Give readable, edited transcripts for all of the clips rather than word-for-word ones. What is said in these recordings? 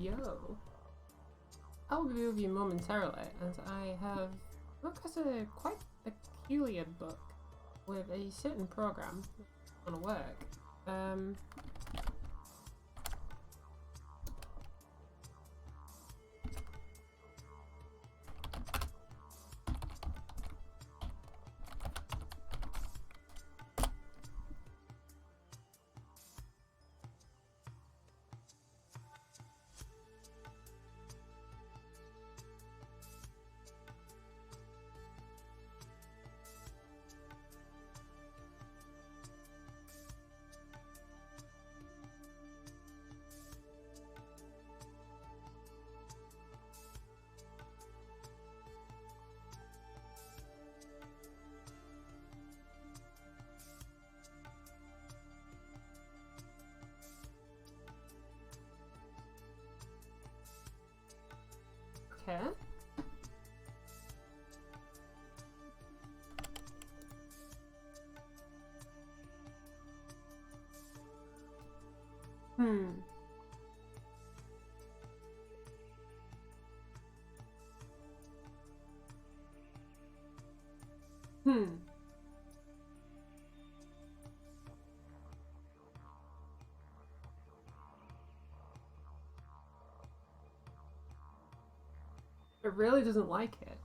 Yo. I'll be with you momentarily, as I have looked at a quite peculiar book with a certain program on a work. Okay. Hmm. It really doesn't like it.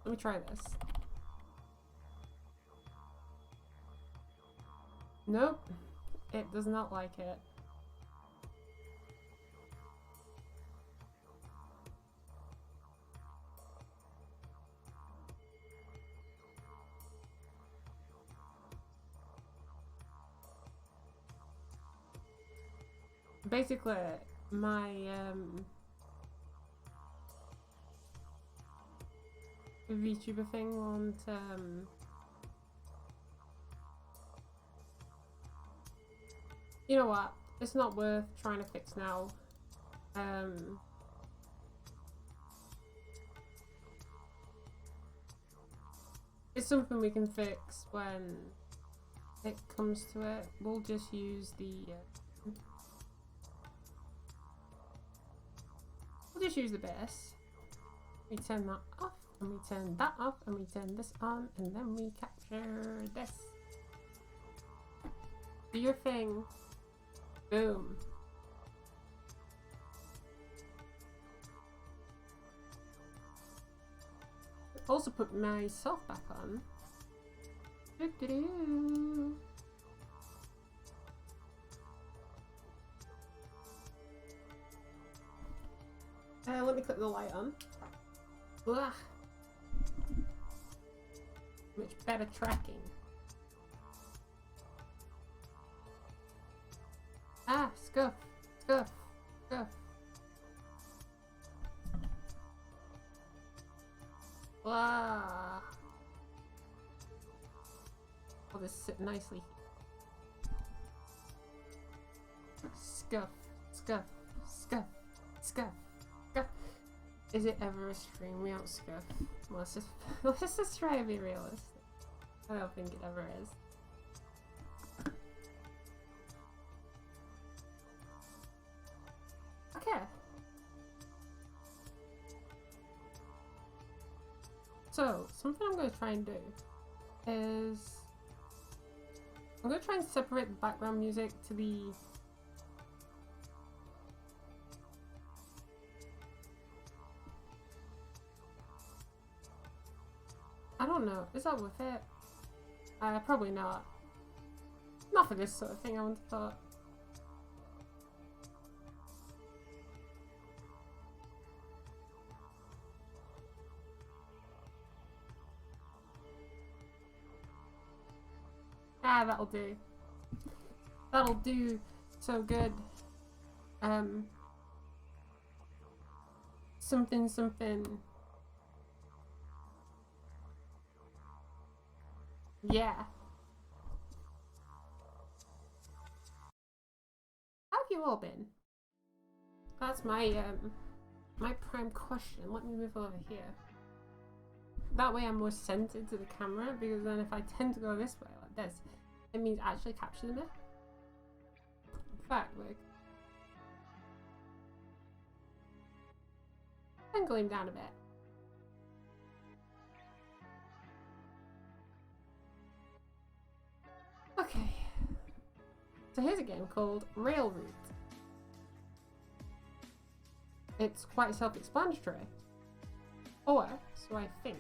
Let me try this. Nope. It does not like it. Basically, my VTuber thing won't you know what? It's not worth trying to fix now. It's something we can fix when it comes to it. We'll just use the base. We turn that off, and we turn that off, and we turn this on, and then we capture this. Do your thing. Boom. Also put myself back on. Doo-doo-doo. Let me click the light on. Ugh. Much better tracking. Ah, scuff, scuff, scuff. Blah. I'll just sit nicely. Scuff, scuff, scuff, scuff, scuff. Is it ever a stream without scuff? Let's just try to be realistic. I don't think it ever is. Okay. So, something I'm going to try and do is I'm going to try and separate the background music to the I don't know, is that worth it? Probably not. Not for this sort of thing, I wouldn't have thought. Ah, that'll do. That'll do so good. Something, something. Yeah. How have you all been? That's my my prime question. Let me move over here. that way I'm more centered to the camera, because then if I tend to go this way like this, it means actually capturing it. In fact, like, angle him down a bit. Okay. So here's a game called Railroute. It's quite self-explanatory. Or, so I think.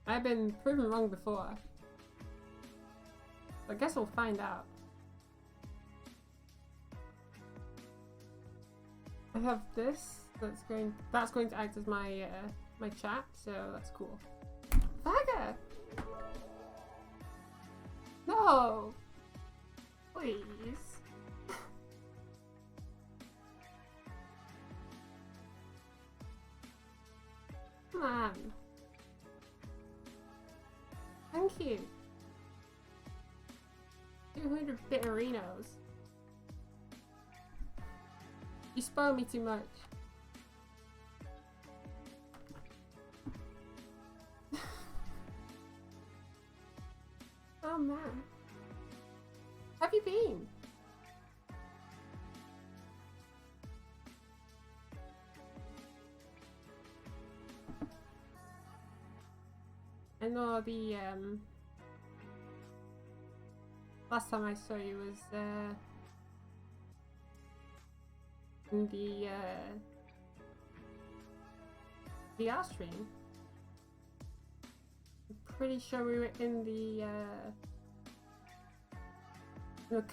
I've been proven wrong before. I guess we'll find out. I have this that's going to act as my my chat, so that's cool. Bagger! No! Please. Come on. Thank you. 200 bitterinos. You spoil me too much. Oh man. Have you been? I know the last time I saw you was in the art stream. I'm pretty sure we were in the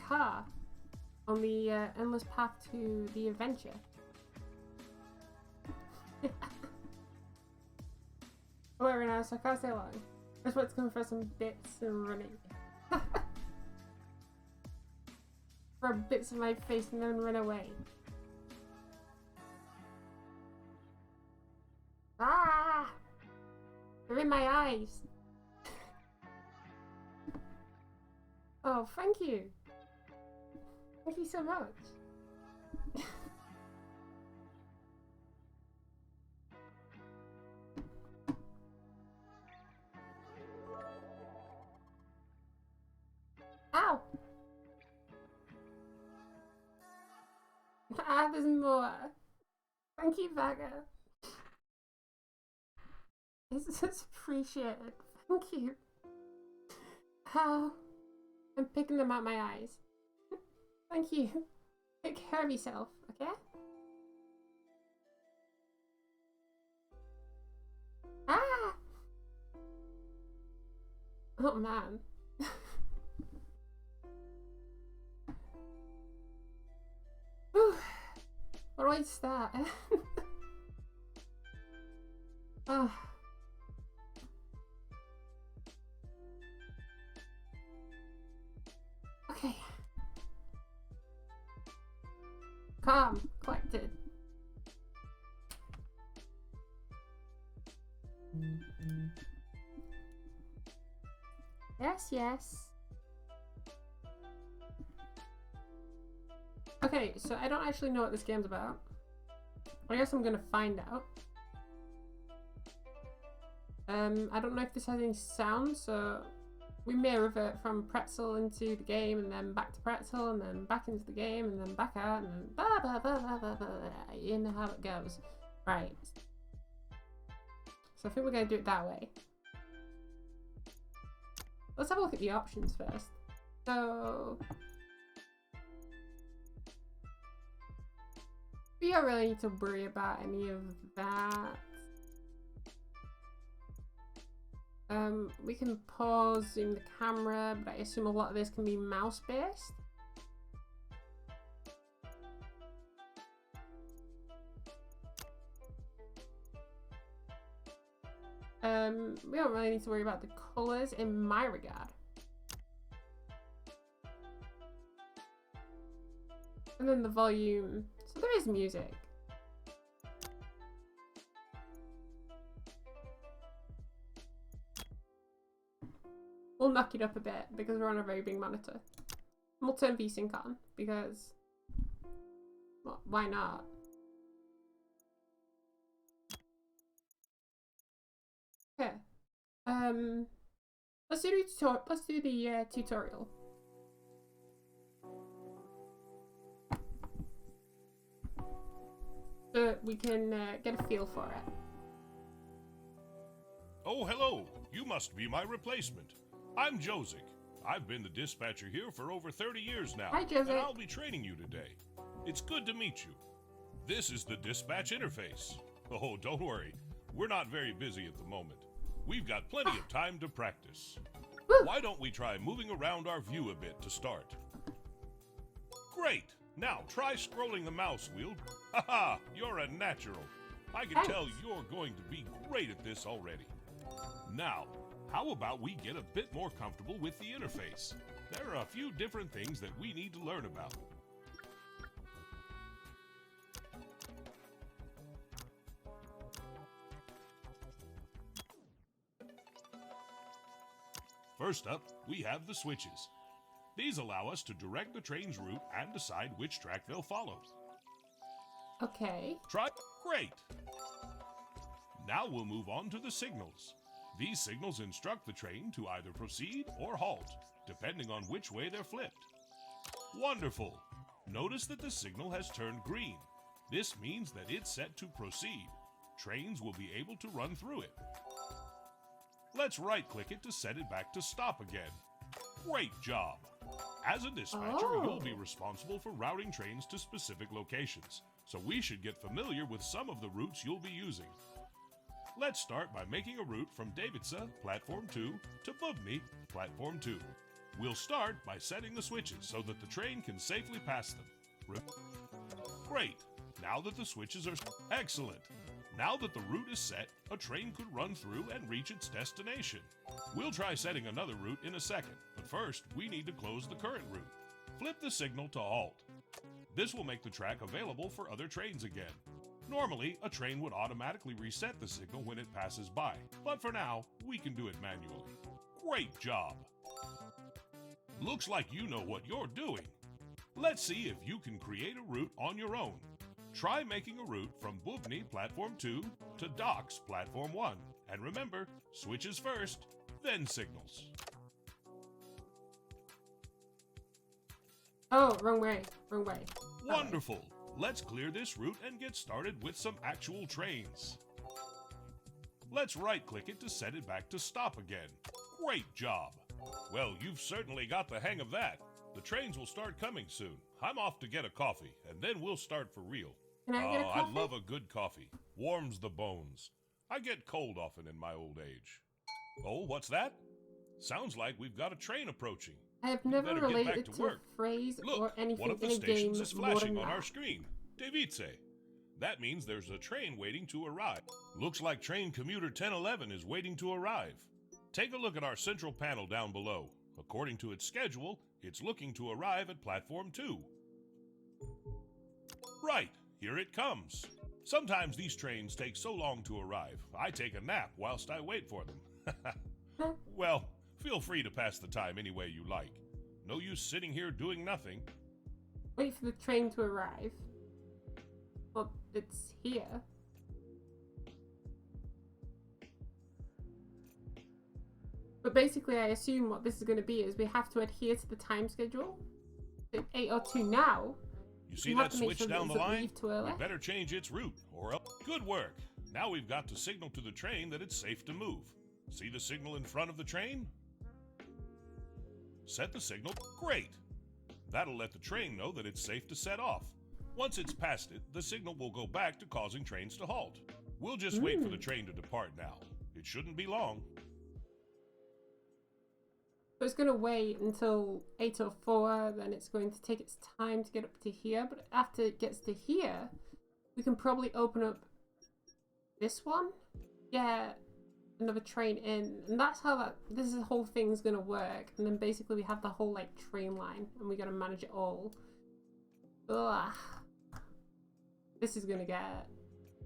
car on the endless path to the adventure. However, now, so I can't stay long. I just want to come for some bits and running. For bits of my face and then run away. Ah! They're in my eyes. Oh, thank you. Thank you so much. Ow! Ah, there's more. Thank you, Bagger. This is appreciated. Thank you. How? I'm picking them out my eyes. Thank you. Take care of yourself, okay? Ah! Oh man. Where do I start? Oh. Okay. Calm, collected. Yes, yes. Okay, so I don't actually know what this game's about. I guess I'm gonna find out. I don't know if this has any sound, so we may revert from Pretzel into the game and then back to Pretzel and then back into the game and then back out and then blah blah blah blah blah blah. You know how it goes. Right. So I think we're gonna do it that way. Let's have a look at the options first. So we don't really need to worry about any of that. We can pause, zoom the camera, but I assume a lot of this can be mouse based. We don't really need to worry about the colors in my regard. And then the volume. So there is music. We'll knock it up a bit because we're on a very big monitor. And we'll turn VSync on because, well, why not? let's do the tutorial. So we can get a feel for it. Oh, hello. You must be my replacement. I'm Josic. I've been the dispatcher here for over 30 years now. Hi, Josic. And I'll be training you today. It's good to meet you. This is the dispatch interface. Oh, don't worry. We're not very busy at the moment. We've got plenty of time to practice. Woo. Why don't we try moving around our view a bit to start? Great! Now try scrolling the mouse wheel. Haha, you're a natural. I can tell you're going to be great at this already. Now, how about we get a bit more comfortable with the interface? There are a few different things that we need to learn about. First up, we have the switches. These allow us to direct the train's route and decide which track they'll follow. Okay. Great! Now we'll move on to the signals. These signals instruct the train to either proceed or halt, depending on which way they're flipped. Wonderful! Notice that the signal has turned green. This means that it's set to proceed. Trains will be able to run through it. Let's right-click it to set it back to stop again. Great job! As a dispatcher, you'll be responsible for routing trains to specific locations, so we should get familiar with some of the routes you'll be using. Let's start by making a route from Davidsa, Platform 2, to Bubny, Platform 2. We'll start by setting the switches so that the train can safely pass them. Great! Now that the switches are excellent! Now that the route is set, a train could run through and reach its destination. We'll try setting another route in a second, but first we need to close the current route. Flip the signal to halt. This will make the track available for other trains again. Normally, a train would automatically reset the signal when it passes by, but for now, we can do it manually. Great job! Looks like you know what you're doing. Let's see if you can create a route on your own. Try making a route from Bubny Platform 2 to Docks Platform 1. And remember, switches first, then signals. Oh, wrong way. Wrong way. Wonderful! Let's clear this route and get started with some actual trains. Let's right-click it to set it back to stop again. Great job! Well, you've certainly got the hang of that. The trains will start coming soon. I'm off to get a coffee, and then we'll start for real. Can I get a coffee? I love a good coffee. Warms the bones. I get cold often in my old age. Oh, what's that? Sounds like we've got a train approaching. I have never better get back related to to work. a phrase Look, or anything one of the in a game stations is more flashing than on that. our screen. Device. That means there's a train waiting to arrive. Looks like train commuter 1011 is waiting to arrive. Take a look at our central panel down below. According to its schedule, it's looking to arrive at Platform 2. Right, here it comes. Sometimes these trains take so long to arrive, I take a nap whilst I wait for them. Well, feel free to pass the time any way you like. No use sitting here doing nothing. Wait for the train to arrive. Well, it's here. But basically, I assume what this is going to be is we have to adhere to the time schedule. It's 8:02 now. You see have that to make switch sure that down the doesn't line? leave too early. We better change its route, or else. Good work! Now we've got to signal to the train that it's safe to move. See the signal in front of the train? Set the signal. Great! That'll let the train know that it's safe to set off. Once it's past it, the signal will go back to causing trains to halt. We'll just wait for the train to depart now. It shouldn't be long. So it's going to wait until 8:04, then it's going to take its time to get up to here. But after it gets to here, we can probably open up this one. Yeah, another train in. And that's how this whole thing's going to work. And then basically we have the whole like train line and we got to manage it all. Ugh. This is going to get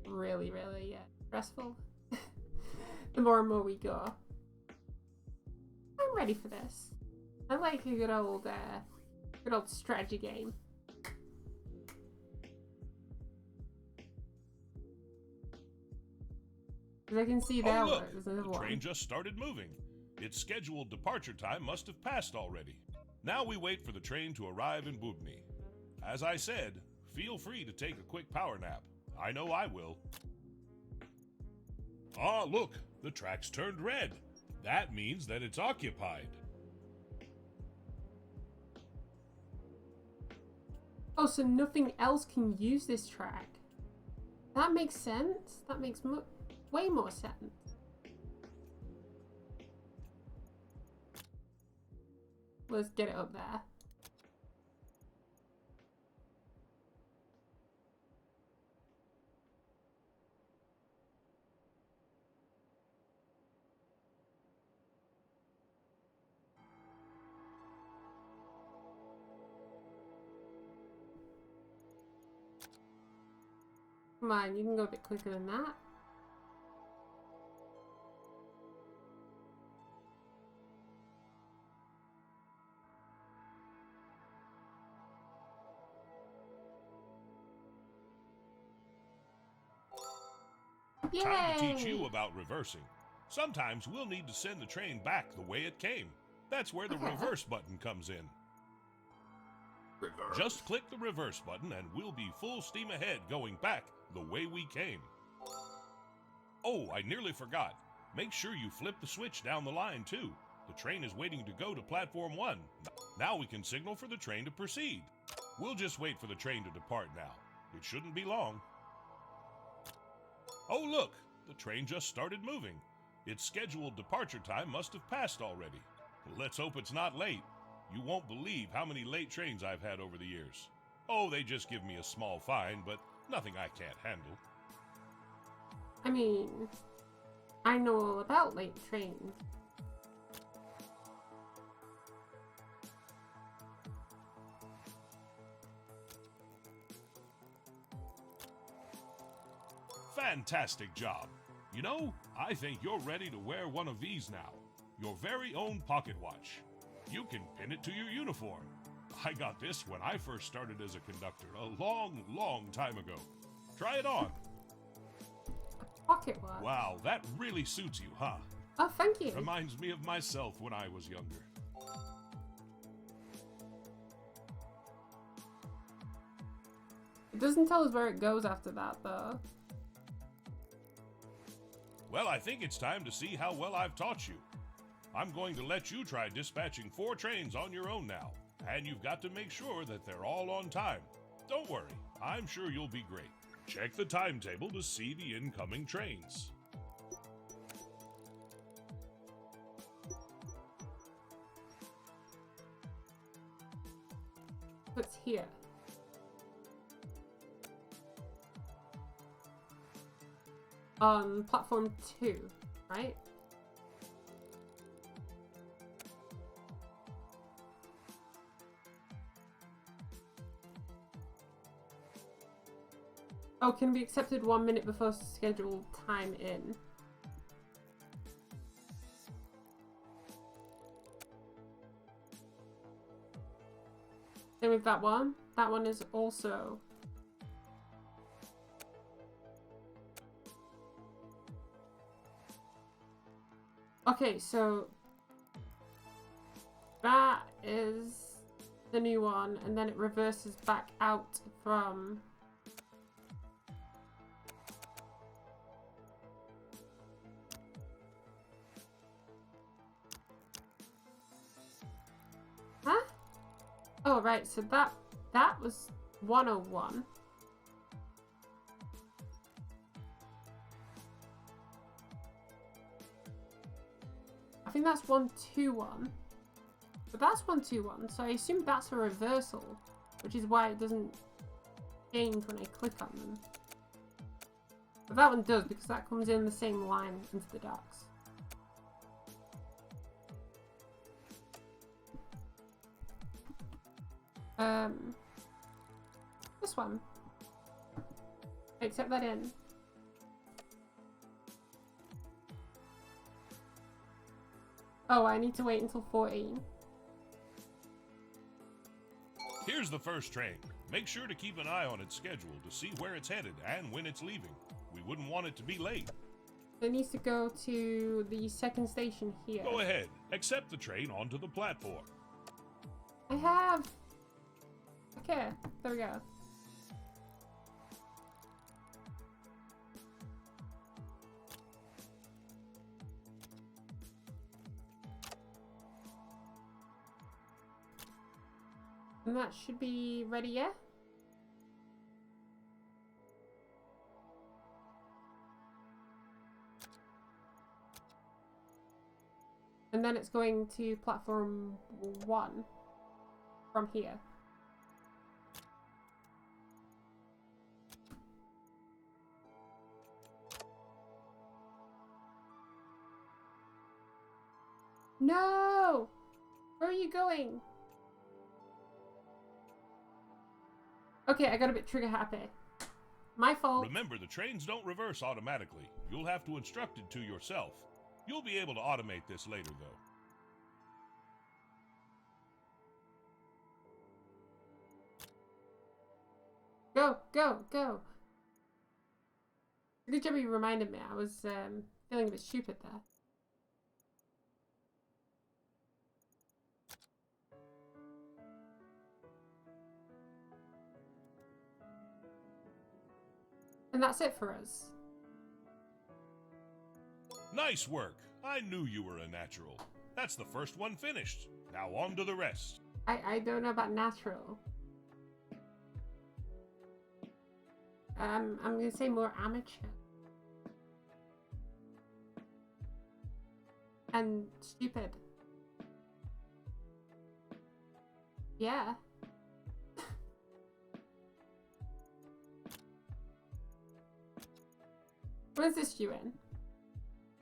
really, really stressful. The more and more we go. I'm ready for this. I like a good old strategy game. Because I can see there Oh, look! there's another The one. train just started moving. Its scheduled departure time must have passed already. Now we wait for the train to arrive in Bubny. As I said, feel free to take a quick power nap. I know I will. Ah, look! The track's turned red. That means that it's occupied. Oh, so nothing else can use this track. That makes sense. That makes way more sense. Let's get it up there. Come on, you can go a bit quicker than that. Yay! Time to teach you about reversing. Sometimes we'll need to send the train back the way it came. That's where the reverse button comes in. Reverse. Just click the reverse button and we'll be full steam ahead going back the way we came. Oh, I nearly forgot. Make sure you flip the switch down the line too. The train is waiting to go to platform 1. Now we can signal for the train to proceed. We'll just wait for the train to depart now. It shouldn't be long. Oh look, the train just started moving. Its scheduled departure time must have passed already. Let's hope it's not late. You won't believe how many late trains I've had over the years. Oh, they just give me a small fine, but nothing I can't handle. I mean, I know all about late trains. Fantastic job. You know, I think you're ready to wear one of these now. Your very own pocket watch. You can pin it to your uniform. I got this when I first started as a conductor a long, long time ago. Try it on. Pocket watch. Wow, that really suits you, huh? Oh, thank you. Reminds me of myself when I was younger. It doesn't tell us where it goes after that, though. Well, I think it's time to see how well I've taught you. I'm going to let you try dispatching 4 trains on your own now, and you've got to make sure that they're all on time. Don't worry, I'm sure you'll be great. Check the timetable to see the incoming trains. What's here? On platform 2, right? Oh, can be accepted 1 minute before scheduled time in. Same with that one. That one is also... Okay, so... that is the new one, and then it reverses back out from... Huh? Oh, right, so that was 101. I think that's 121. But that's 121, so I assume that's a reversal, which is why it doesn't change when I click on them. But that one does, because that comes in the same line into the docks. This one. Accept that in. Oh, I need to wait until 14. Here's the first train. Make sure to keep an eye on its schedule to see where it's headed and when it's leaving. We wouldn't want it to be late. It needs to go to the second station here. Go ahead, accept the train onto the platform. I have. Okay, there we go. And that should be ready, yeah? And then it's going to platform 1 from here. No! Where are you going? Okay, I got a bit trigger happy. My fault. Remember, the trains don't reverse automatically. You'll have to instruct it to yourself. You'll be able to automate this later, though. Go, go, go. Good job you reminded me. I was feeling a bit stupid there. And that's it for us. Nice work. I knew you were a natural. That's the first one finished. Now on to the rest. I don't know about natural. I'm gonna say more amateur. And stupid. Yeah. Where's this due in?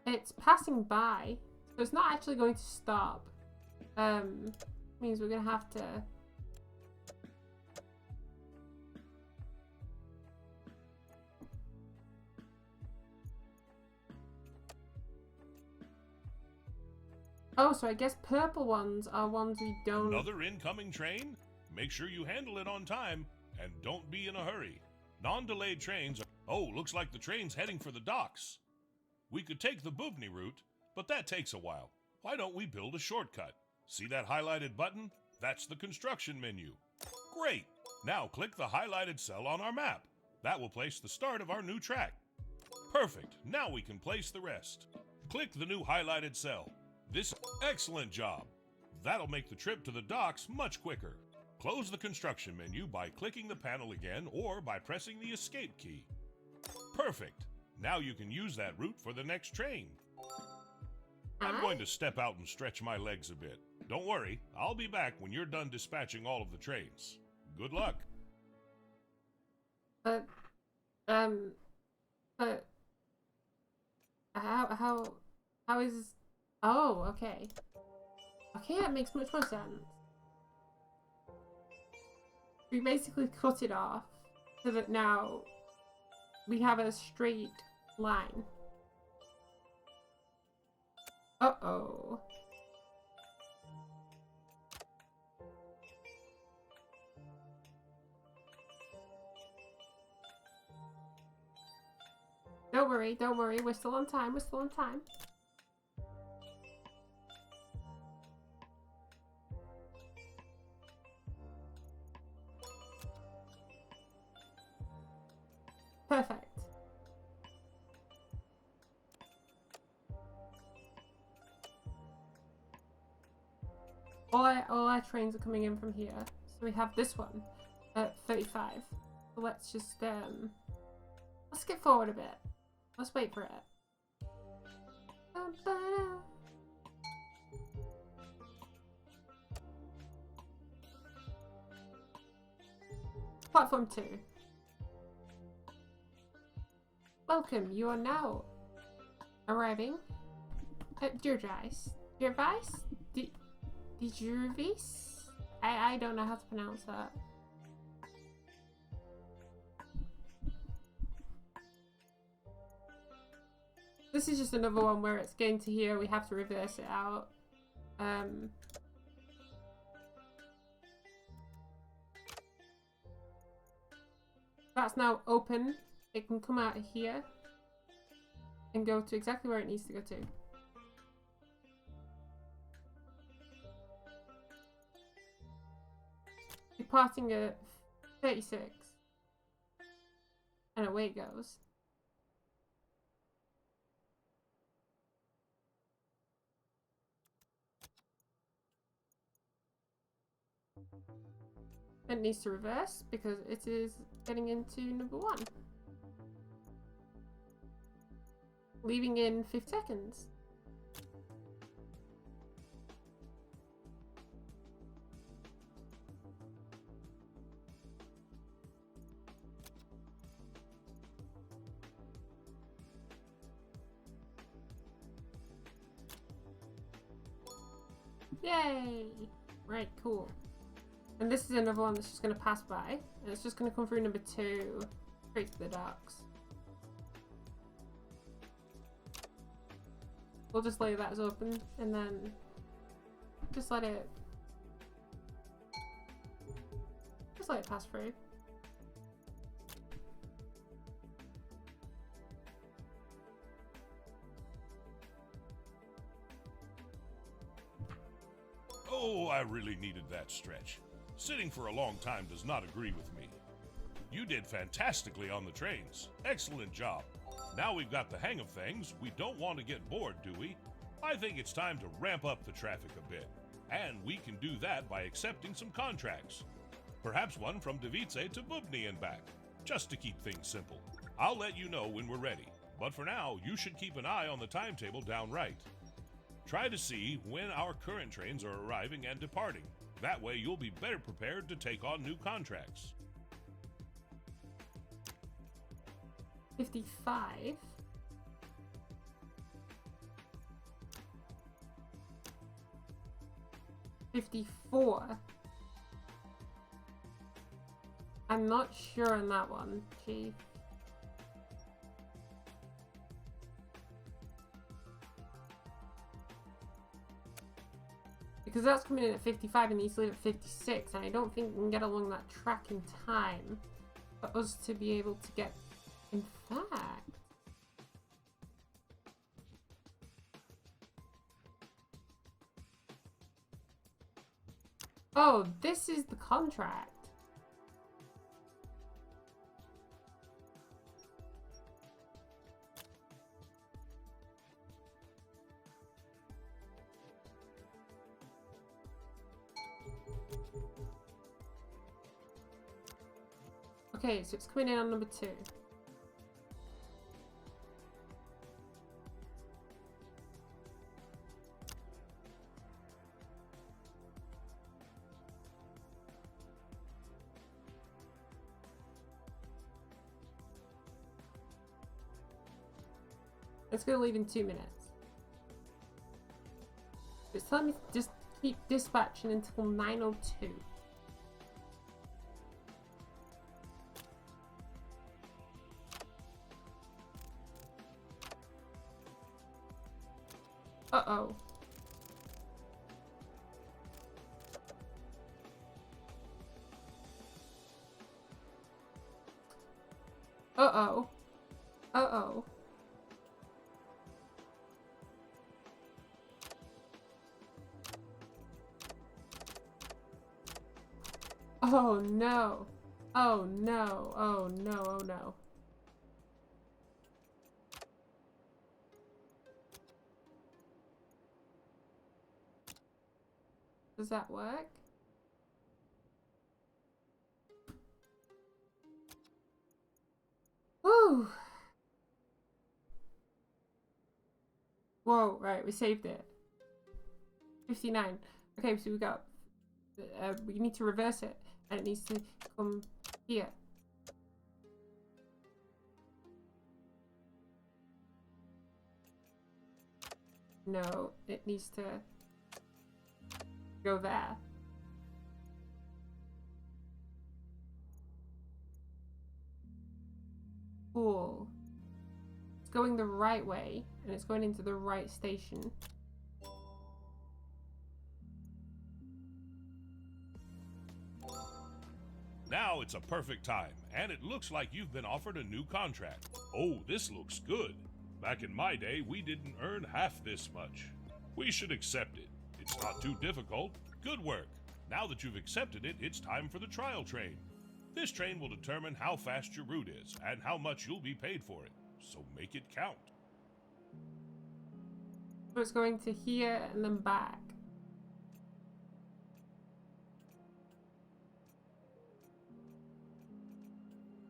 It's passing by, so it's not actually going to stop. Means we're gonna have to. Oh, so I guess purple ones are ones we don't. Another incoming train? Make sure you handle it on time, and don't be in a hurry. Non-delayed trains are... Oh, looks like the train's heading for the docks. We could take the Bubny route, but that takes a while. Why don't we build a shortcut? See that highlighted button? That's the construction menu. Great! Now click the highlighted cell on our map. That will place the start of our new track. Perfect. Now we can place the rest. Click the new highlighted cell. Excellent job. That'll make the trip to the docks much quicker. Close the construction menu by clicking the panel again or by pressing the escape key. Perfect. Now you can use that route for the next train. I'm going to step out and stretch my legs a bit. Don't worry, I'll be back when you're done dispatching all of the trains. Good luck. But how is... Oh, okay. Okay, that makes much more sense. We basically cut it off so that now we have a straight line. Uh-oh. Don't worry, we're still on time, we're still on time. Perfect. All our trains are coming in from here. So we have this one at 35. So let's just let's skip forward a bit. Let's wait for it. Platform 2. Welcome, you are now arriving at Djurgården. Djurgården? I don't know how to pronounce that. This is just another one where it's getting to here, we have to reverse it out. That's now open. It can come out of here. and go to exactly where it needs to go to. Departing at 36. And away it goes. It needs to reverse because it is getting into number 1. Leaving in 50 seconds. Yay! Right, cool. And this is another one that's just going to pass by. And it's just going to come through number 2, straight to the docks. We'll just lay that as open and then just let it pass through. Oh, I really needed that stretch. Sitting for a long time does not agree with me. You did fantastically on the trains. Excellent job. Now we've got the hang of things, we don't want to get bored, do we? I think it's time to ramp up the traffic a bit. And we can do that by accepting some contracts. Perhaps one from Davice to Bubny and back, just to keep things simple. I'll let you know when we're ready, but for now, you should keep an eye on the timetable down right. Try to see when our current trains are arriving and departing. That way you'll be better prepared to take on new contracts. 55. 54. I'm not sure on that one, Chief. Because that's coming in at 55 and needs to leave at 56, and I don't think we can get along that track in time for us to be able to get... In fact... Oh, this is the contract. Okay, so it's coming in on number 2. It's going to leave in 2 minutes. It's telling me to just keep dispatching until 9:02. Uh-oh. Uh-oh. Uh-oh. Oh no. Oh no. Oh no. Oh no. Does that work? Woo! Whoa, right, we saved it. 59. Okay, so we got... we need to reverse it. And it needs to come here. No, it needs to go there. Cool. It's going the right way, and it's going into the right station. Now it's a perfect time, and it looks like you've been offered a new contract. Oh, this looks good. Back in my day, we didn't earn half this much. We should accept it. It's not too difficult. Good work. Now that you've accepted it, it's time for the trial train. This train will determine how fast your route is and how much you'll be paid for it. So make it count. So it's going to here and then back.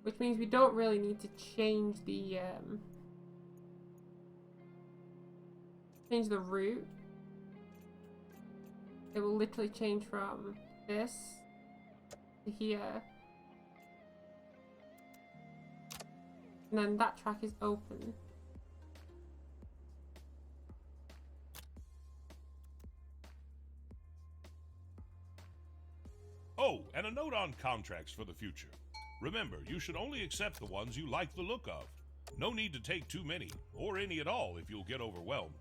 Which means we don't really need to change the route. It will literally change from this to here. And then that track is open. Oh, and a note on contracts for the future. Remember, you should only accept the ones you like the look of. No need to take too many, or any at all if you'll get overwhelmed.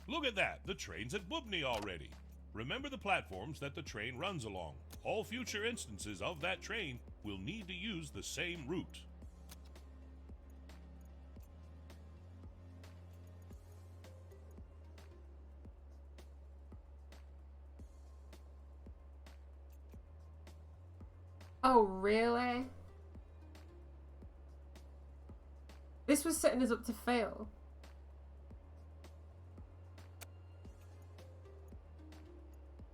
Look at that, the train's at Bubny already. Remember the platforms that the train runs along. All future instances of that train will need to use the same route. Oh, really? This was setting us up to fail.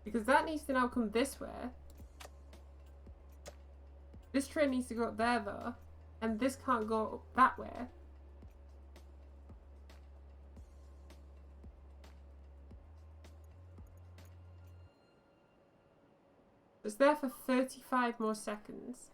Because that needs to now come this way. This train needs to go up there though. And this can't go up that way. It's there for 35 more seconds.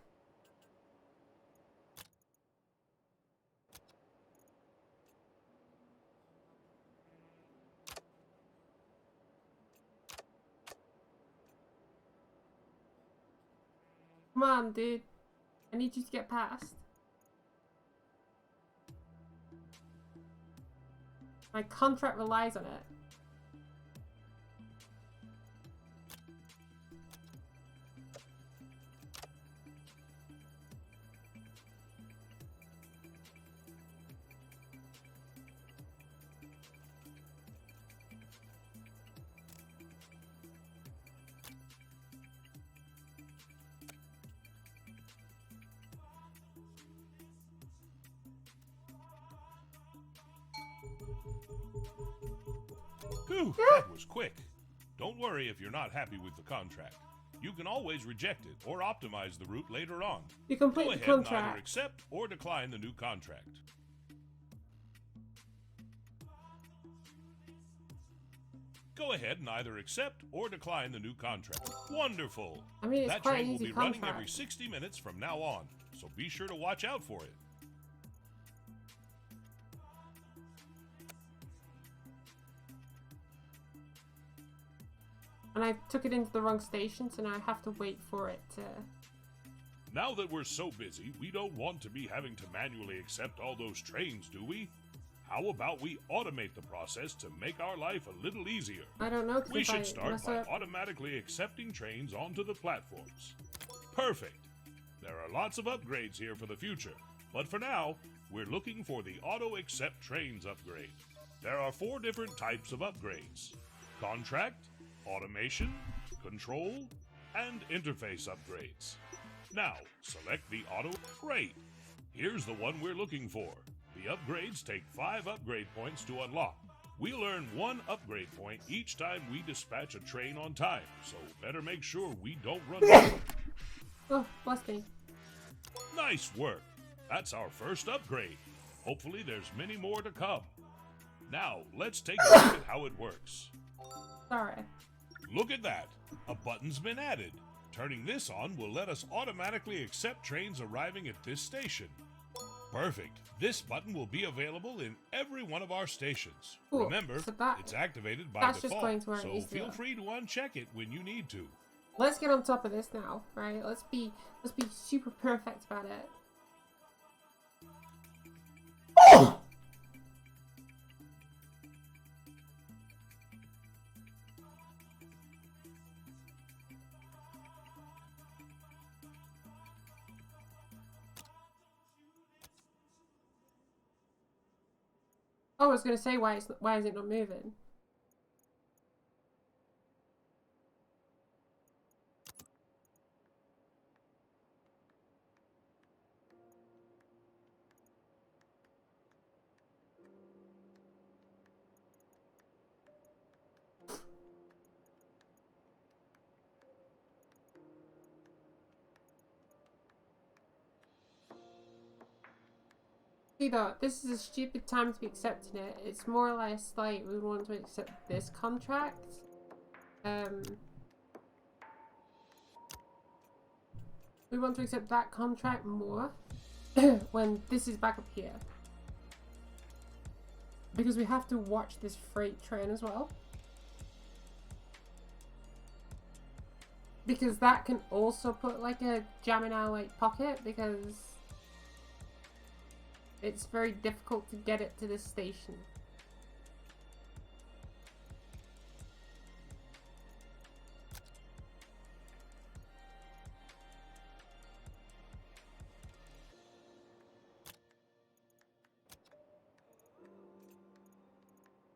Come on, dude. I need you to get past. My contract relies on it. Whew, that was quick. Don't worry if you're not happy with the contract. You can always reject it or optimize the route later on. You complete Go the ahead and contract. either accept or decline the new contract. Go ahead and either accept or decline the new contract. Wonderful! I mean, it's That quite train an will easy be running contract. every 60 minutes from now on, so be sure to watch out for it. And I took it into the wrong station, so now I have to wait for it to... Now that we're so busy, we don't want to be having to manually accept all those trains, do we? How about we automate the process to make our life a little easier? I don't know, because We if I should start mess by up... automatically accepting trains onto the platforms. Perfect! There are lots of upgrades here for the future, but for now, we're looking for the Auto Accept Trains upgrade. There are 4 different types of upgrades: Contract, Automation, Control, and Interface upgrades. Now, select the Auto... Great! Here's the one we're looking for. The upgrades take 5 upgrade points to unlock. We'll earn 1 upgrade point each time we dispatch a train on time, so better make sure we don't run over. Oh, bless me. Nice work! That's our first upgrade. Hopefully there's many more to come. Now, let's take a look at how it works. Sorry. Look at that! A button's been added. Turning this on will let us automatically accept trains arriving at this station. Perfect. This button will be available in every one of our stations. Cool. Remember, So that- it's activated by that's just default, going to where it so needs to feel go. free to uncheck it when you need to. Let's get on top of this now, right? Let's be super perfect about it. Oh, I was gonna say why is it not moving? See though, this is a stupid time to be accepting it. It's more or less like we want to accept this contract. We want to accept that contract more when this is back up here. Because we have to watch this freight train as well. Because that can also put like a jam in our like pocket, because it's very difficult to get it to this station.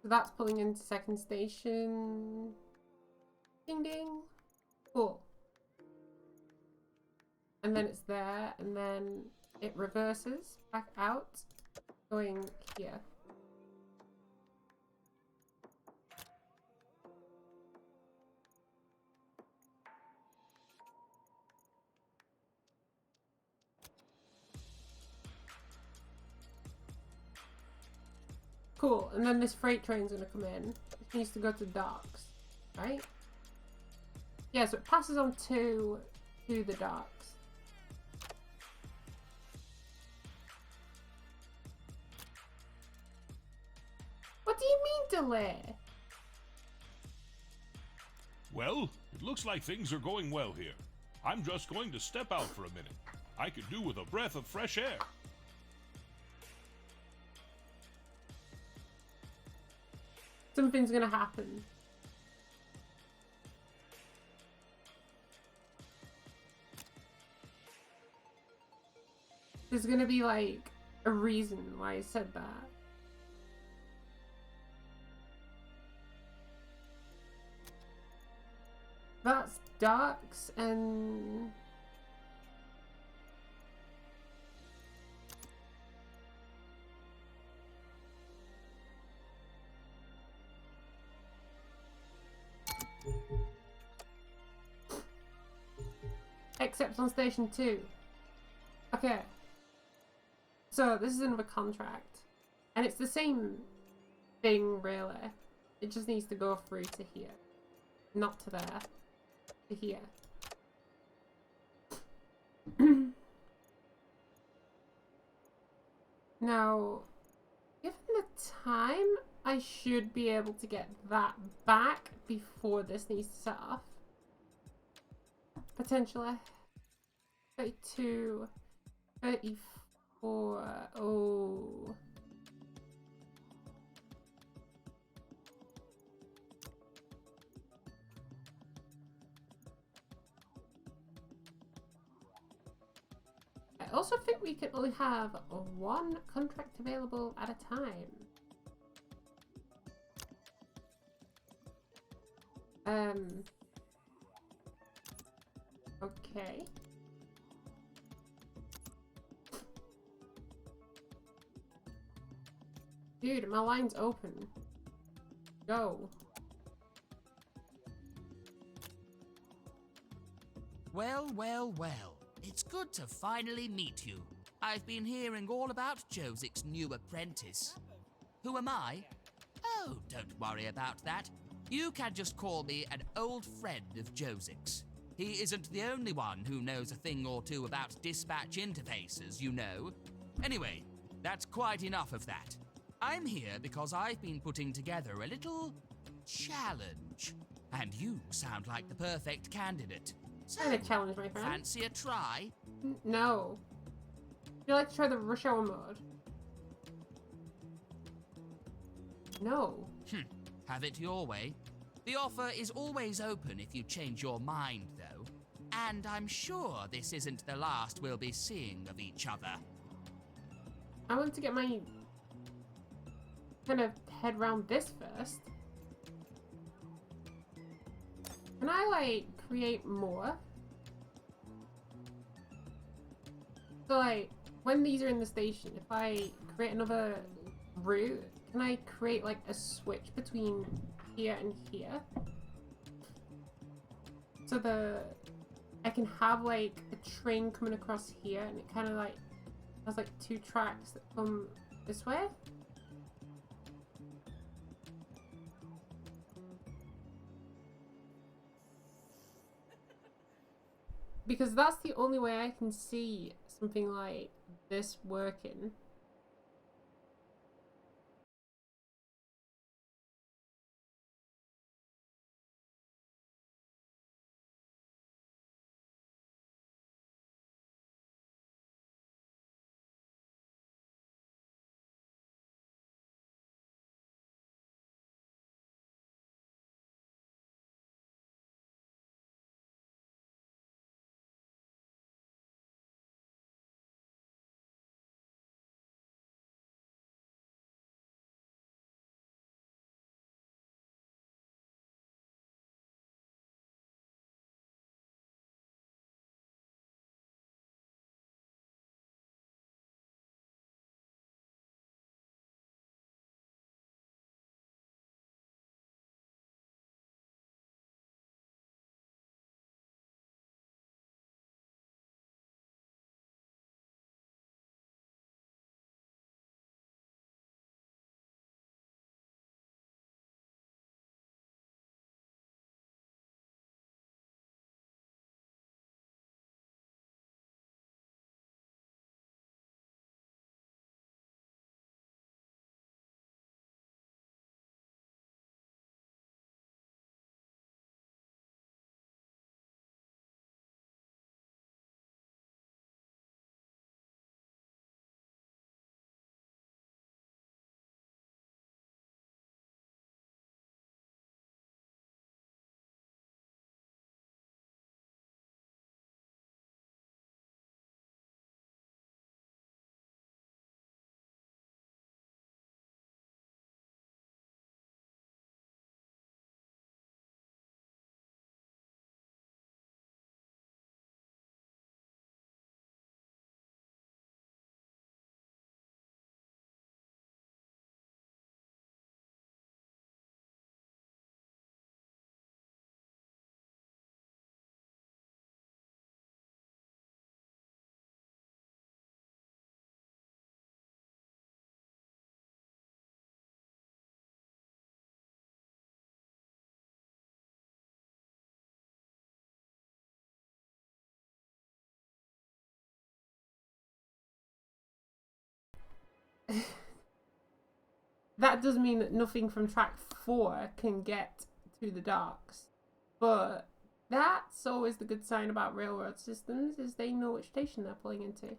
So that's pulling into second station. Ding ding. Cool. And then it's there, and then it reverses back out, going here. Cool, and then this freight train's gonna come in. It needs to go to docks, right? Yeah, so it passes on to the docks. What do you mean delay? Well, it looks like things are going well here. I'm just going to step out for a minute. I could do with a breath of fresh air. Something's gonna happen. There's gonna be like a reason why I said that. That's docks and except on station 2. Okay. So this is another contract. And it's the same thing really. It just needs to go through to here. Not to there. To here. Now, given the time, I should be able to get that back before this needs to set off. Potentially. 32, 34, oh. I also think we can only have one contract available at a time. Okay. Dude, my line's open. Go. Well, well, well. It's good to finally meet you. I've been hearing all about Josik's new apprentice. Who am I? Oh, don't worry about that. You can just call me an old friend of Josik's. He isn't the only one who knows a thing or two about dispatch interfaces, you know. Anyway, that's quite enough of that. I'm here because I've been putting together a little challenge. And you sound like the perfect candidate. So, Kind of challenge, my friend. fancy a try? No. Would you like to try the rush hour mode? No. Have it your way. The offer is always open if you change your mind, though. And I'm sure this isn't the last we'll be seeing of each other. I want to get my kind of head round this first. Can I, like, create more? So, like, when these are in the station, if I create another route, can I create, like, a switch between here and here? So I can have, like, a train coming across here, and it kind of, like, has, like, 2 tracks that come this way? Because that's the only way I can see something like this working. That does mean that nothing from track 4 can get to the docks. But that's always the good sign about railroad systems, is they know which station they're pulling into.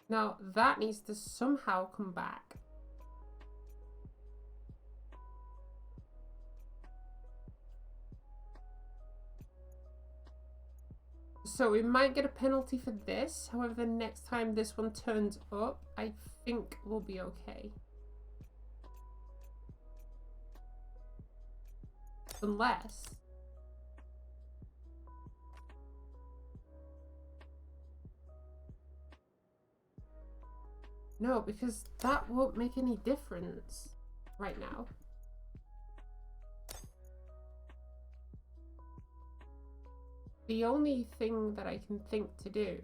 Now that needs to somehow come back. So we might get a penalty for this. However, the next time this one turns up, I think we'll be okay. Unless... No, because that won't make any difference right now. The only thing that I can think to do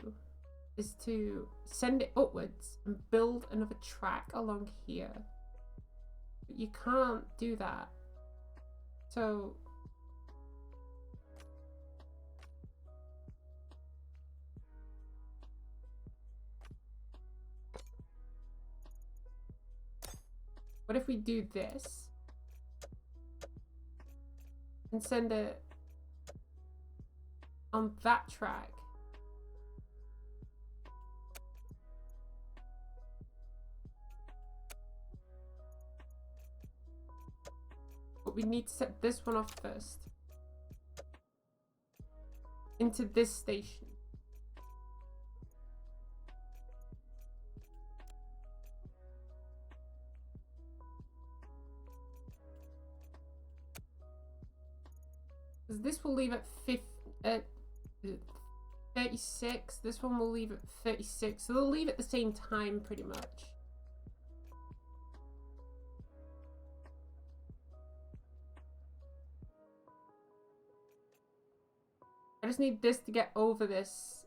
is to send it upwards and build another track along here. But you can't do that. So... what if we do this? And send it on that track. But we need to set this one off first. into this station. Because this will leave at 36. This one will leave at 36. So they'll leave at the same time, pretty much. I just need this to get over this.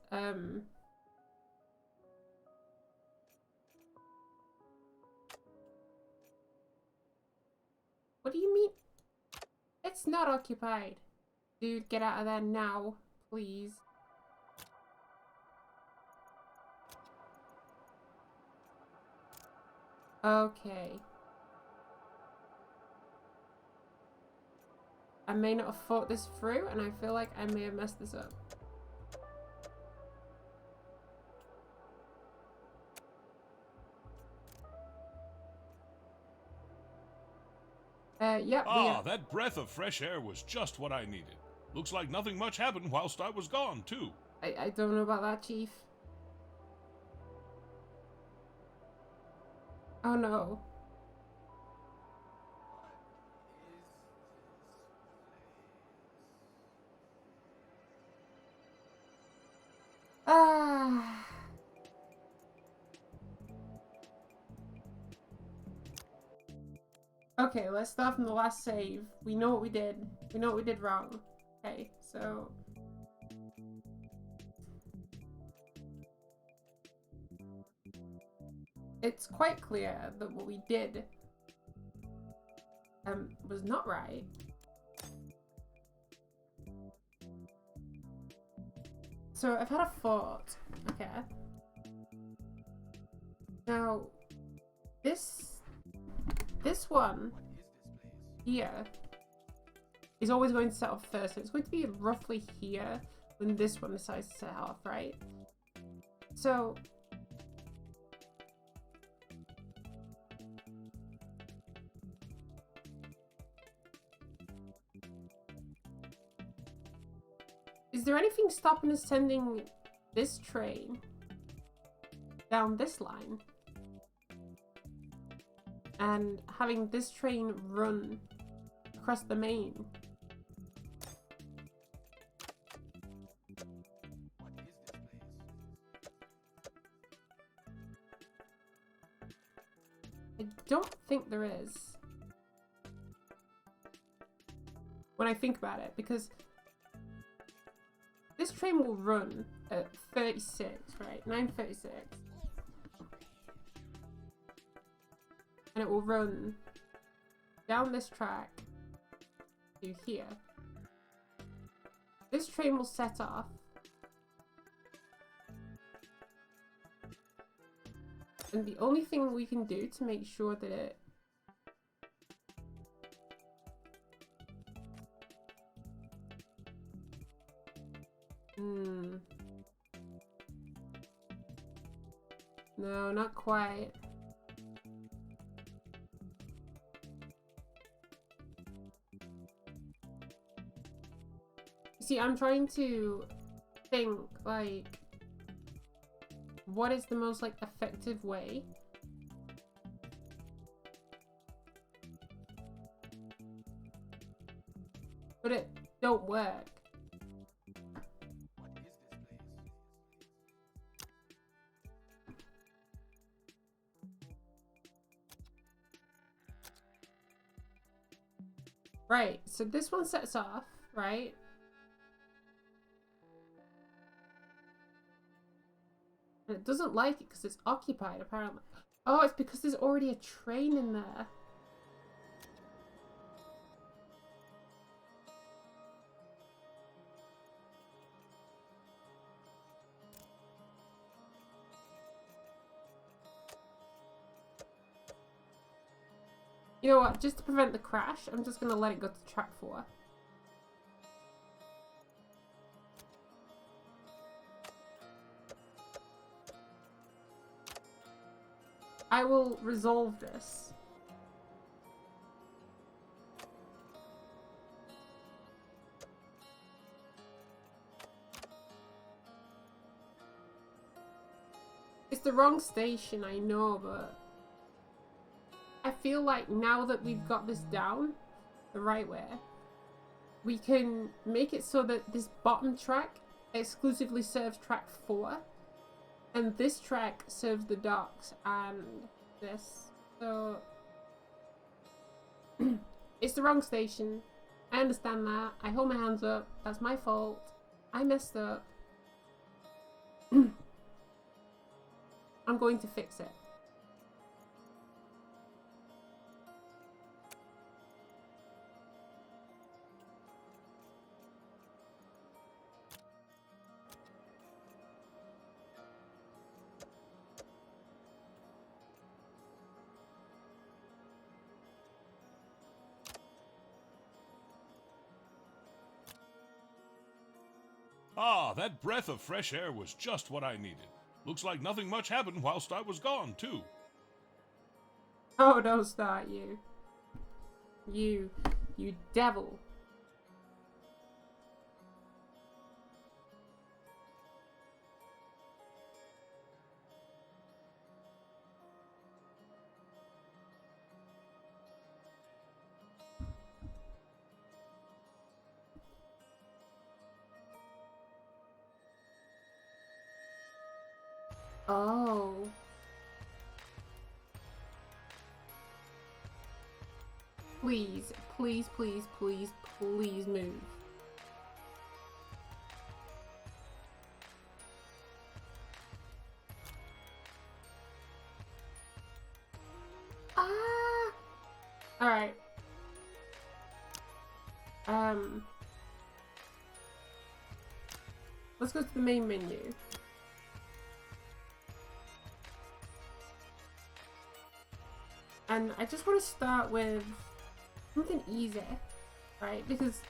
What do you mean? It's not occupied. Dude, get out of there now, please. Okay. I may not have thought this through, and I feel like I may have messed this up. Yep. That breath of fresh air was just what I needed. Looks like nothing much happened whilst I was gone, too. I don't know about that, Chief. Oh no. Ah. Okay, let's start from the last save. We know what we did. We know what we did wrong. Okay, so... It's quite clear that what we did was not right. So I've had a thought. Okay. Now, this one here is always going to set off first. So it's going to be roughly here when this one decides to set off, right? So is there anything stopping us sending this train down this line and having this train run across the main? I don't think there is. When I think about it, because this train will run at 36, right? 9:36. And it will run down this track to here. This train will set off. And the only thing we can do to make sure that it no, not quite. See, I'm trying to think, like, what is the most, like, effective way? But it don't work. Right, so this one sets off, right? And it doesn't like it because it's occupied, apparently. Oh, it's because there's already a train in there. You know what? Just to prevent the crash, I'm just going to let it go to track 4. I will resolve this. the wrong station, I know, but I feel like now that we've got this down the right way, we can make it so that this bottom track exclusively serves track 4, and this track serves the docks and this. So it's the wrong station. I understand that. I hold my hands up. That's my fault. I messed up. I'm going to fix it. Ah, that breath of fresh air was just what I needed. Looks like nothing much happened whilst I was gone, too. Oh, don't start, you. You devil. Oh. Please, please, please, please, please move. Ah! Alright. Let's go to the main menu. And I just want to start with something easy, right? Because,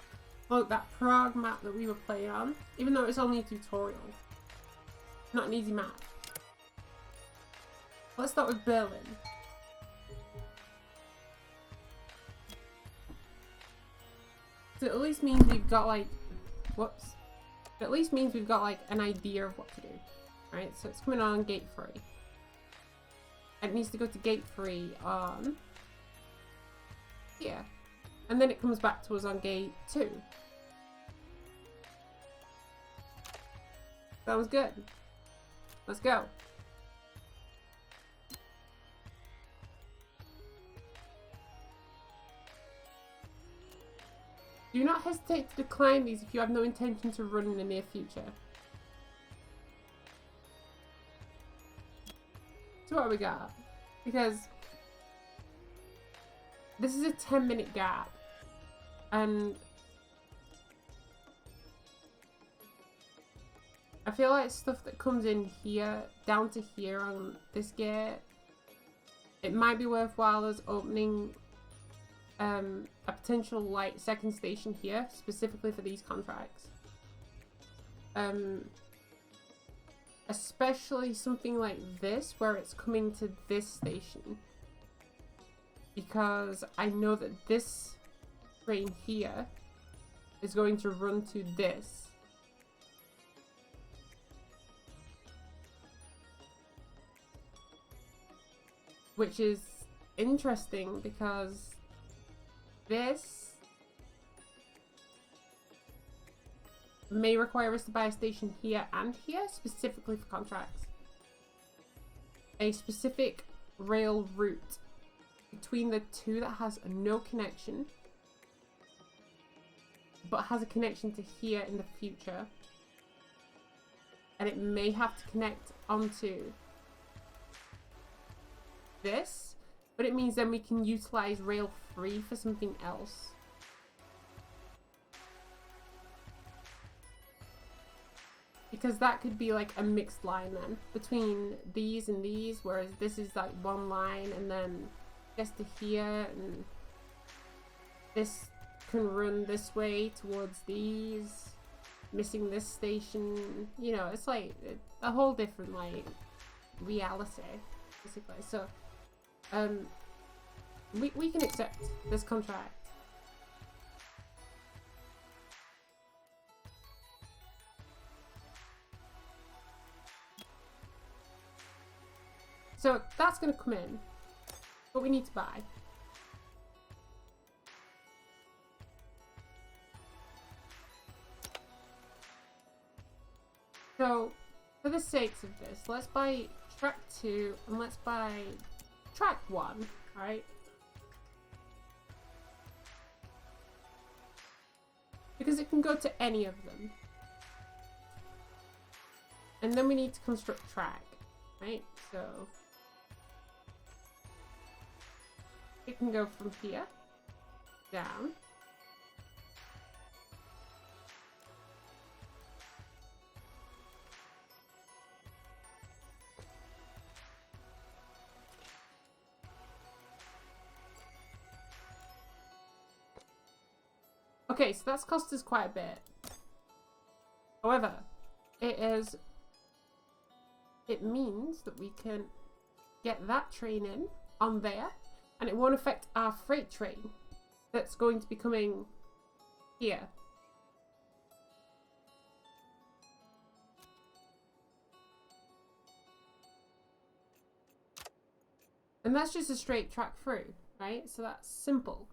look, that Prague map that we were playing on, even though it's only a tutorial, not an easy map. Let's start with Berlin. So it at least means we've got like, whoops. It at least means we've got like an idea of what to do, right? So it's coming on gate 3. It needs to go to gate 3 on here. And then it comes back to us on gate 2. Sounds good. Let's go. Do not hesitate to decline these if you have no intention to run in the near future. So what have we got? Because this is a 10-minute gap, and I feel like stuff that comes in here, down to here on this gate, it might be worthwhile us opening a potential like second station here, specifically for these contracts. Especially something like this, where it's coming to this station. Because I know that this train here is going to run to this. Which is interesting because this may require us to buy a station here and here, specifically for contracts. A specific rail route between the two that has no connection, but has a connection to here in the future. And it may have to connect onto this, but it means then we can utilize rail 3 for something else. Because that could be like a mixed line then between these and these, whereas this is like one line and then gets to here, and this can run this way towards these, missing this station. You know, it's like a whole different like reality basically. So we can accept this contract. So that's going to come in. What we need to buy. So, for the sakes of this, let's buy track 2 and let's buy track 1, right? Because it can go to any of them. And then we need to construct track, right? So, it can go from here, down. Okay, so that's cost us quite a bit. However, it means that we can get that train in on there, and it won't affect our freight train that's going to be coming here. And that's just a straight track through, right? So that's simple.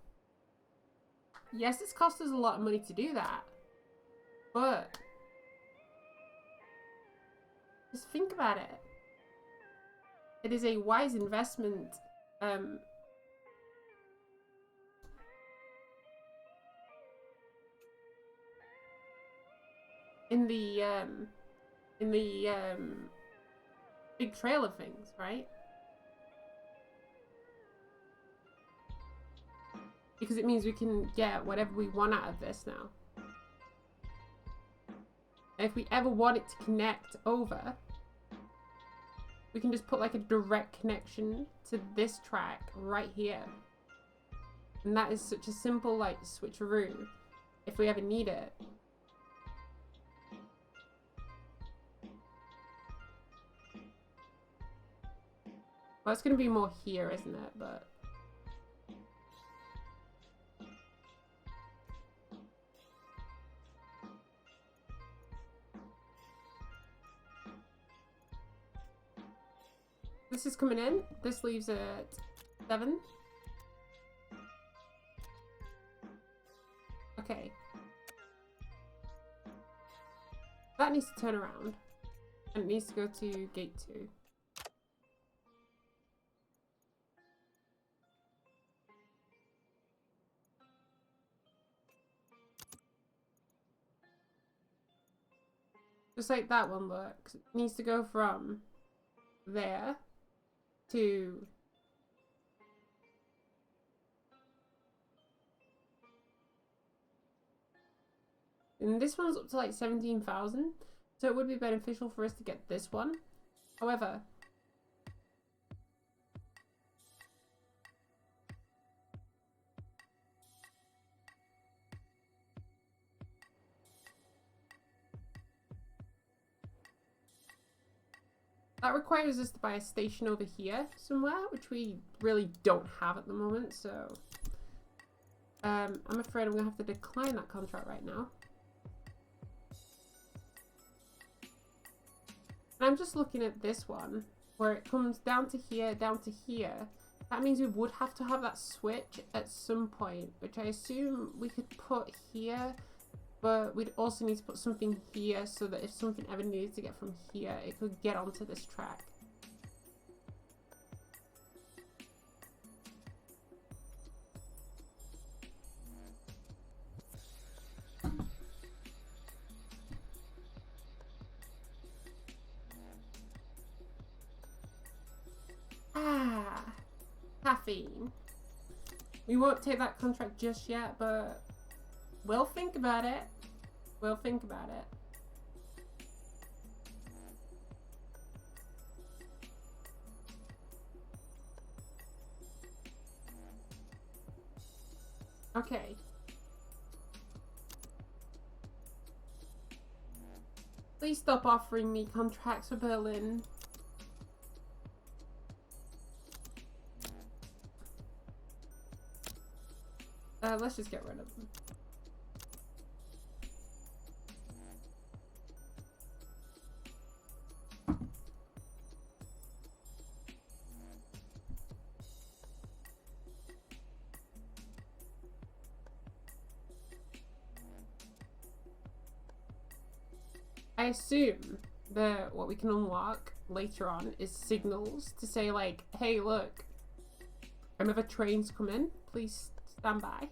Yes, it's cost us a lot of money to do that, but just think about it. It is a wise investment. In the big trail of things, right? Because it means we can get whatever we want out of this now. And if we ever want it to connect over, we can just put like a direct connection to this track right here. And that is such a simple like switcheroo if we ever need it. Well, it's going to be more here, isn't it? But this is coming in. This leaves at 7. Okay. That needs to turn around. And it needs to go to gate 2. Just like that one looks. It needs to go from there to and this one's up to like 17,000, so it would be beneficial for us to get this one. However, that requires us to buy a station over here somewhere, which we really don't have at the moment, so I'm afraid I'm going to have to decline that contract right now. And I'm just looking at this one, where it comes down to here, down to here. That means we would have to have that switch at some point, which I assume we could put here, but we'd also need to put something here so that if something ever needed to get from here, it could get onto this track. Ah, caffeine. We won't take that contract just yet, but we'll think about it. We'll think about it. Okay. Please stop offering me contracts for Berlin. Let's just get rid of them. I assume that what we can unlock later on is signals to say like, hey, look, another train's coming. Please stand by.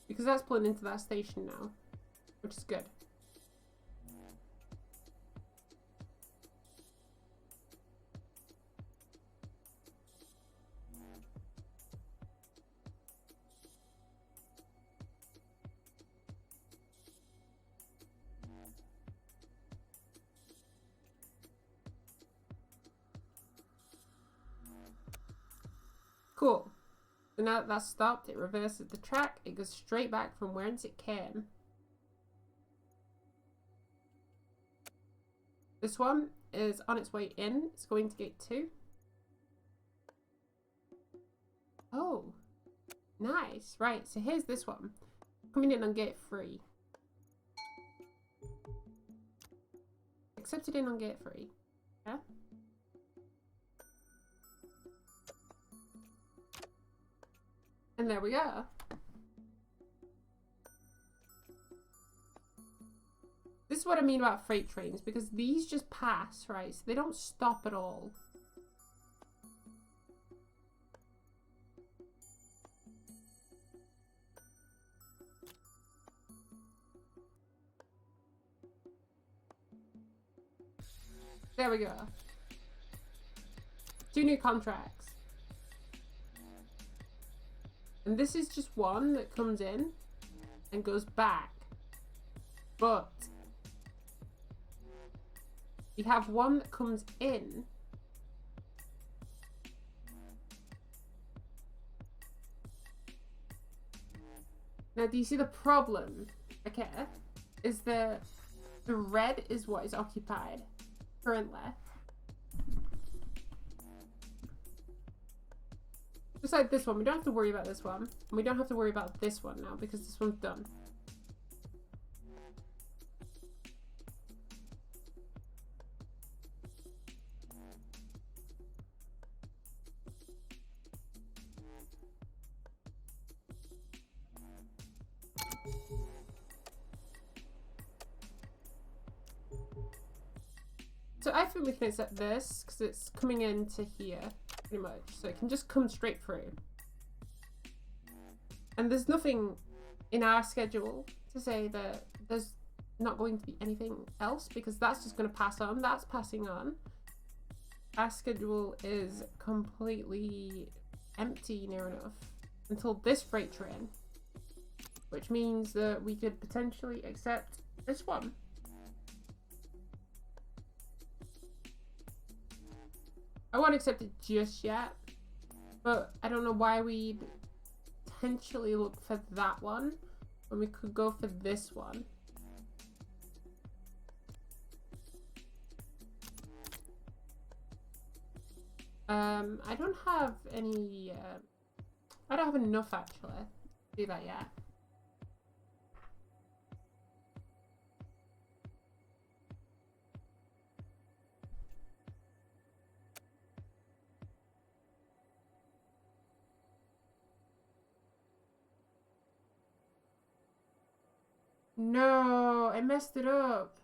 Because that's pulling into that station now, which is good. Cool. So now that that's stopped, it reverses the track. It goes straight back from whence it came. This one is on its way in. It's going to gate 2. Oh, nice. Right, so here's this one. Coming in on gate 3. Accepted in on gate 3. Yeah? And there we are. This is what I mean about freight trains, because these just pass, right? So they don't stop at all. There we go. 2 new contracts. And this is just one that comes in and goes back. But we have one that comes in now. Do you see the problem? Okay, is the red is what is occupied currently. Just like this one, we don't have to worry about this one. And we don't have to worry about this one now because this one's done. So I think we can accept this because it's coming into here. Pretty much, so it can just come straight through. And there's nothing in our schedule to say that there's not going to be anything else, because that's just going to pass on. That's passing on. Our schedule is completely empty near enough until this freight train, which means that we could potentially accept this one. I won't accept it just yet, but I don't know why we'd potentially look for that one when we could go for this one. I don't have any, I don't have enough actually to do that yet. No, I messed it up.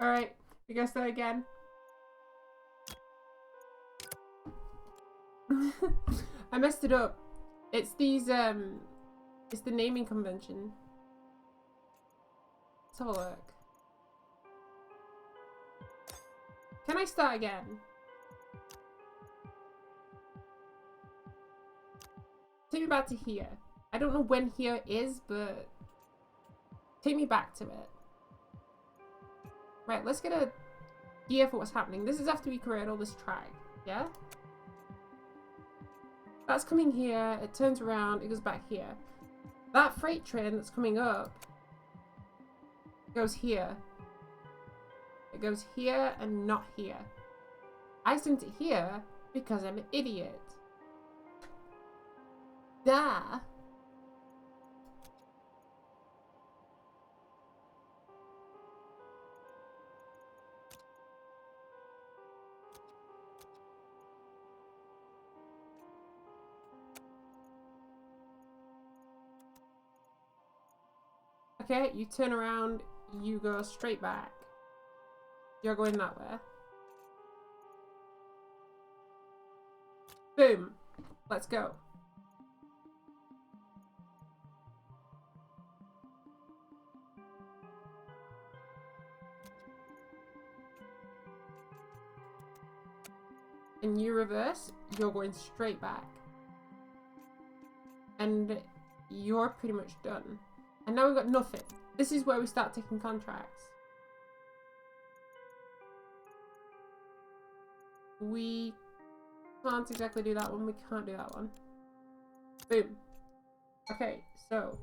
Alright, we gotta start again. I messed it up. It's these, it's the naming convention. Let's have a look. Can I start again? Take me back to here. I don't know when here is, but take me back to it. Right, let's get a gear for what's happening. This is after we create all this track, yeah? That's coming here, it turns around, it goes back here. That freight train that's coming up goes here. It goes here and not here. I sent it here because I'm an idiot. Duh. Okay, you turn around, you go straight back. You're going that way. Boom. Let's go. And you reverse, you're going straight back. And you're pretty much done. And now we've got nothing. This is where we start taking contracts. We can't exactly do that one. We can't do that one. Boom. Okay, so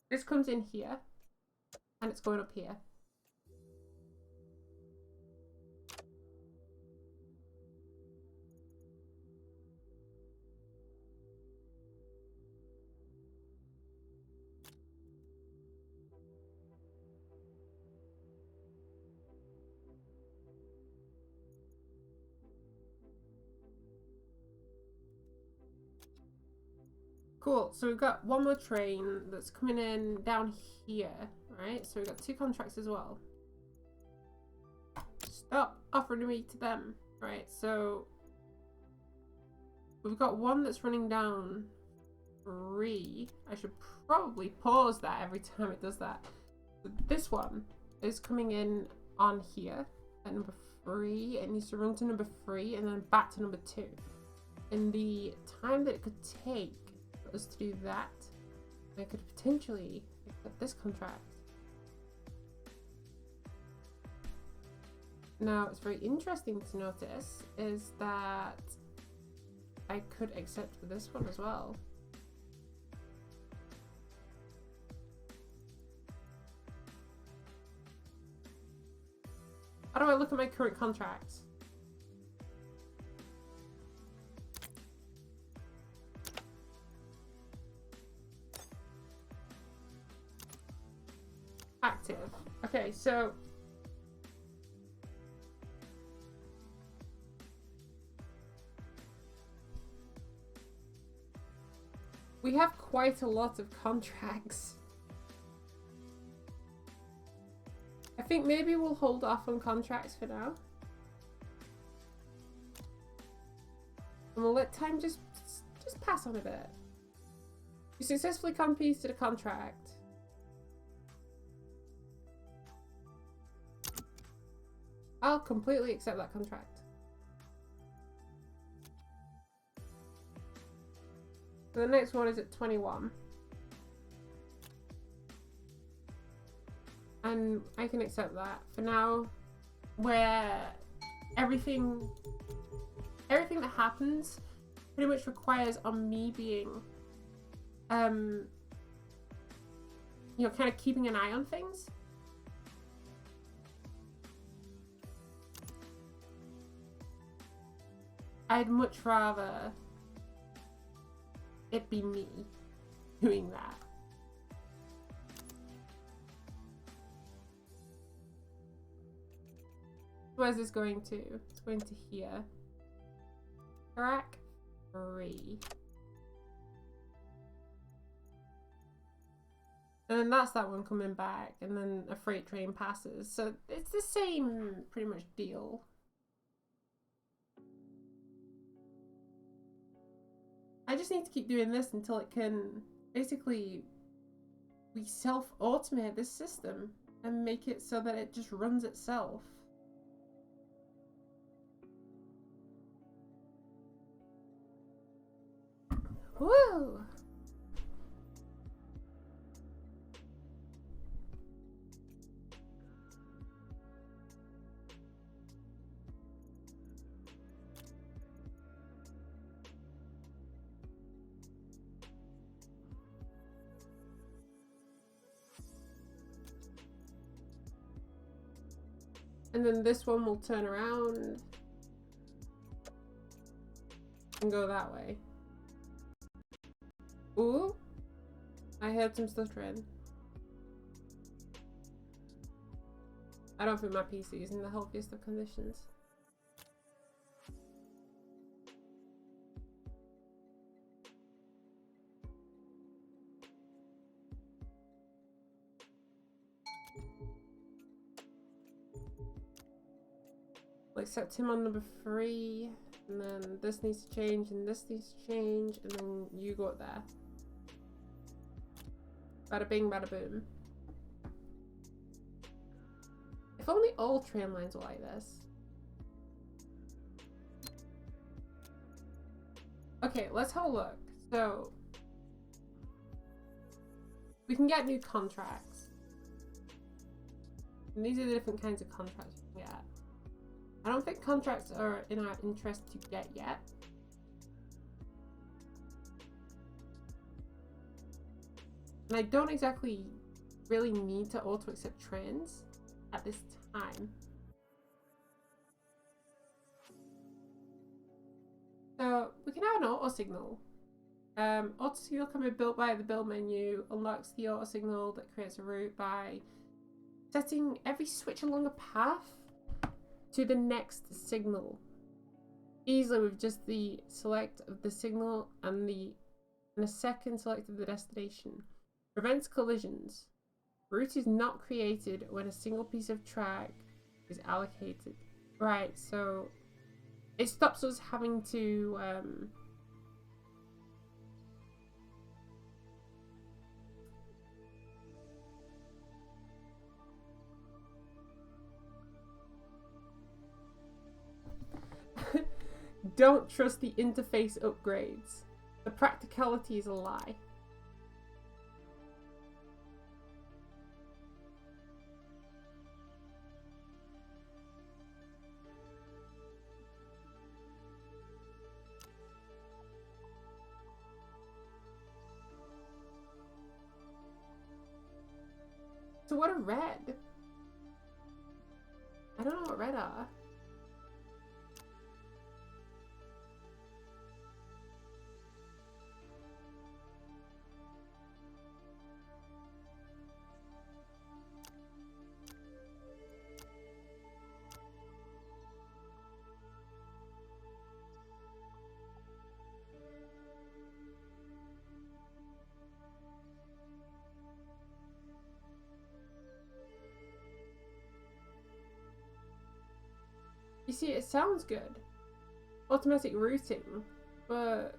this comes in here and it's going up here. Cool, so we've got one more train that's coming in down here, right? So we've got 2 contracts as well. Stop offering me to them, right? So we've got one that's running down 3. I should probably pause that every time it does that. So this one is coming in on here at number 3. It needs to run to number 3 and then back to number 2. In the time that it could take us to do that, I could potentially accept this contract. Now, it's very interesting to notice is that I could accept this one as well. How do I look at my current contracts? Active. Okay, so we have quite a lot of contracts. I think maybe we'll hold off on contracts for now. And we'll let time just pass on a bit. You successfully completed a contract. I'll completely accept that contract. So the next one is at 21. And I can accept that. For now, where everything that happens pretty much requires on me being, you know, kind of keeping an eye on things. I'd much rather it be me doing that. Where's this going to? It's going to here. Track 3. And then that's that one coming back, and then a freight train passes. So it's the same pretty much deal. I just need to keep doing this until it can basically we self-automate this system and make it so that it just runs itself. Woo! And then this one will turn around and go that way. Ooh, I heard some stuff trend. I don't think my PC is in the healthiest of conditions. like set him on number 3, and then this needs to change, and this needs to change, and then you go up there. Bada bing, bada boom. If only all train lines were like this. Okay, let's have a look. So, we can get new contracts. And these are the different kinds of contracts we can get. I don't think contracts are in our interest to get yet. And I don't exactly really need to auto-accept trains at this time. So we can have an auto signal. Auto signal can be built by the build menu, unlocks the auto signal that creates a route by setting every switch along a path to the next signal. Easily with just the select of the signal and a second select of the destination. Prevents collisions. Route is not created when a single piece of track is allocated. Right, so it stops us having to don't trust the interface upgrades. The practicality is a lie. So what are red? I don't know what red are. You see, it sounds good. Automatic routing, but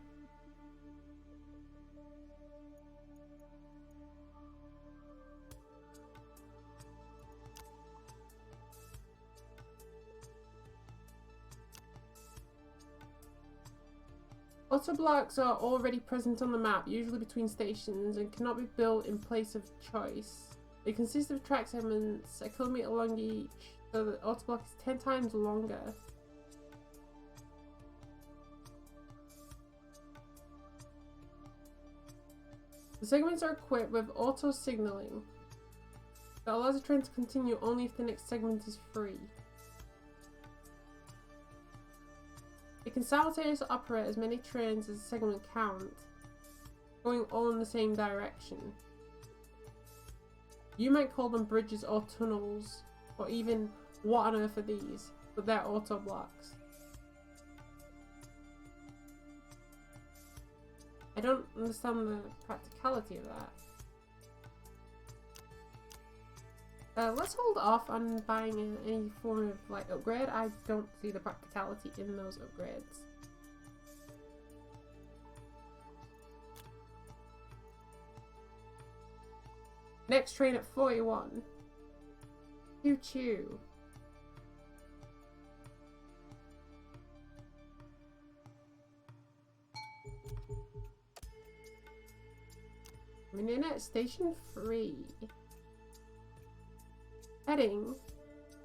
auto blocks are already present on the map, usually between stations, and cannot be built in place of choice. They consist of track segments a kilometer long each, so the auto block is 10 times longer. The segments are equipped with auto signaling that allows the train to continue only if the next segment is free. It can simultaneously operate as many trains as the segment count, going all in the same direction. You might call them bridges or tunnels, or even what on earth are these, but they're auto blocks. I don't understand the practicality of that. Let's hold off on buying any form of like upgrade. I don't see the practicality in those upgrades. Next train at 41. Choo choo. I'm in at station 3. Heading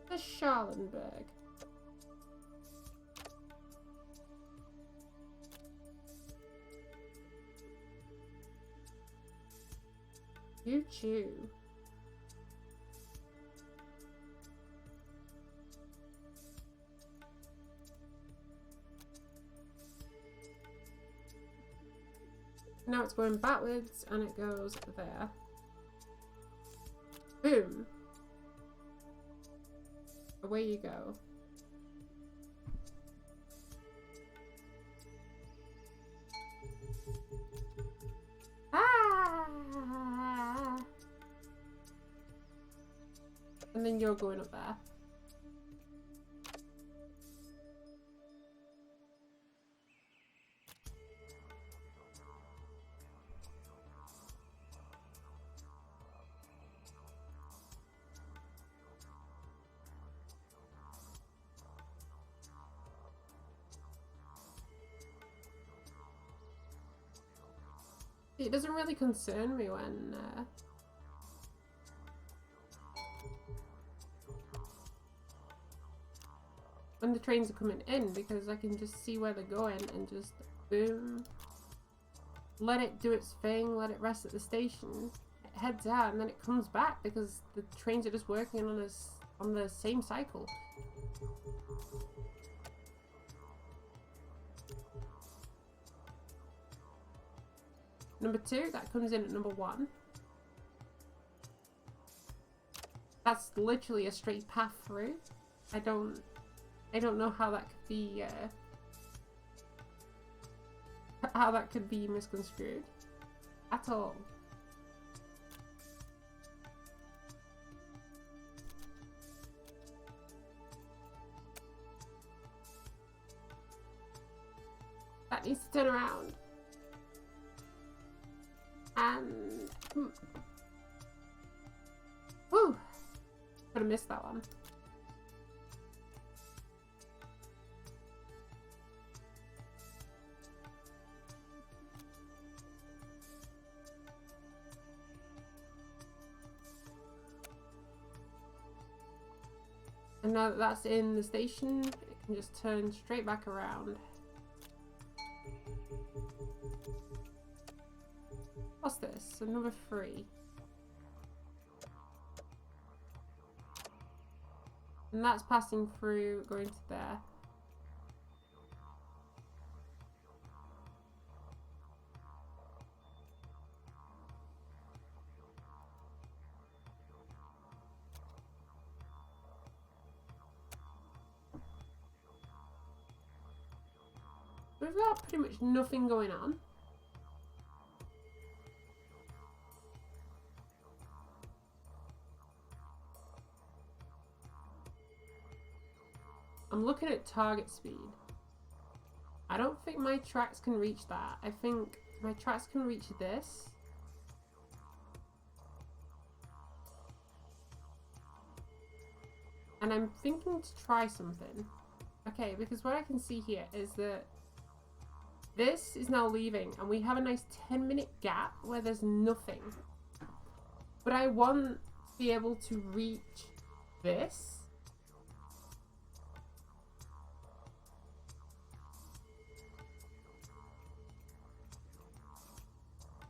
to Schallenberg. Choo choo. Now it's going backwards and it goes there. Boom. Away you go. Ah! And then you're going up there. It doesn't really concern me when the trains are coming in, because I can just see where they're going and just boom, let it do its thing, let it rest at the station, it heads out, and then it comes back because the trains are just working on the same cycle. Number 2, that comes in at number 1. That's literally a straight path through. I don't know how that could be misconstrued at all. That needs to turn around. And whew, could have missed that one. And now that that's in the station, it can just turn straight back around. What's this? So number 3. And that's passing through, going to there. We've got pretty much nothing going on. I'm looking at target speed. I don't think my tracks can reach that. I think my tracks can reach this. And I'm thinking to try something. Okay, because what I can see here is that this is now leaving and we have a nice 10-minute gap where there's nothing. But I want to be able to reach this.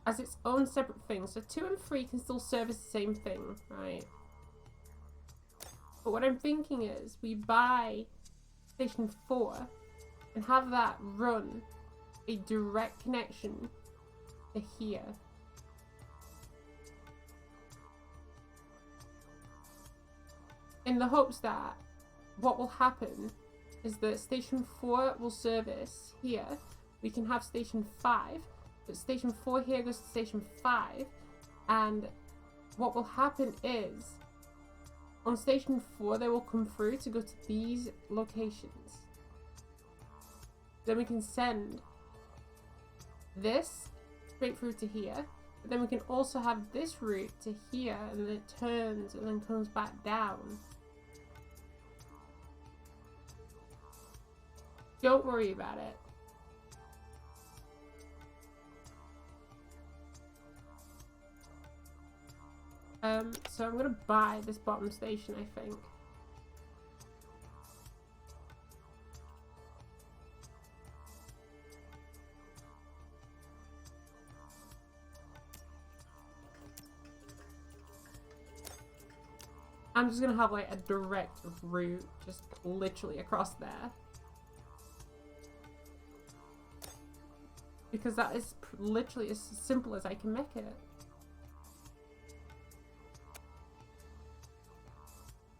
As its own separate thing. So 2 and 3 can still service the same thing, right? But what I'm thinking is we buy Station 4 and have that run a direct connection to here. In the hopes that what will happen is that Station 4 will service here. We can have Station 5, but Station 4 here goes to Station 5, and what will happen is on Station 4 they will come through to go to these locations. Then we can send this straight through to here, but then we can also have this route to here, and then it turns and then comes back down. Don't worry about it. So I'm gonna buy this bottom station, I think. I'm just gonna have like a direct route just literally across there. Because that is literally as simple as I can make it.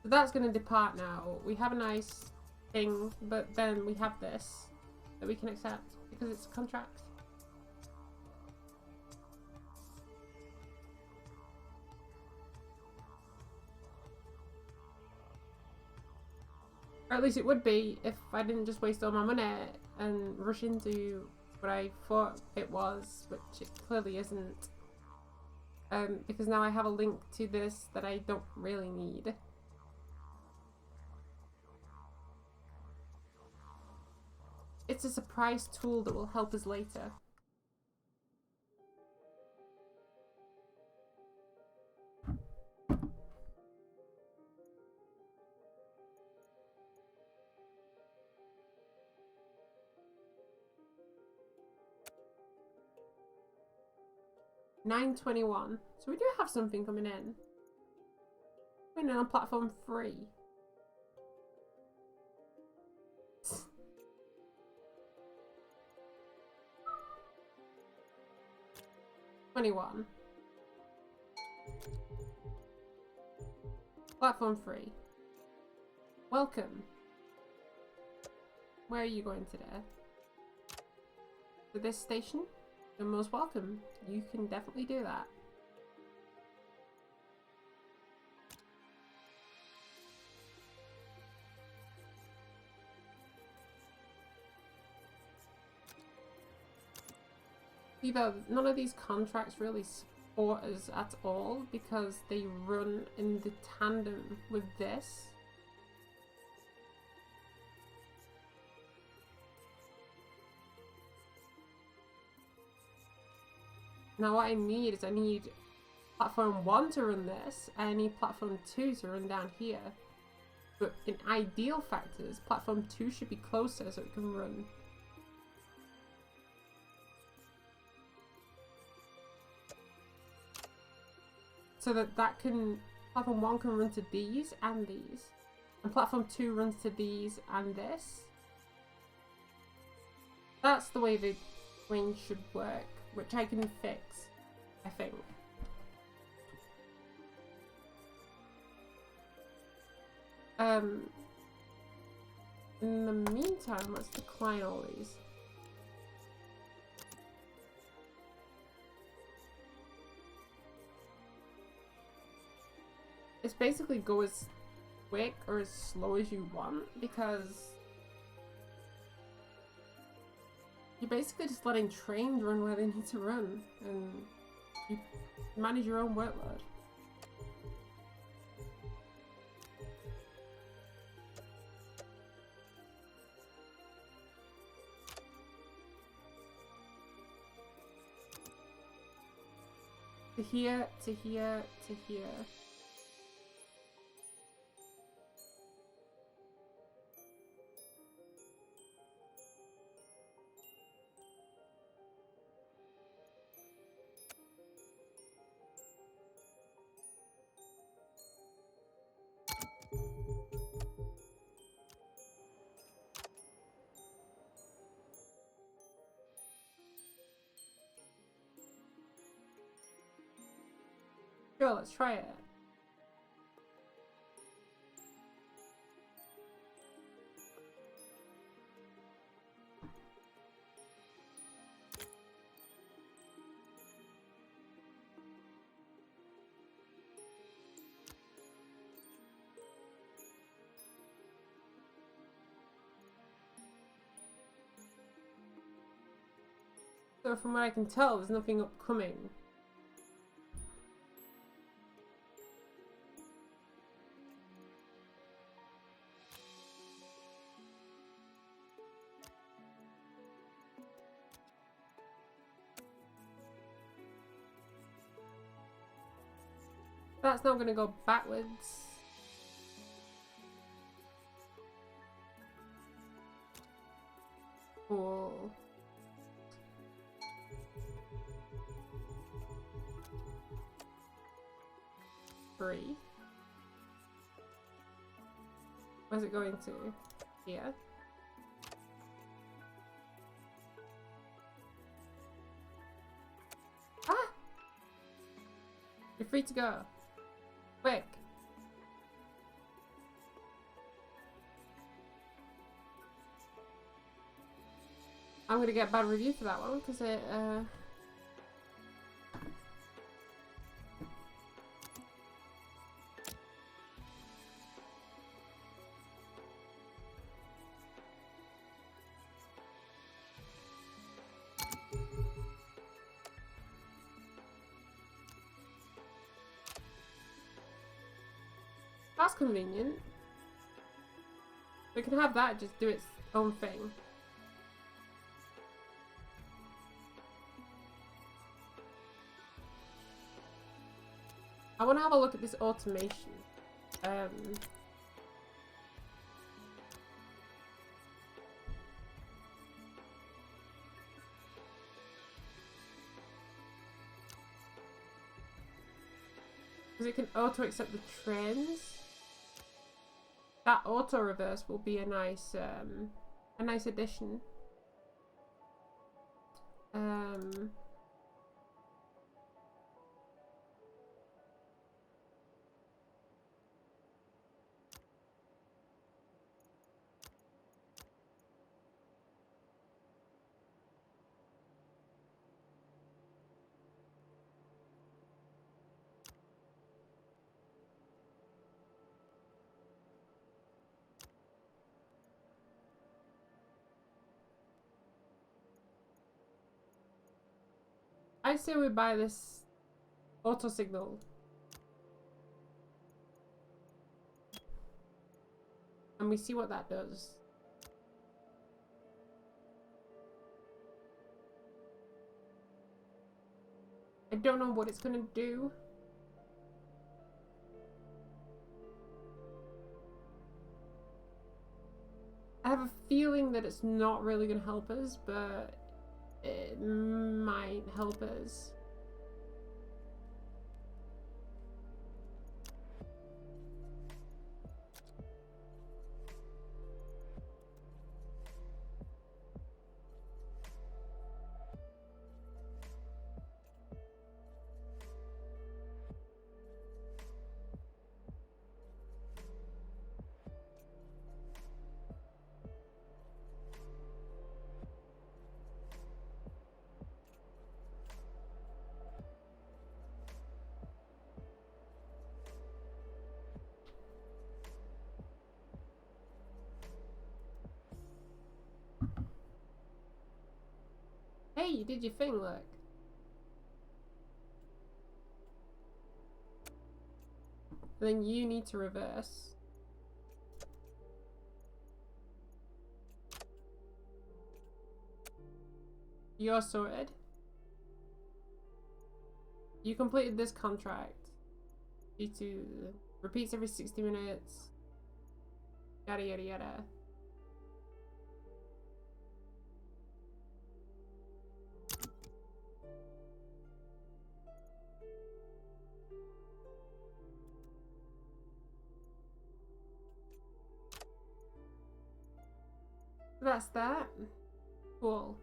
So that's going to depart now. We have a nice thing, but then we have this that we can accept because it's a contract. Or at least it would be if I didn't just waste all my money and rush into what I thought it was, which it clearly isn't. Because now I have a link to this that I don't really need. It's a surprise tool that will help us later. 9:21. So we do have something coming in. Coming in on platform 3. '21. Platform 3. Welcome. Where are you going today? To this station? You're most welcome. You can definitely do that. Either none of these contracts really support us at all because they run in the tandem with this. Now what I need is I need platform 1 to run this, and I need platform 2 to run down here. But in ideal factors, platform 2 should be closer so it can run. So that platform 1 can run to these and these. And platform 2 runs to these and this. That's the way the range should work, which I can fix, I think. In the meantime, let's decline all these. It's basically go as quick or as slow as you want, because you're basically just letting trains run where they need to run, and you manage your own workload. To here, to here, to here. Sure, let's try it. So from what I can tell, there's nothing upcoming. That's not going to go backwards. Cool. Three. Where's it going to? Here. Ah! You're free to go. Quick. I'm gonna get a bad review for that one because it that's convenient. We can have that just do its own thing. I want to have a look at this automation. Because it can auto accept the trains. That auto reverse will be a nice addition. I say we buy this auto signal. And we see what that does. I don't know what it's gonna do. I have a feeling that it's not really gonna help us, but it might help us. Hey, you did your thing, look. Then you need to reverse. You're sorted. You completed this contract. Due to repeats every 60 minutes. Yada yada yada. That's that. Cool.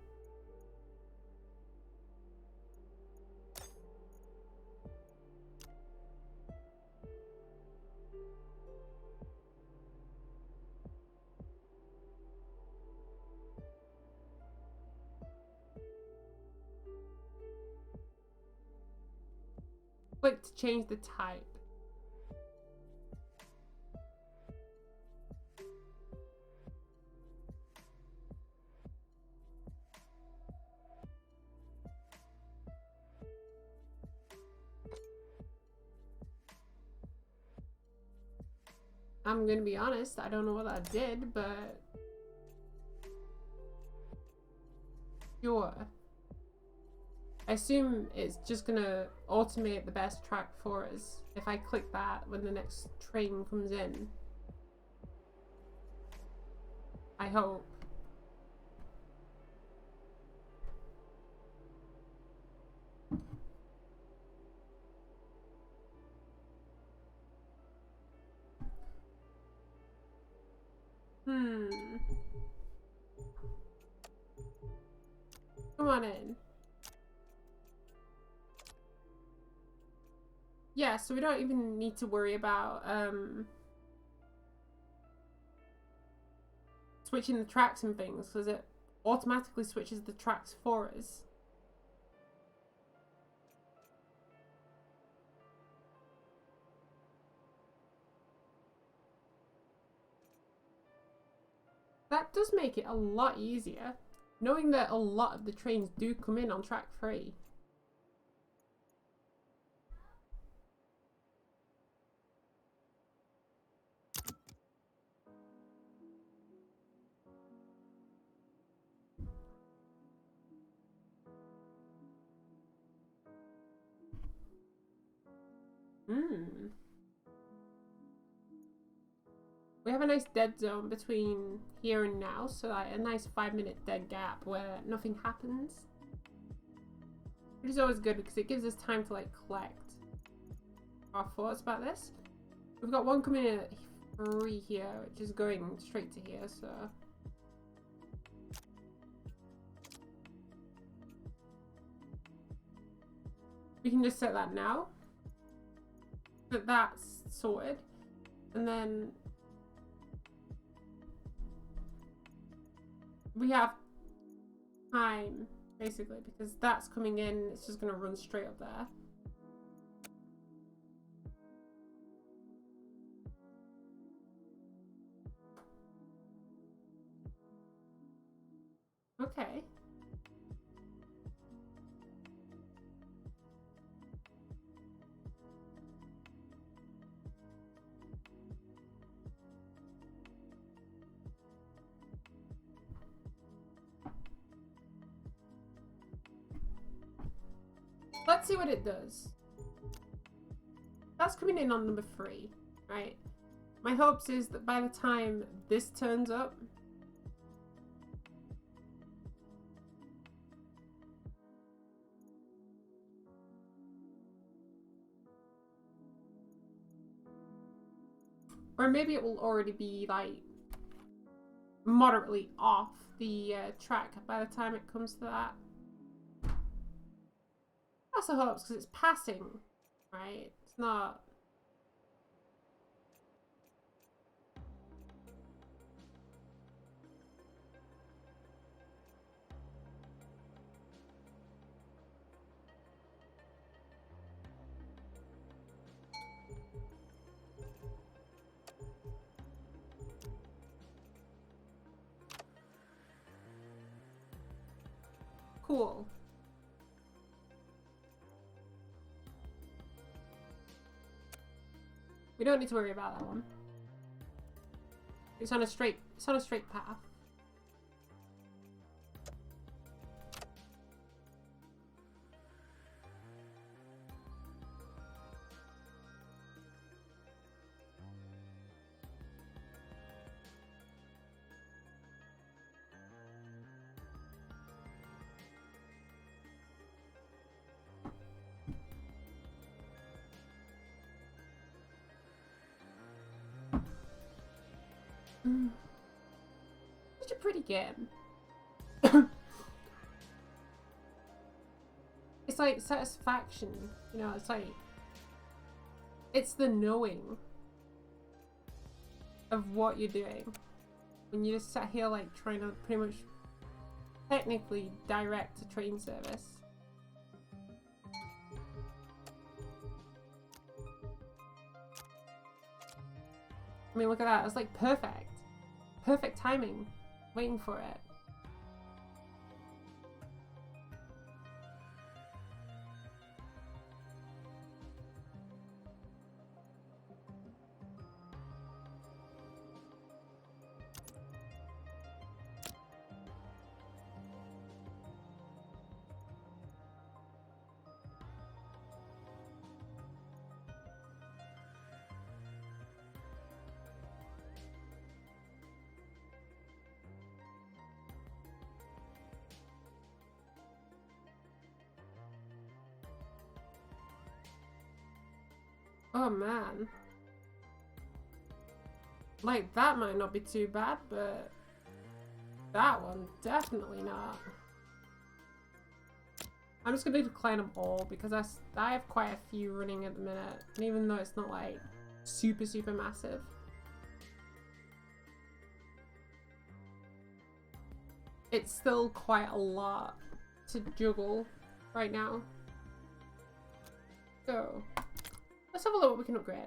Click to change the type. I'm gonna be honest, I don't know what that did, but sure. I assume it's just gonna automate the best track for us if I click that when the next train comes in. I hope. Come on in. Yeah, so we don't even need to worry about switching the tracks and things, because it automatically switches the tracks for us. That does make it a lot easier, knowing that a lot of the trains do come in on track 3. We have a nice dead zone between here and now, so like a nice 5-minute dead gap where nothing happens. Which is always good because it gives us time to like collect our thoughts about this. We've got one coming in at 3 here, which is going straight to here, so... we can just set that now. But that's sorted. And then... we have time, basically, because that's coming in, it's just going to run straight up there. Okay. Let's see what it does. That's coming in on number 3, right? My hopes is that by the time this turns up, or maybe it will already be like moderately off the track by the time it comes to that. That's the hopes, because it's passing, right? It's not... cool. We don't need to worry about that one. It's on a straight path. Such a pretty game. It's like satisfaction, you know, it's like... it's the knowing of what you're doing. When you just sat here like trying to pretty much technically direct a train service. I mean, look at that. It's like perfect. Perfect timing. Waiting for it. Oh man. Like, that might not be too bad, but that one, definitely not. I'm just gonna decline them all because I have quite a few running at the minute. And even though it's not like super massive. It's still quite a lot to juggle right now. So, let's have a look what we can upgrade.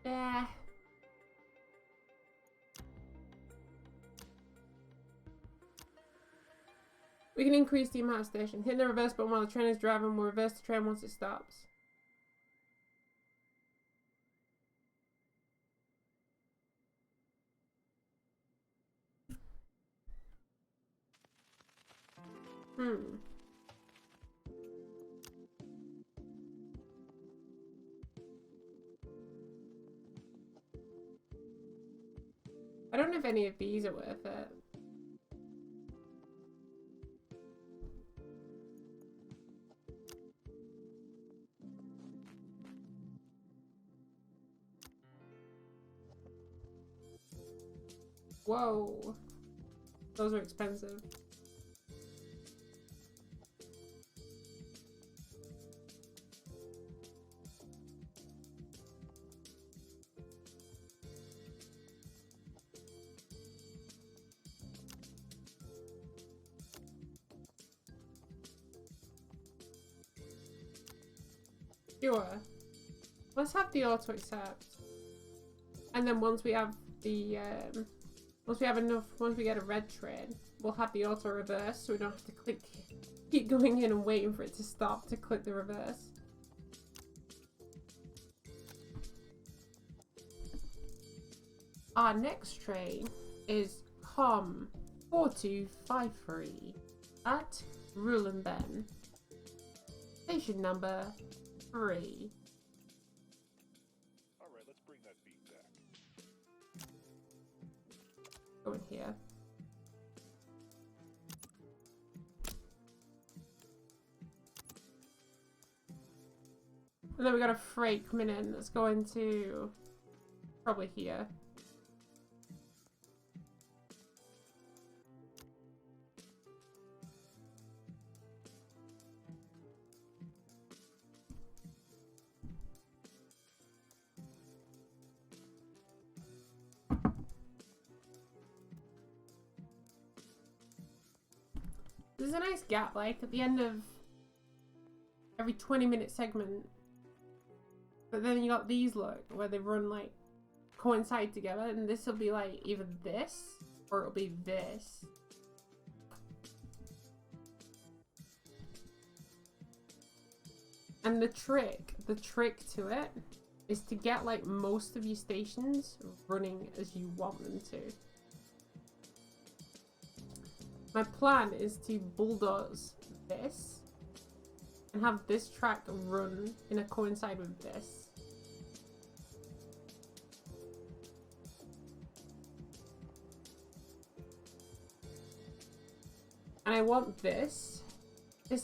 Yeah. We can increase the amount of station. Hit the reverse button while the train is driving will reverse the train once it stops. I don't know if any of these are worth it. Whoa. Those are expensive. Sure. Let's have the auto accept. And then once we have the once we get a red train, we'll have the auto reverse, so we don't have to keep going in and waiting for it to stop to click the reverse. Our next train is COM 4253 at Rulenben. Station number 3. Alright, let's bring that beat back. Go in here. And then we got a freight coming in that's going to probably here. There's a nice gap, like at the end of every 20-minute segment. But then you got these, look, where they run like coincide together, and this will be like either this or it'll be this. And the trick to it is to get like most of your stations running as you want them to. My plan is to bulldoze this and have this track run in a coincide with this. And I want this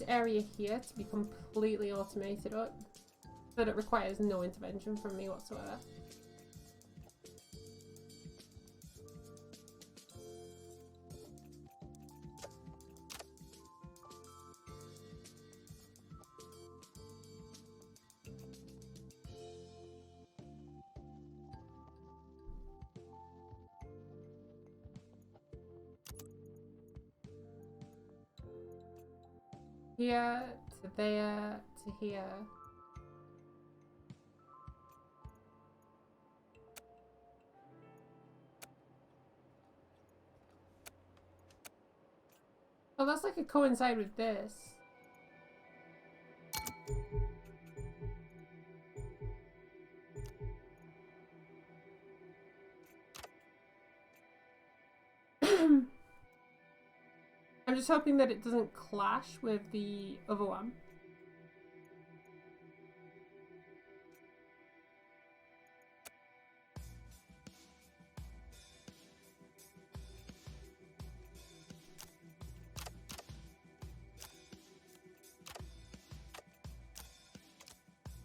area here to be completely automated up so that it requires no intervention from me whatsoever. Here to there to here. Oh, that's like a coincide with this. I'm just hoping that it doesn't clash with the other one.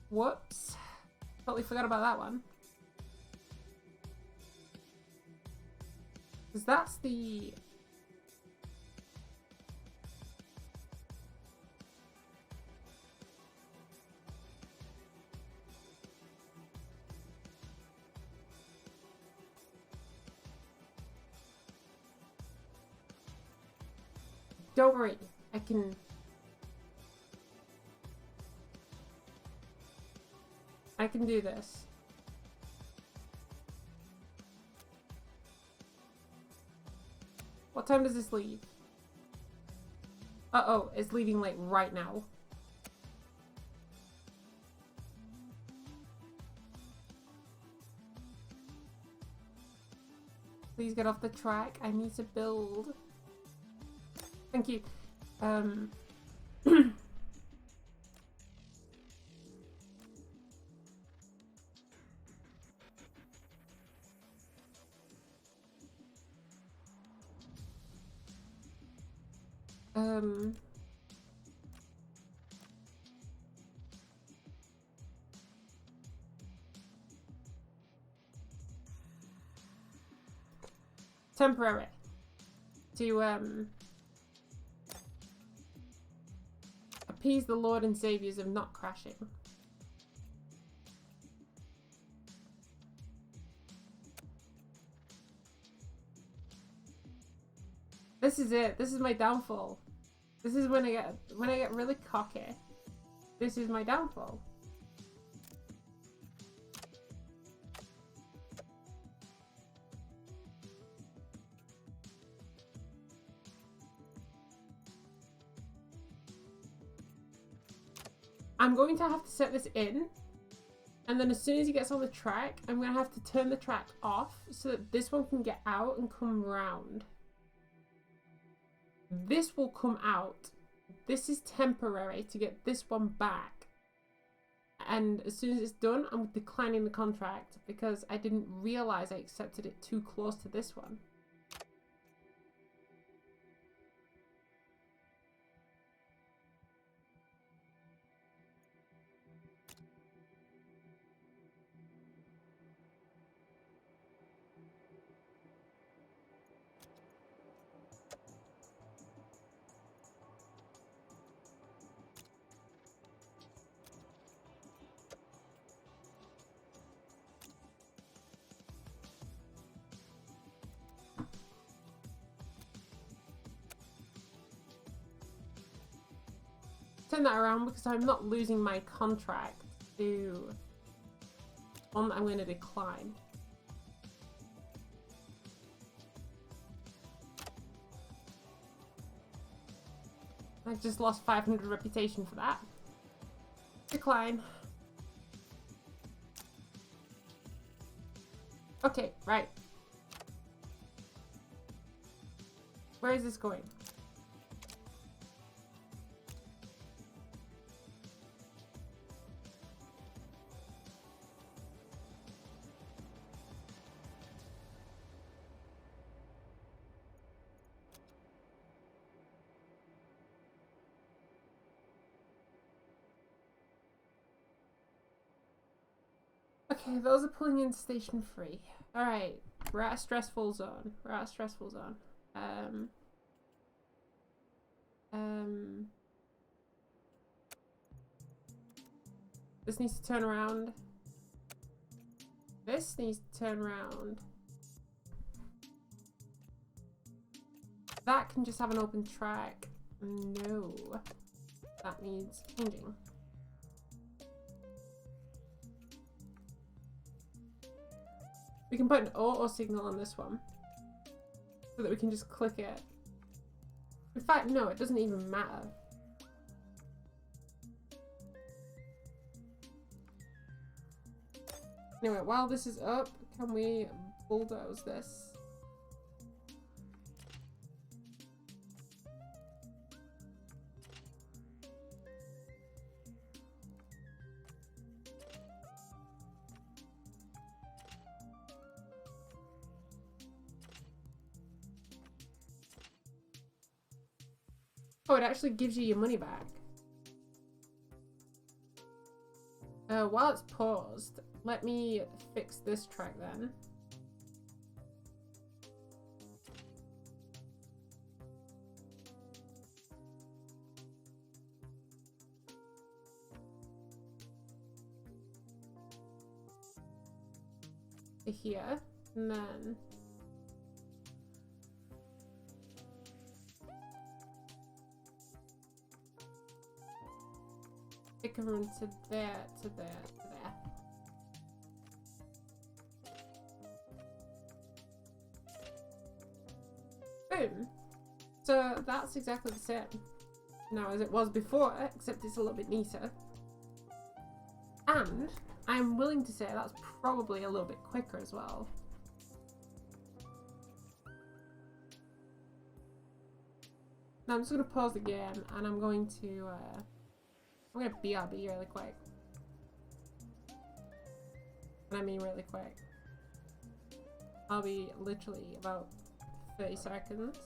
Whoops. Totally forgot about that one. Because that's the... Don't worry, I can do this. What time does this leave? Uh-oh, it's leaving like right now. Please get off the track. I need to build. Thank you. temporary to appease the Lord and Saviors of not crashing. This is it. This is my downfall. This is when I get really cocky. This is my downfall. I'm going to have to set this in, and then as soon as he gets on the track, I'm going to have to turn the track off so that this one can get out and come round. This will come out. This is temporary to get this one back. And as soon as it's done, I'm declining the contract because I didn't realize I accepted it too close to this one. Turn that around because I'm not losing my contract to one that I'm going to decline. I just lost 500 reputation for that. Decline. Okay, right. Where is this going? Okay, those are pulling in station 3. Alright, we're at a stressful zone. We're at a stressful zone. This needs to turn around. This needs to turn around. That can just have an open track. No. That needs changing. We can put an auto signal on this one so that we can just click it. In fact, no, it doesn't even matter. Anyway, while this is up, can we bulldoze this? Oh, it actually gives you your money back. While it's paused, let me fix this track then. To here, and then it can run to there, to there, to there. Boom. So that's exactly the same now as it was before, except it's a little bit neater. And I'm willing to say that's probably a little bit quicker as well. Now I'm just going to pause the game and I'm going to BRB really quick. And I mean really quick. I'll be literally about 30 seconds.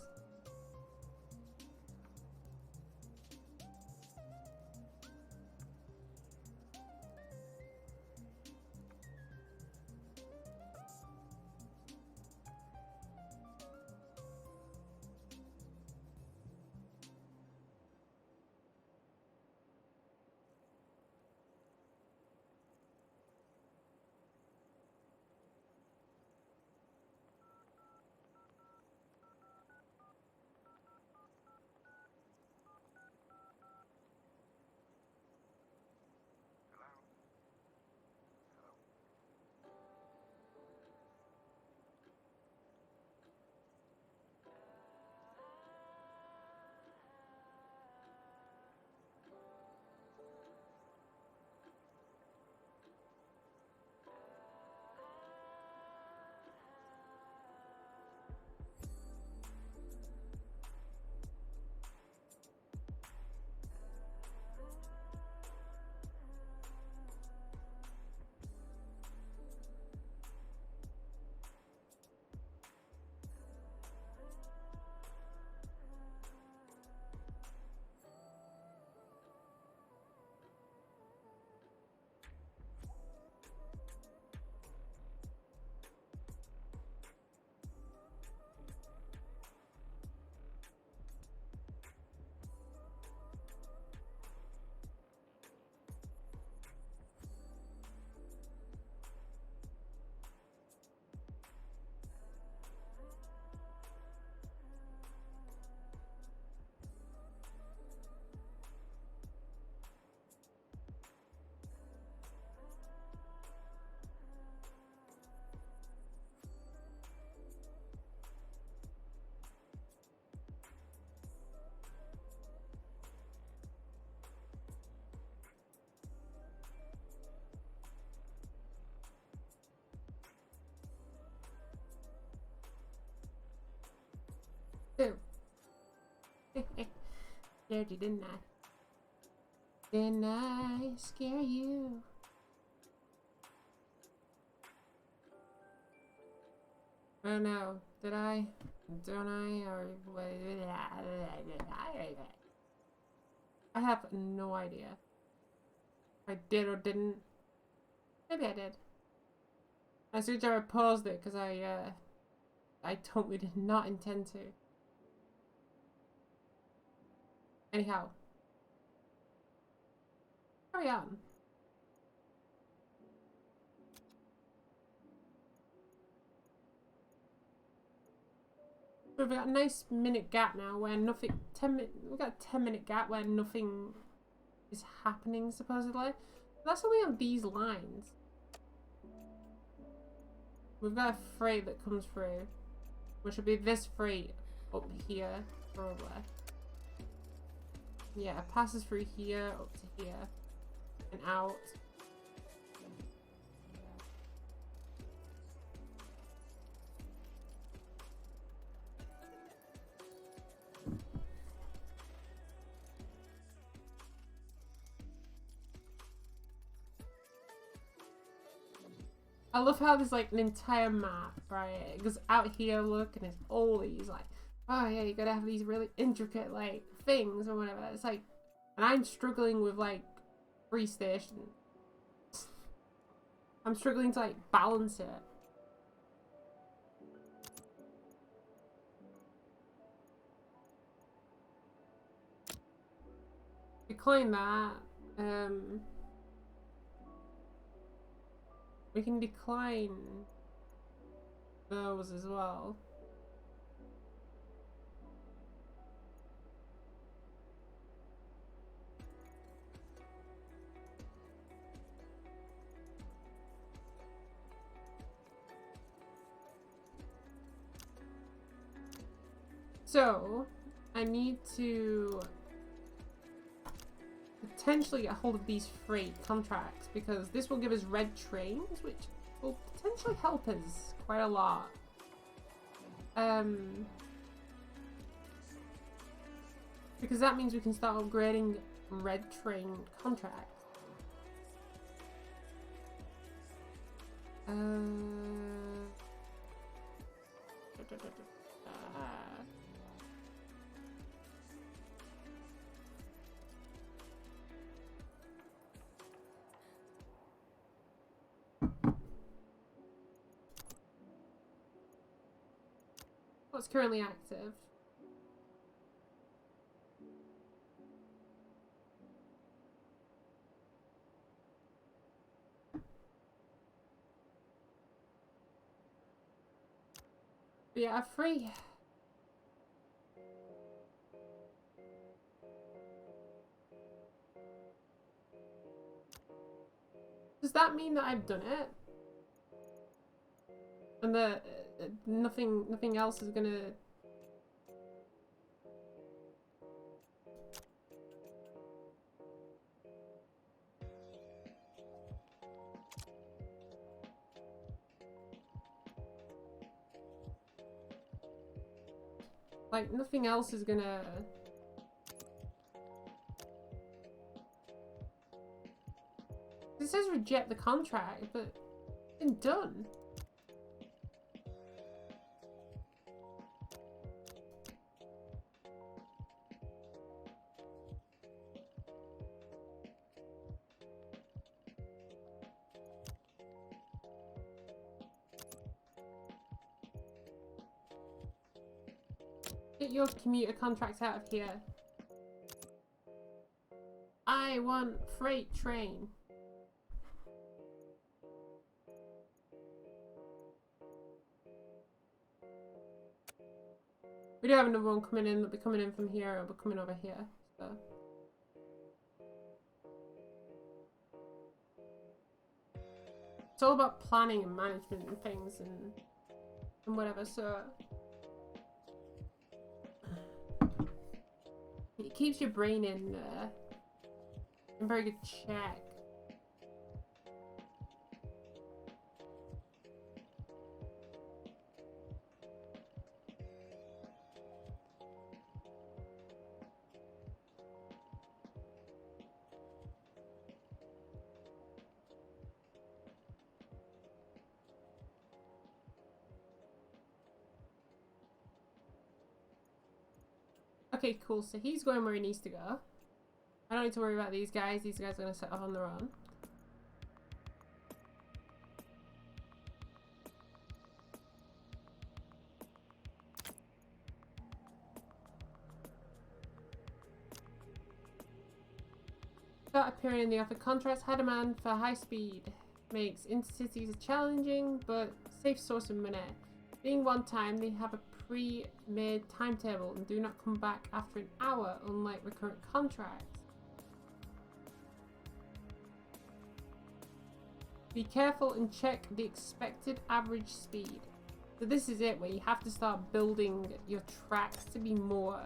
Scared you, didn't I? Didn't I scare you? I don't know. Did I? Don't I? Or I have no idea. I did or didn't. Maybe I did. I switched I paused it because I totally did not intend to. Anyhow. Carry on. We've got a nice minute gap now where nothing. We've got a 10-minute gap where nothing is happening supposedly. That's only on these lines. We've got a freight that comes through, which would be this freight up here, probably. Yeah, it passes through here, up to here, and out. I love how there's like an entire map, right? Because out here, look, and it's all these like, oh yeah, you gotta have these really intricate like things or whatever. It's like, and I'm struggling with like 3 stations. I'm struggling to like balance it. Decline that. We can decline those as well. So, I need to potentially get hold of these freight contracts because this will give us red trains, which will potentially help us quite a lot. Because that means we can start upgrading red train contracts. What's currently active? Yeah, free. Does that mean that I've done it? And that nothing else is gonna... Like, nothing else is gonna... It says reject the contract, but it's been done. Get your commuter contracts out of here. I want freight train. We do have another one coming in. That'll be coming in from here. It'll be coming over here. So. It's all about planning and management and things and whatever. So. It keeps your brain in very good check. Okay, cool. So he's going where he needs to go. I don't need to worry about these guys. These guys are going to set off on their own. Start appearing in the offer contracts. High demand for high speed makes intercities challenging but safe source of money. Being one time, they have a pre-made timetable and do not come back after an hour, unlike recurrent contracts. Be careful and check the expected average speed. So this is it, where you have to start building your tracks to be more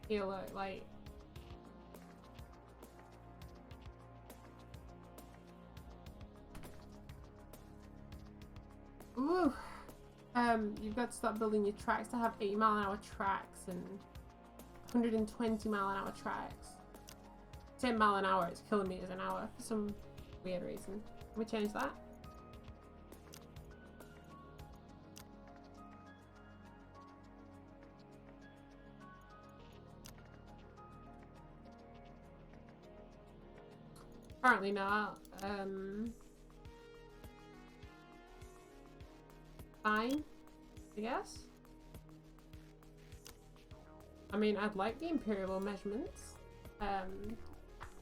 Halo-like. Ooh. You've got to start building your tracks to have 80-mile-an-hour tracks and 120-mile-an-hour tracks. 10 mile an hour, it's kilometers an hour for some weird reason. Can we change that? Apparently not. Fine, I guess. I mean, I'd like the imperial measurements,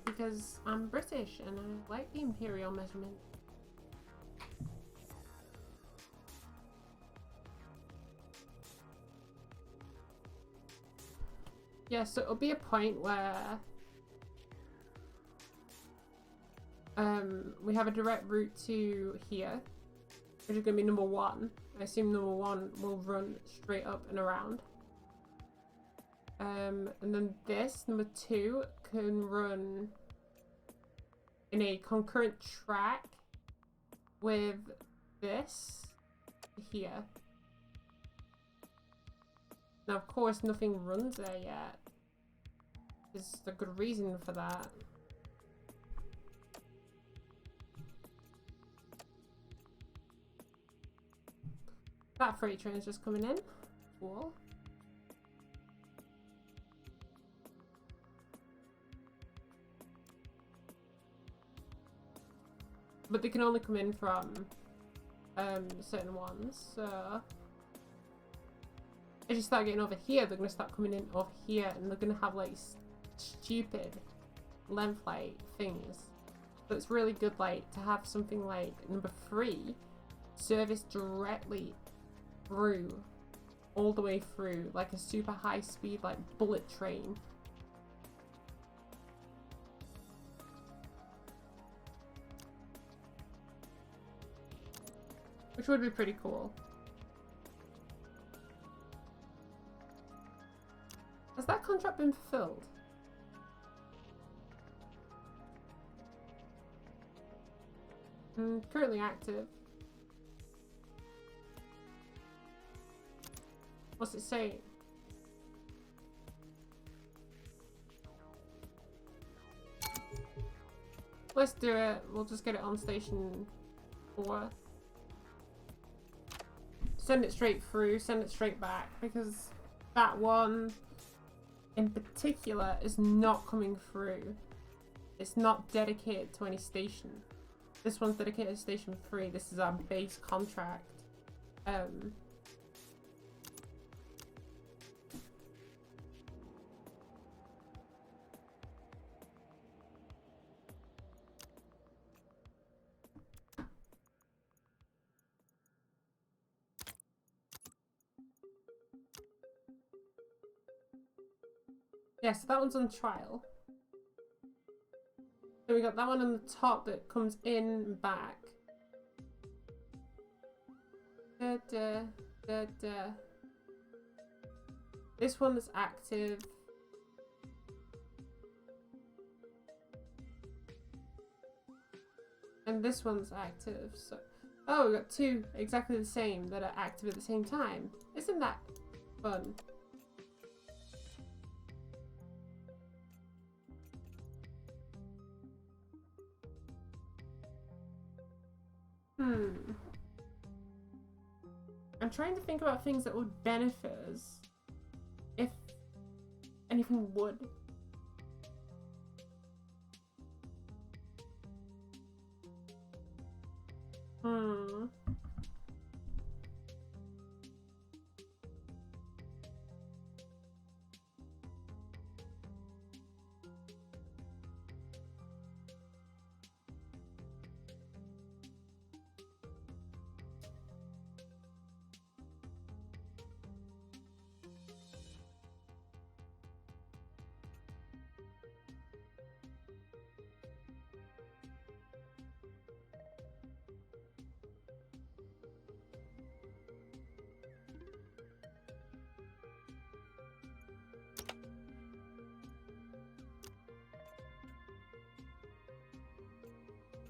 because I'm British and I like the imperial measurement. Yeah, so it'll be a point where we have a direct route to here, which is going to be number 1. I assume number 1 will run straight up and around. And then this, number 2, can run in a concurrent track with this here. Now, of course, nothing runs there yet. There's a good reason for that. That freight train is just coming in. Cool. But they can only come in from certain ones, so as you start getting over here, they're gonna start coming in over here, and they're gonna have like stupid length like things. So it's really good, like, to have something like number 3 service directly through, all the way through, like a super high speed, like bullet train. Which would be pretty cool. Has that contract been fulfilled? Currently active. What's it saying? Let's do it. We'll just get it on station 4. Send it straight through, send it straight back, because that one in particular is not coming through. It's not dedicated to any station. This one's dedicated to station 3. This is our base contract. Yeah, so that one's on trial. Then we got that one on the top that comes in and back. Da, da, da, da. This one that's active. And this one's active. So, oh, we got 2 exactly the same that are active at the same time. Isn't that fun? I'm trying to think about things that would benefit us if anything wood. Hmm.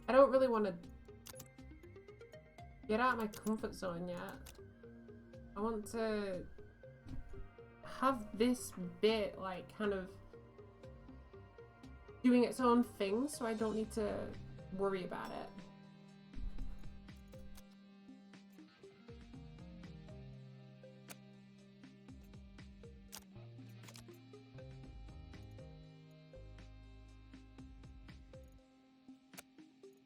I don't really want to get out of my comfort zone yet. I want to have this bit like kind of doing its own thing so I don't need to worry about it.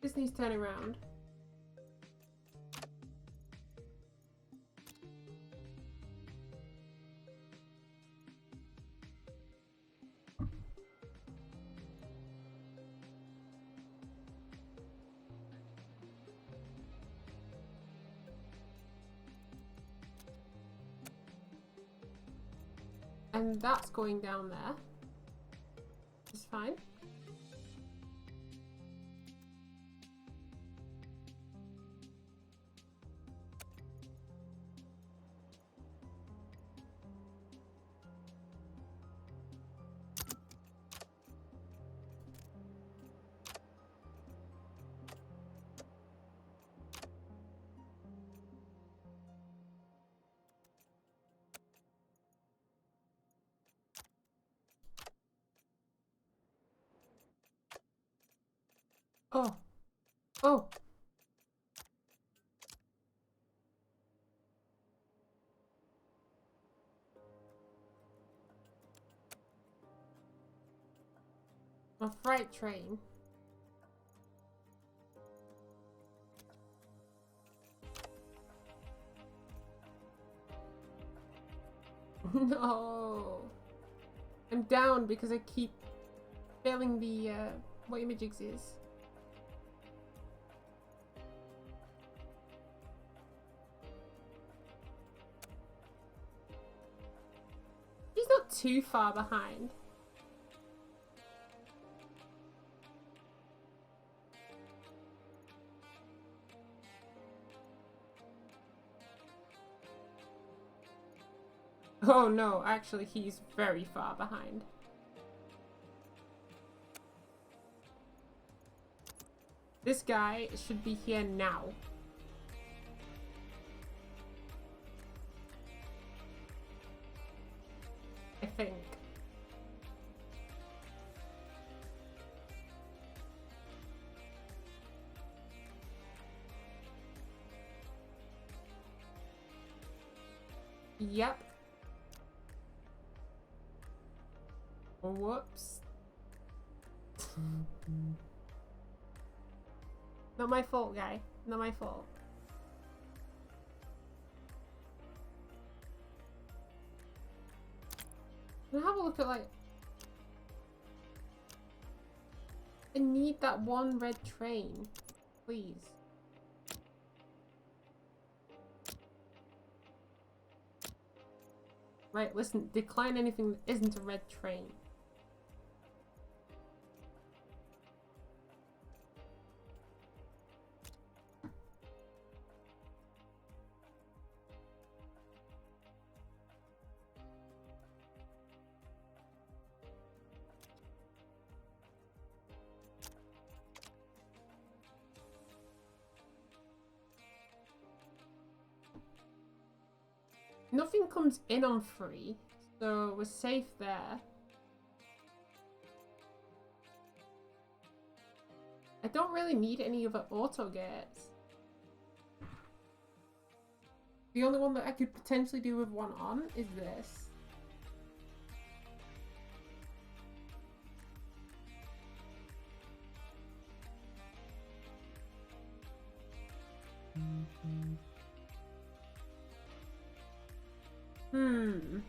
This needs turning around. And that's going down there. It's fine. Oh. Oh. A freight train. No. I'm down because I keep failing the what Imagix is. He's not too far behind. Oh no, actually he's very far behind. This guy should be here now. I think. Yep. Whoops. Not my fault, guy. Not my fault. Can I have a look at like... I need that one red train. Please. Right, listen. Decline anything that isn't a red train. Nothing comes in on free, so we're safe there. I don't really need any other auto gates. The only one that I could potentially do with one on is this. Hmm. Hmm.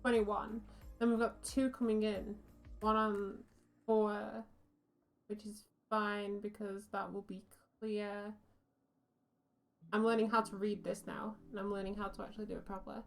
21. Then we've got 2 coming in. 1 on 4, which is fine because that will be clear. I'm learning how to read this now, and I'm learning how to actually do it properly.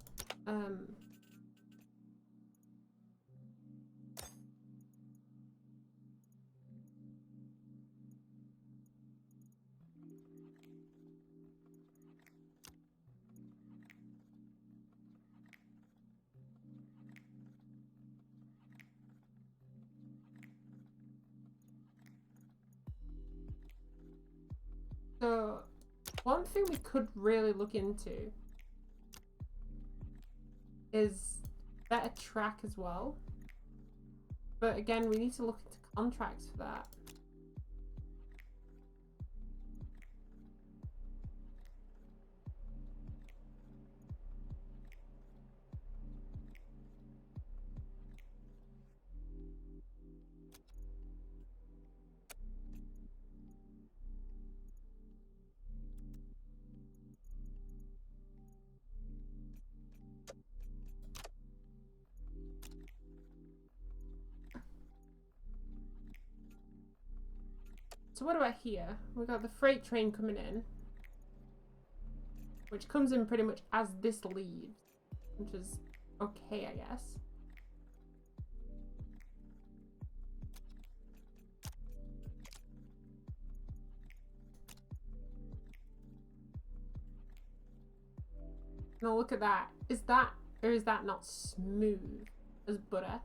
So, one thing we could really look into is better track as well. But again, we need to look into contracts for that. So what about here? We've got the freight train coming in, which comes in pretty much as this leaves, which is okay, I guess. Now look at that. Is that, or is that not smooth as butter?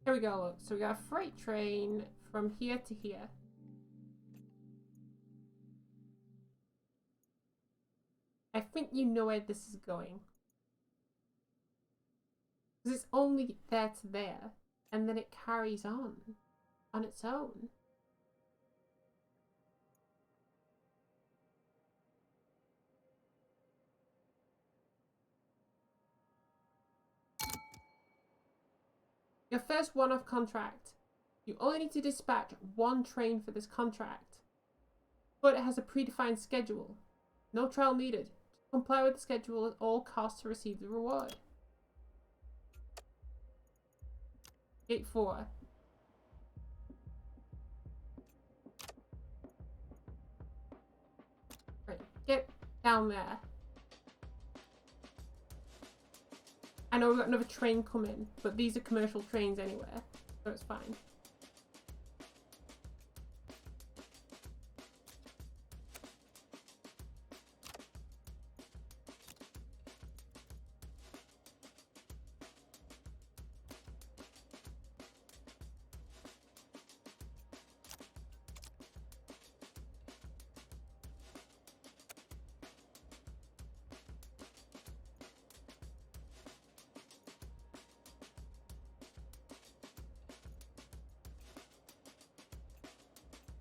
Here we go, look. So we got a freight train from here to here. I think you know where this is going. Because it's only there to there, and then it carries on its own. Your first one-off contract. You only need to dispatch 1 train for this contract, but it has a predefined schedule. No trial needed. Comply with the schedule at all costs to receive the reward. Gate 4. Right, get down there. I know we've got another train coming, but these are commercial trains anyway, so it's fine.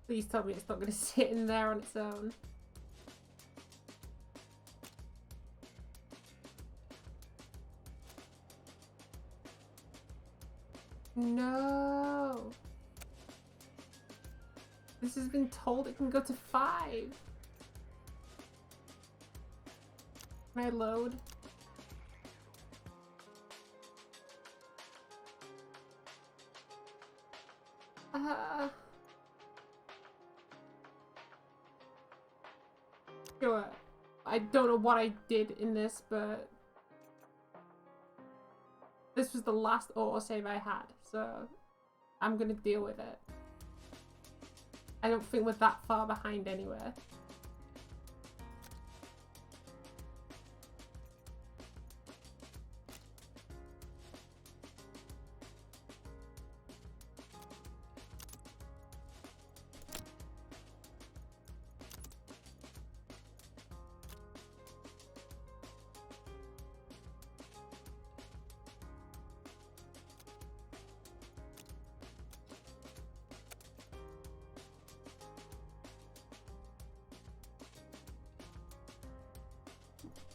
Please tell me it's not going to sit in there on its own. No. This has been told it can go to 5. Can I load? Sure. I don't know what I did in this, but this was the last autosave I had, so I'm gonna deal with it. I don't think we're that far behind anywhere.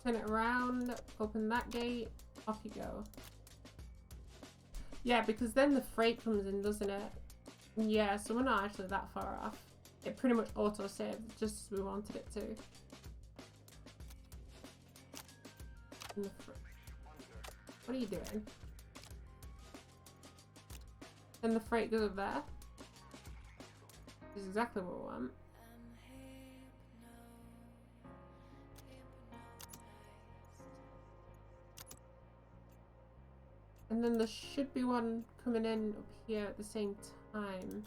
Turn it around, open that gate, off you go. Yeah, because then the freight comes in, doesn't it? Yeah, so we're not actually that far off. It pretty much auto-saved just as we wanted it to. What are you doing? And the freight goes up there. Which is exactly what we want. And then there should be one coming in up here at the same time.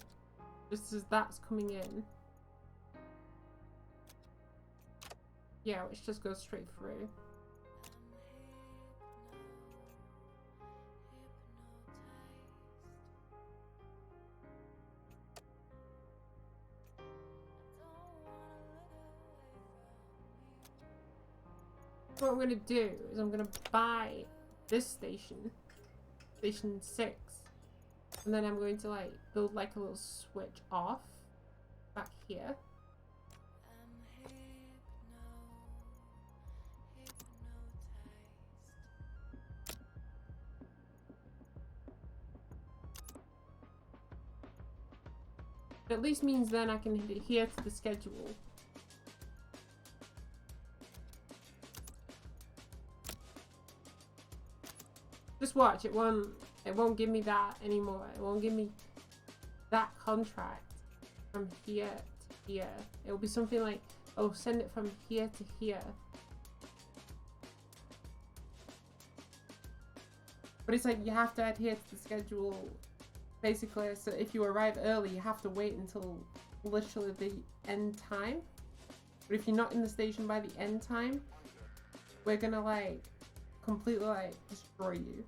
Just as that's coming in. Yeah, which just goes straight through. What I'm going to do is I'm going to buy this station. Station 6, and then I'm going to like build like a little switch off back here. It at least means then I can adhere to the schedule. Just watch, it won't give me that anymore. It won't give me that contract from here to here. It will be something like, oh, send it from here to here. But it's like you have to adhere to the schedule, basically. So if you arrive early, you have to wait until literally the end time. But if you're not in the station by the end time, we're gonna like completely like destroy you.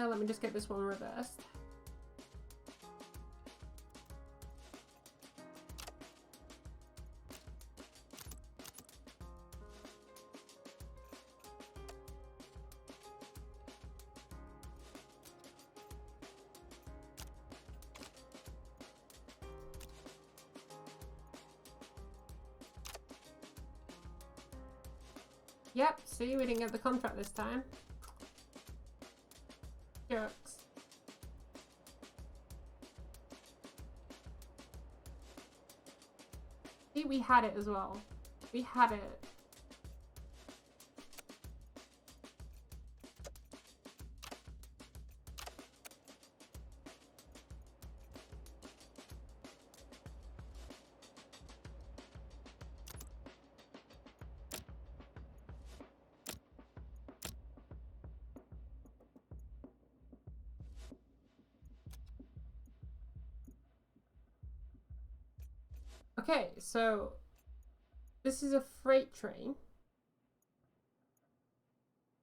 Let me just get this one reversed. Yep, see, we didn't get the contract this time. Jerks. See, we had it as well. We had it. Okay, so this is a freight train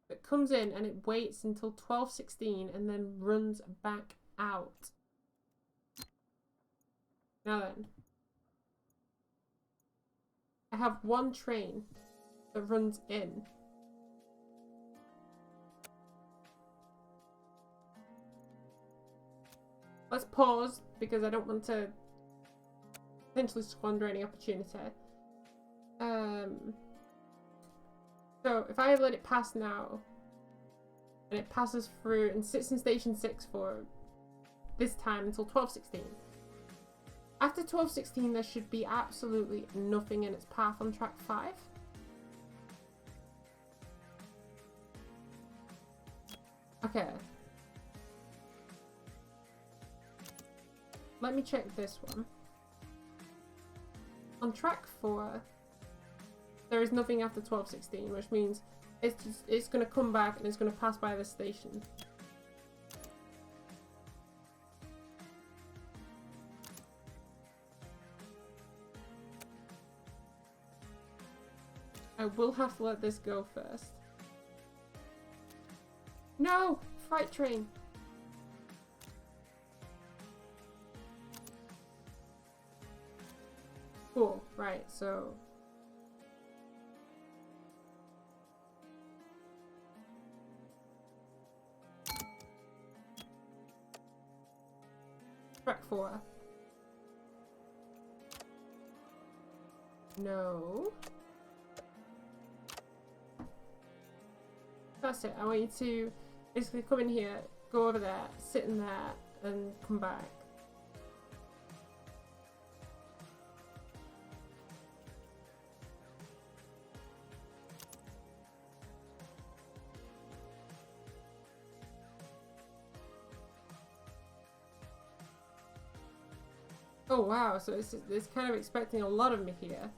that comes in and it waits until 12:16 and then runs back out. Now then, I have one train that runs in. Let's pause because I don't want to potentially squander any opportunity. So if I let it pass now, and it passes through and sits in station 6 for this time until 12:16. After 12:16, there should be absolutely nothing in its path on track 5. Okay. Let me check this one. On track 4, there is nothing after 12:16, which means it's going to come back and it's going to pass by this station. I will have to let this go first. No! Freight train! Cool, right, so... Track 4. No. That's it. I want you to basically come in here, go over there, sit in there, and come back. Oh wow, so it's kind of expecting a lot of me here.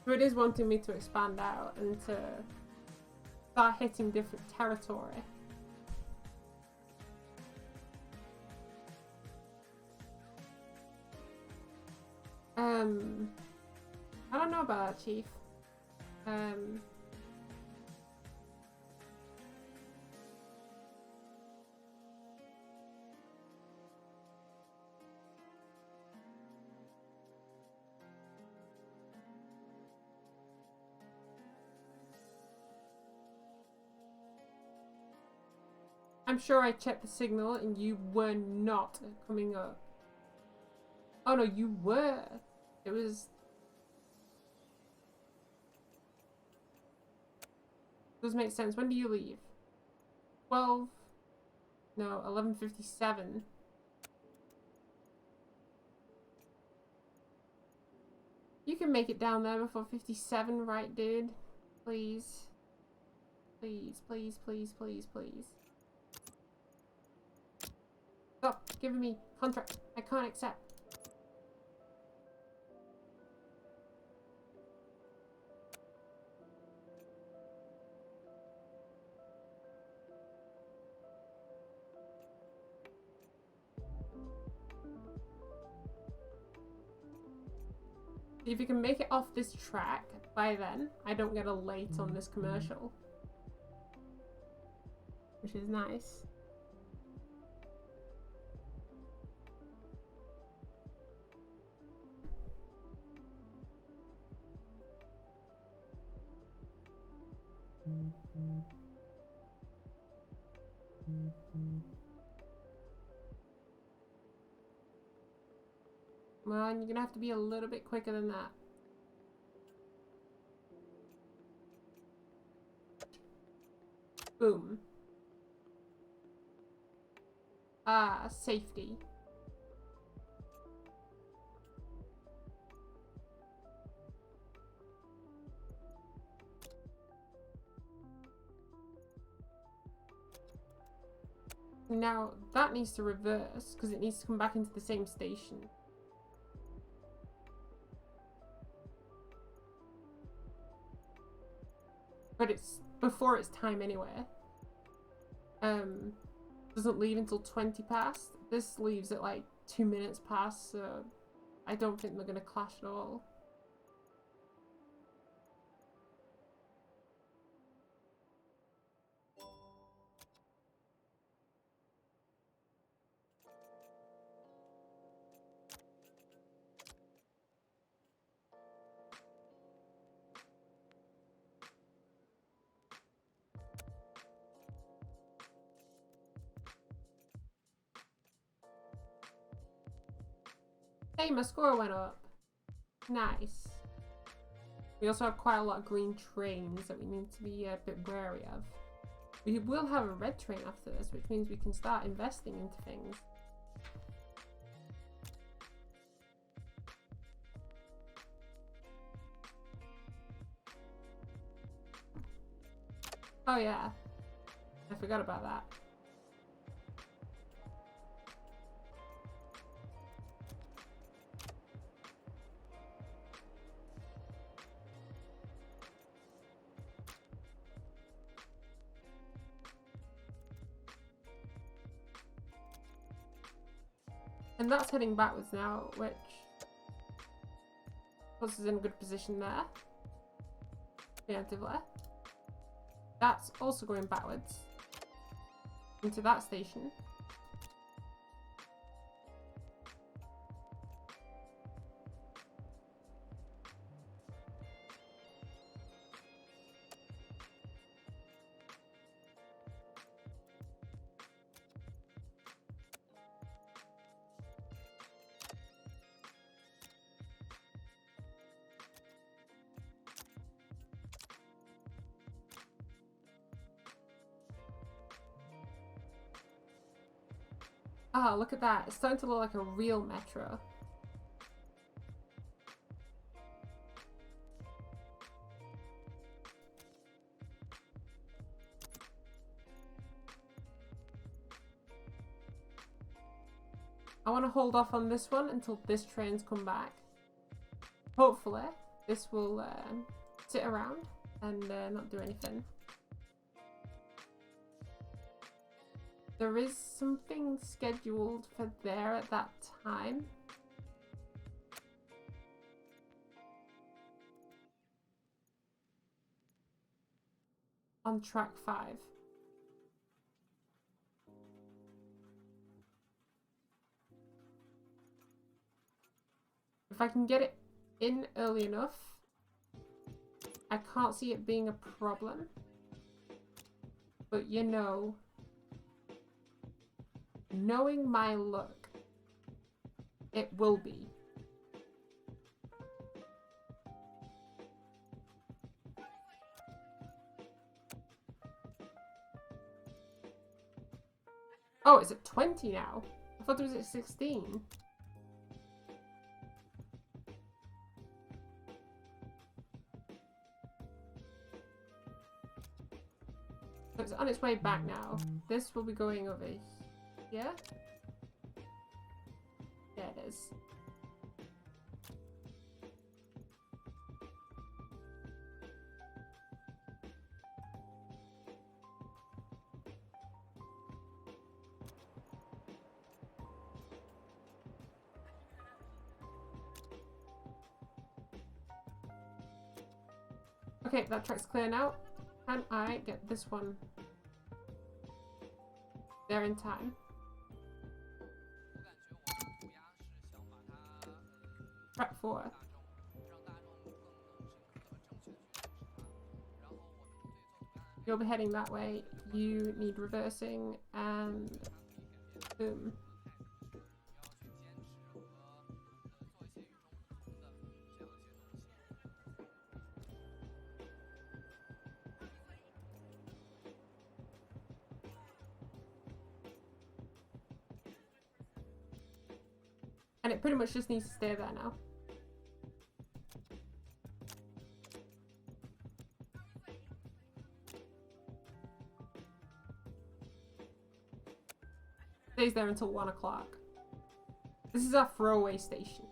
So it is wanting me to expand out and to start hitting different territory. I don't know about that, Chief. I'm sure I checked the signal and you were not coming up. Oh no, you were. It was... Does make sense. When do you leave? 12... No, 11:57. You can make it down there before 57, right, dude? Please. Please, please, please, please, please. Stop giving me contract. I can't accept. If you can make it off this track by then, I don't get a late on this commercial. Which is nice. Well, and you're gonna have to be a little bit quicker than that. Boom. Ah, safety. Now, that needs to reverse, because it needs to come back into the same station. But it's before its time anyway. Doesn't leave until 20 past. This leaves at like 2 minutes past, so I don't think they're gonna clash at all. Hey, my score went up. Nice. We also have quite a lot of green trains that we need to be a bit wary of. We will have a red train after this, which means we can start investing into things. Oh yeah, I forgot about that. And that's heading backwards now, which puts us in a good position there. Preemptively. That's also going backwards into that station. Ah, look at that. It's starting to look like a real metro. I want to hold off on this one until this train's come back. Hopefully, this will sit around and not do anything. There is something scheduled for there at that time. On track 5. If I can get it in early enough, I can't see it being a problem. But you know, knowing my luck, it will be. Oh, it's at 20 now. I thought it was at 16. So it's on its way back now. This will be going over here. There it is. Okay, that track's clear now. Can I get this one there in time? Track 4. You'll be heading that way. You need reversing and boom. And it pretty much just needs to stay there now. Stays there until 1 o'clock. This is our throwaway station.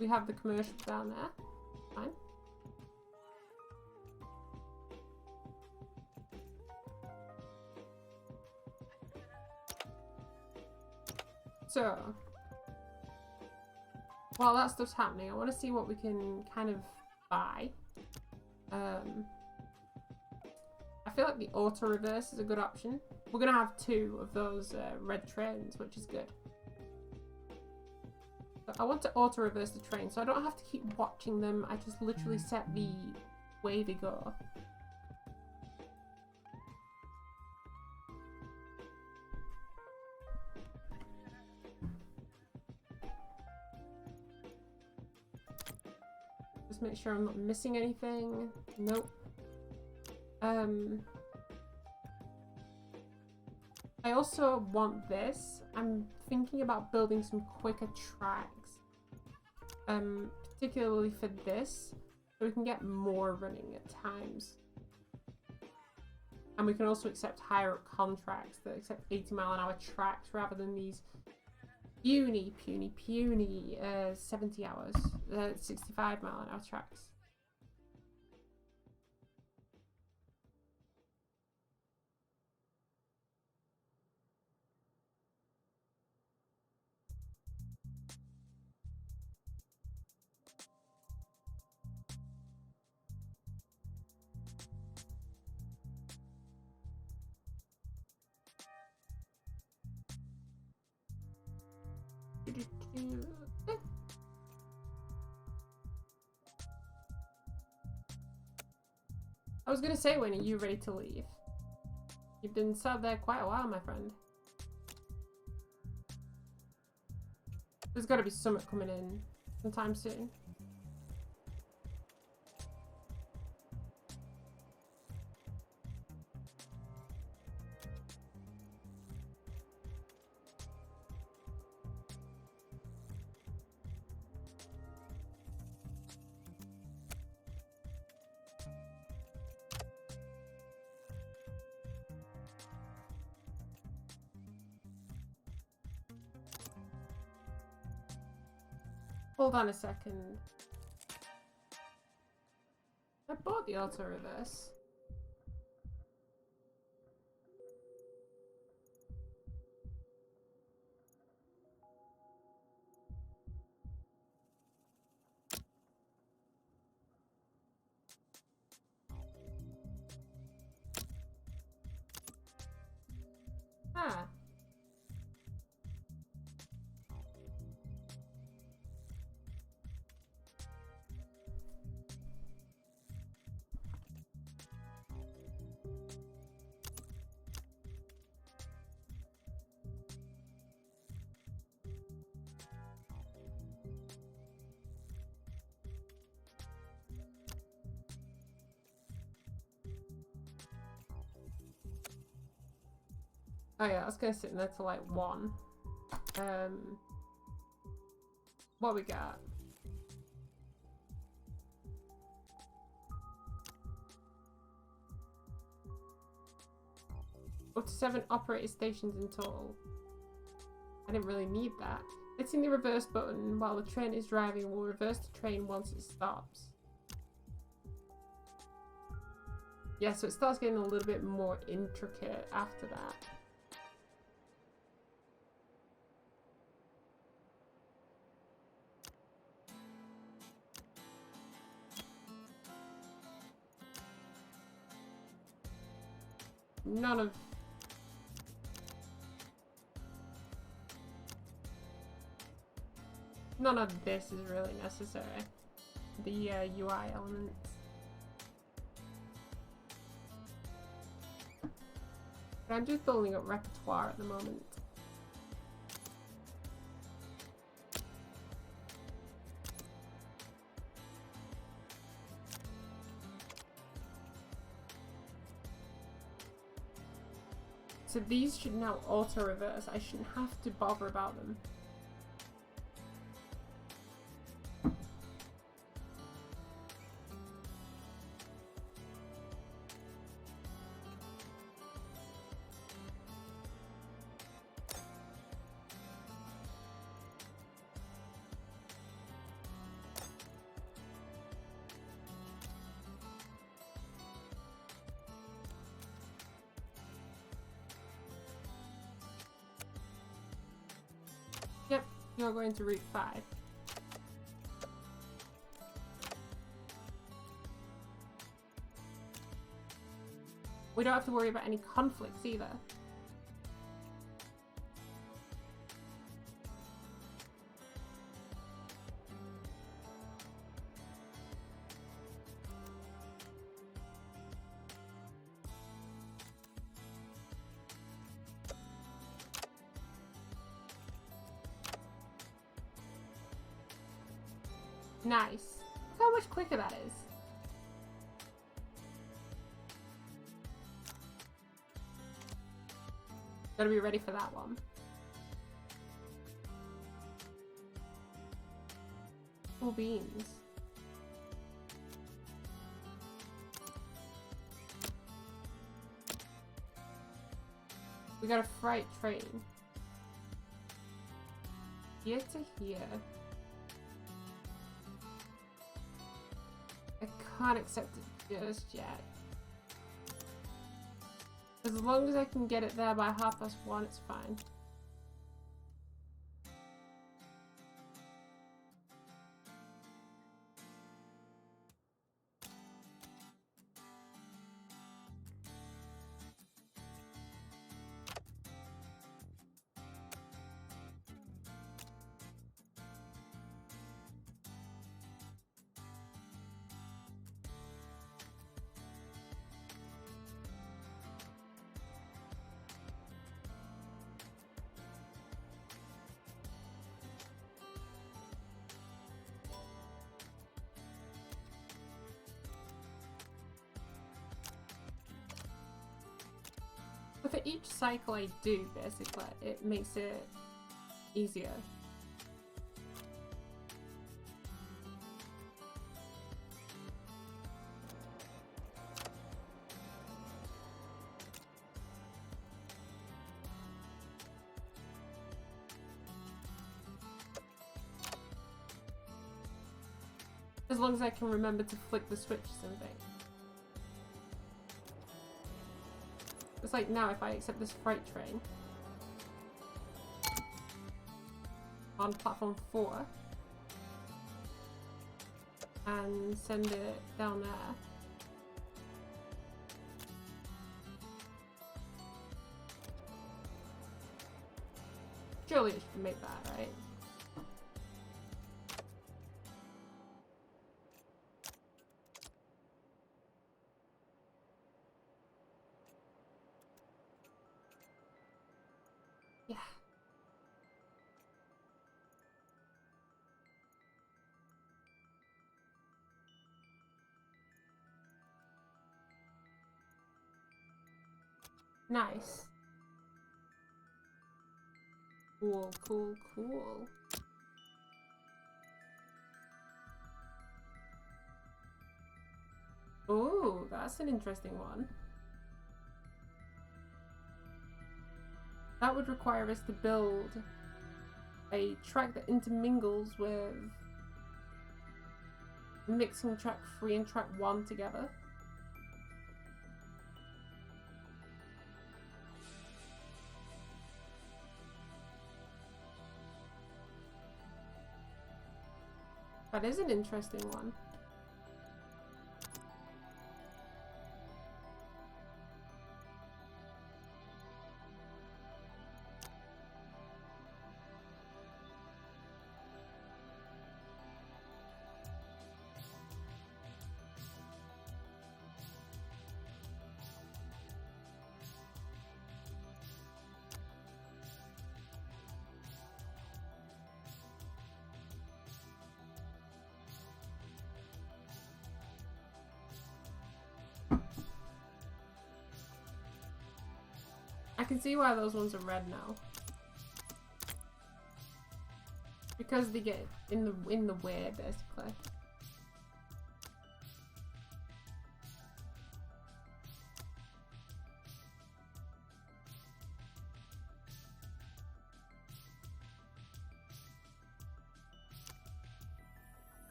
We have the commercial down there. Fine. So, while that stuff's happening, I want to see what we can kind of buy. I feel like the auto reverse is a good option. We're gonna have 2 of those red trains, which is good. But I want to auto reverse the train, so I don't have to keep watching them. I just literally set the way they go. Just make sure I'm not missing anything. Nope. I also want this. I'm thinking about building some quicker tracks. Particularly for this. So we can get more running at times. And we can also accept higher up contracts that accept 80-mile-an-hour tracks rather than these puny 70 hours, 65-mile-an-hour tracks. I was gonna say, when are you ready to leave? You've been sat there quite a while, my friend. There's gotta be something coming in sometime soon. Hold on a second. I bought the auto reverse. Ah. Oh yeah, I was gonna sit in there till like 1. What we got? Up to 7 operator stations in total. I didn't really need that. Hitting the reverse button while the train is driving will reverse the train once it stops. Yeah, so it starts getting a little bit more intricate after that. None of this is really necessary. The UI elements. But I'm just building up repertoire at the moment. So these should now auto-reverse. I shouldn't have to bother about them. Yep, you're going to Route 5. We don't have to worry about any conflicts either. Nice. Look how much quicker that is. Gotta be ready for that one. Cool beans. We got a freight train. Here to here. I can't accept it just yet. As long as I can get it there by 1:30, it's fine. But for each cycle I do, basically, it makes it easier. As long as I can remember to flick the switches and things. It's like now if I accept this freight train on platform 4 and send it down there. Surely it should make that, right? Yeah. Nice. Cool, cool, cool. Oh, that's an interesting one. That would require us to build a track that intermingles with mixing track 3 and track 1 together. That is an interesting one. I can see why those ones are red now. Because they get in the way, basically.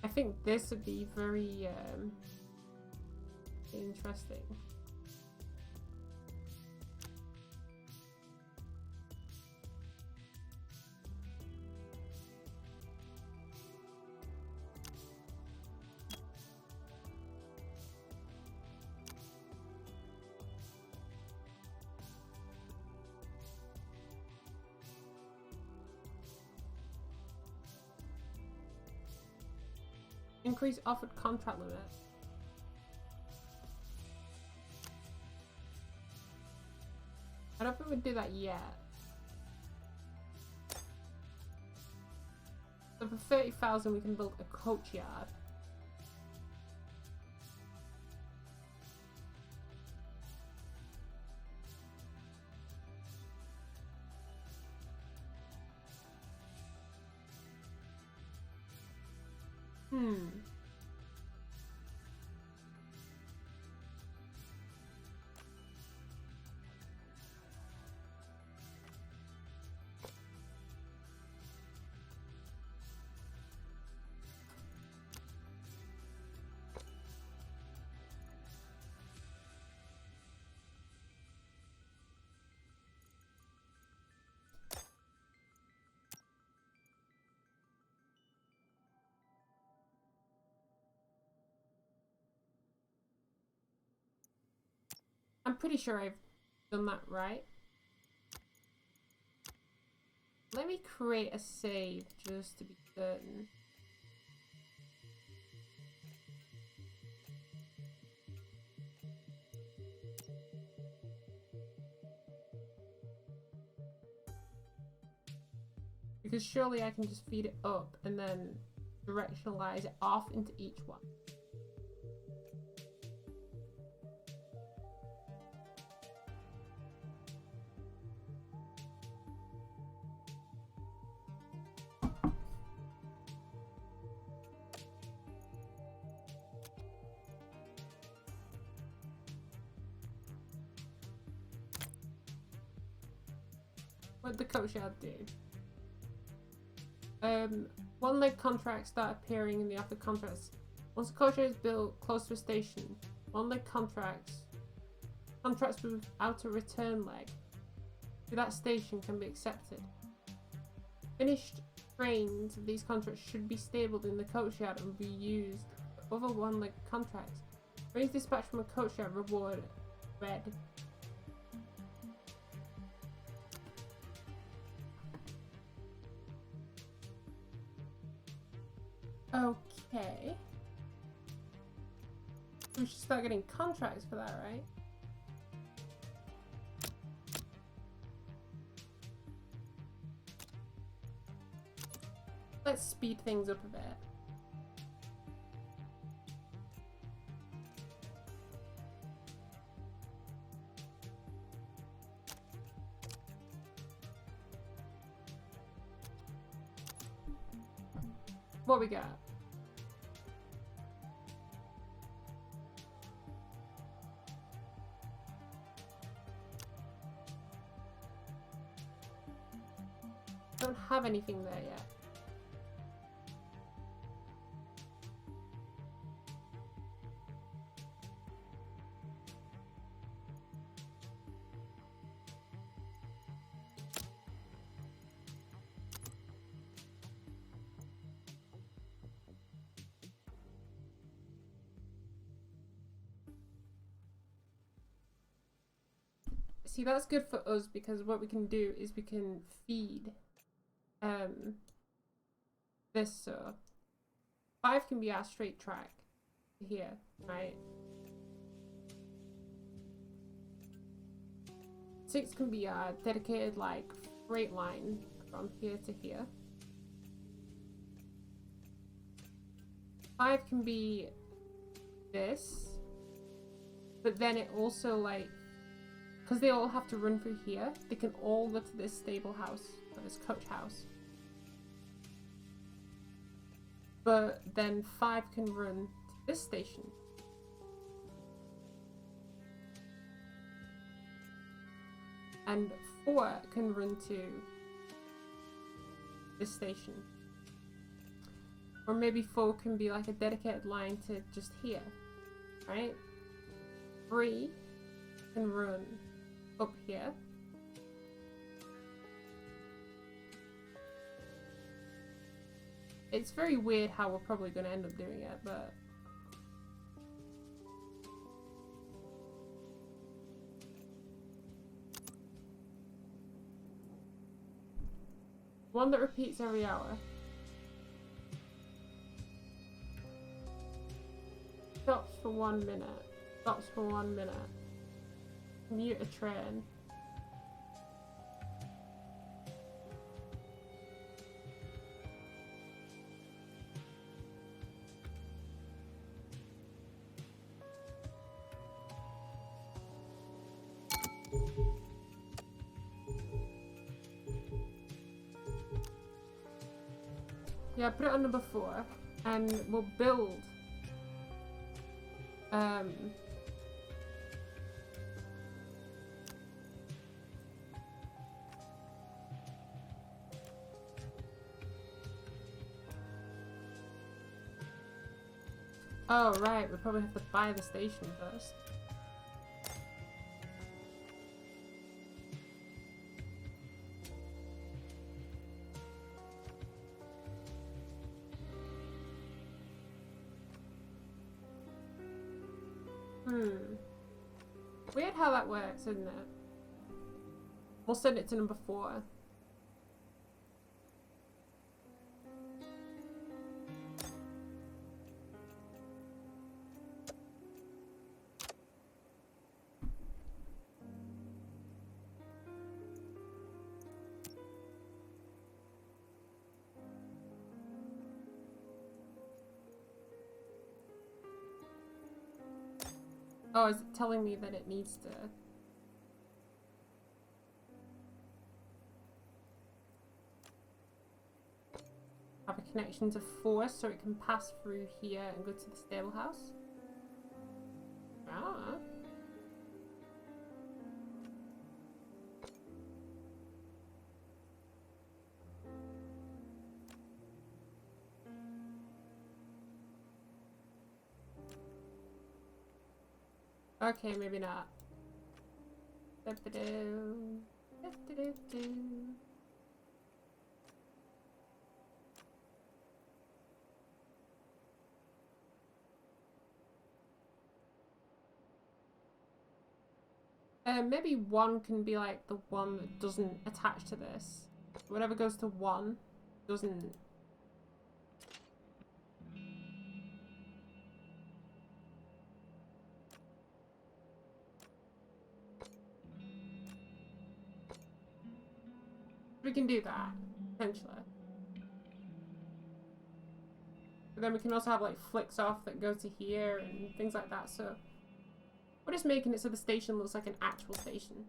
I think this would be very interesting. Increase offered contract limit. I don't think we'd do that yet. So for 30,000 we can build a coach yard. I'm pretty sure I've done that right. Let me create a save just to be certain. Because surely I can just feed it up and then directionalize it off into each one. What the courtyard do? One-leg contracts start appearing in the after contracts. Once a courtyard is built close to a station, one-leg contracts without a return leg to that station can be accepted. Finished trains of these contracts should be stabled in the courtyard and be used for other one-leg contracts. Trains dispatched from a courtyard reward red. Okay. We should start getting contracts for that, right? Let's speed things up a bit. What we got? Don't have anything there yet. See, that's good for us because what we can do is we can feed this, so 5 can be our straight track to here, right? 6 can be our dedicated like straight line from here to here. 5 can be this, but then it also like, because they all have to run through here, they can all go to this stable house, or this coach house. But then 5 can run to this station. And 4 can run to this station. Or maybe 4 can be like a dedicated line to just here, right? 3 can run up here. It's very weird how we're probably going to end up doing it, but one that repeats every hour. Stops for 1 minute. Stops for 1 minute. Commute a train. Yeah, put it on number 4. And we'll build oh right, we probably have to buy the station first. Weird how that works, isn't it? We'll send it to number 4. Oh, is it telling me that it needs to... have a connection to 4 so it can pass through here and go to the stable house? Ah. Okay, maybe not. Da-da-do. Da-da-do-do. Maybe 1 can be like the one that doesn't attach to this. Whatever goes to 1 doesn't... We can do that, potentially. But then we can also have like flicks off that go to here and things like that, so... We're just making it so the station looks like an actual station.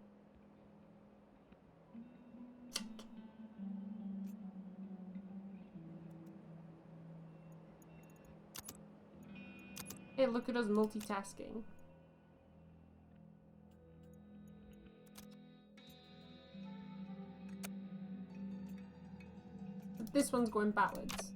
Hey, look at us multitasking. But this one's going backwards.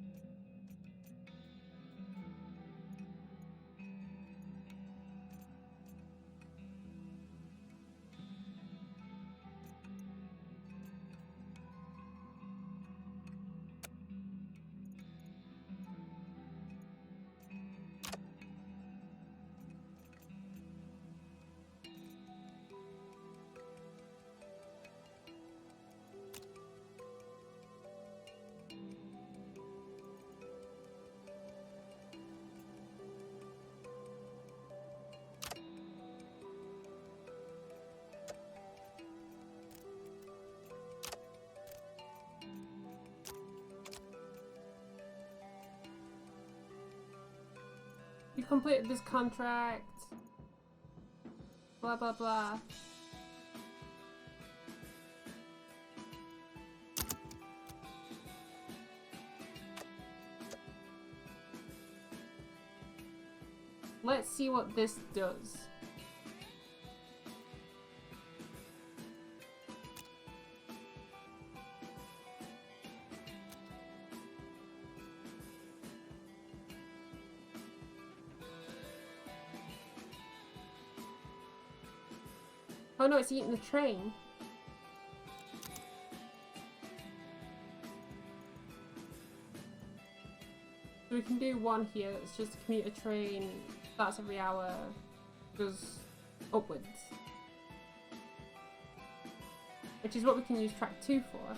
You completed this contract. Blah blah blah. Let's see what this does. Oh no, it's eating the train. So we can do 1 here, it's just a commuter train, starts every hour, goes upwards. Which is what we can use track 2 for.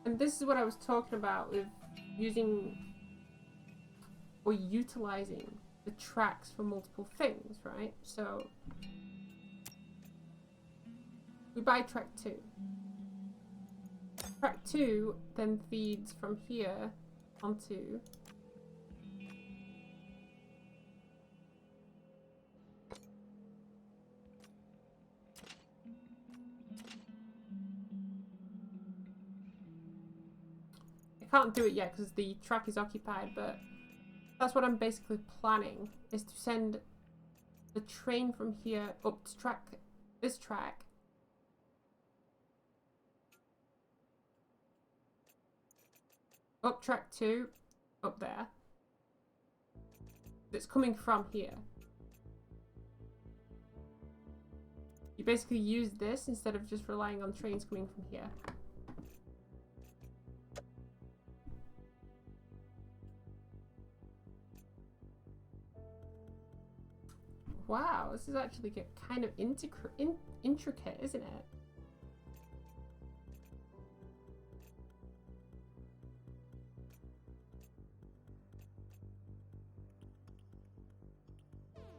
And this is what I was talking about with using or utilizing the tracks for multiple things, right? So We buy track 2. Track 2 then feeds from here onto... I can't do it yet because the track is occupied, but that's what I'm basically planning, is to send the train from here up to this track. Up track 2, up there. That's coming from here. You basically use this instead of just relying on trains coming from here. Wow, this is actually kind of intricate, isn't it?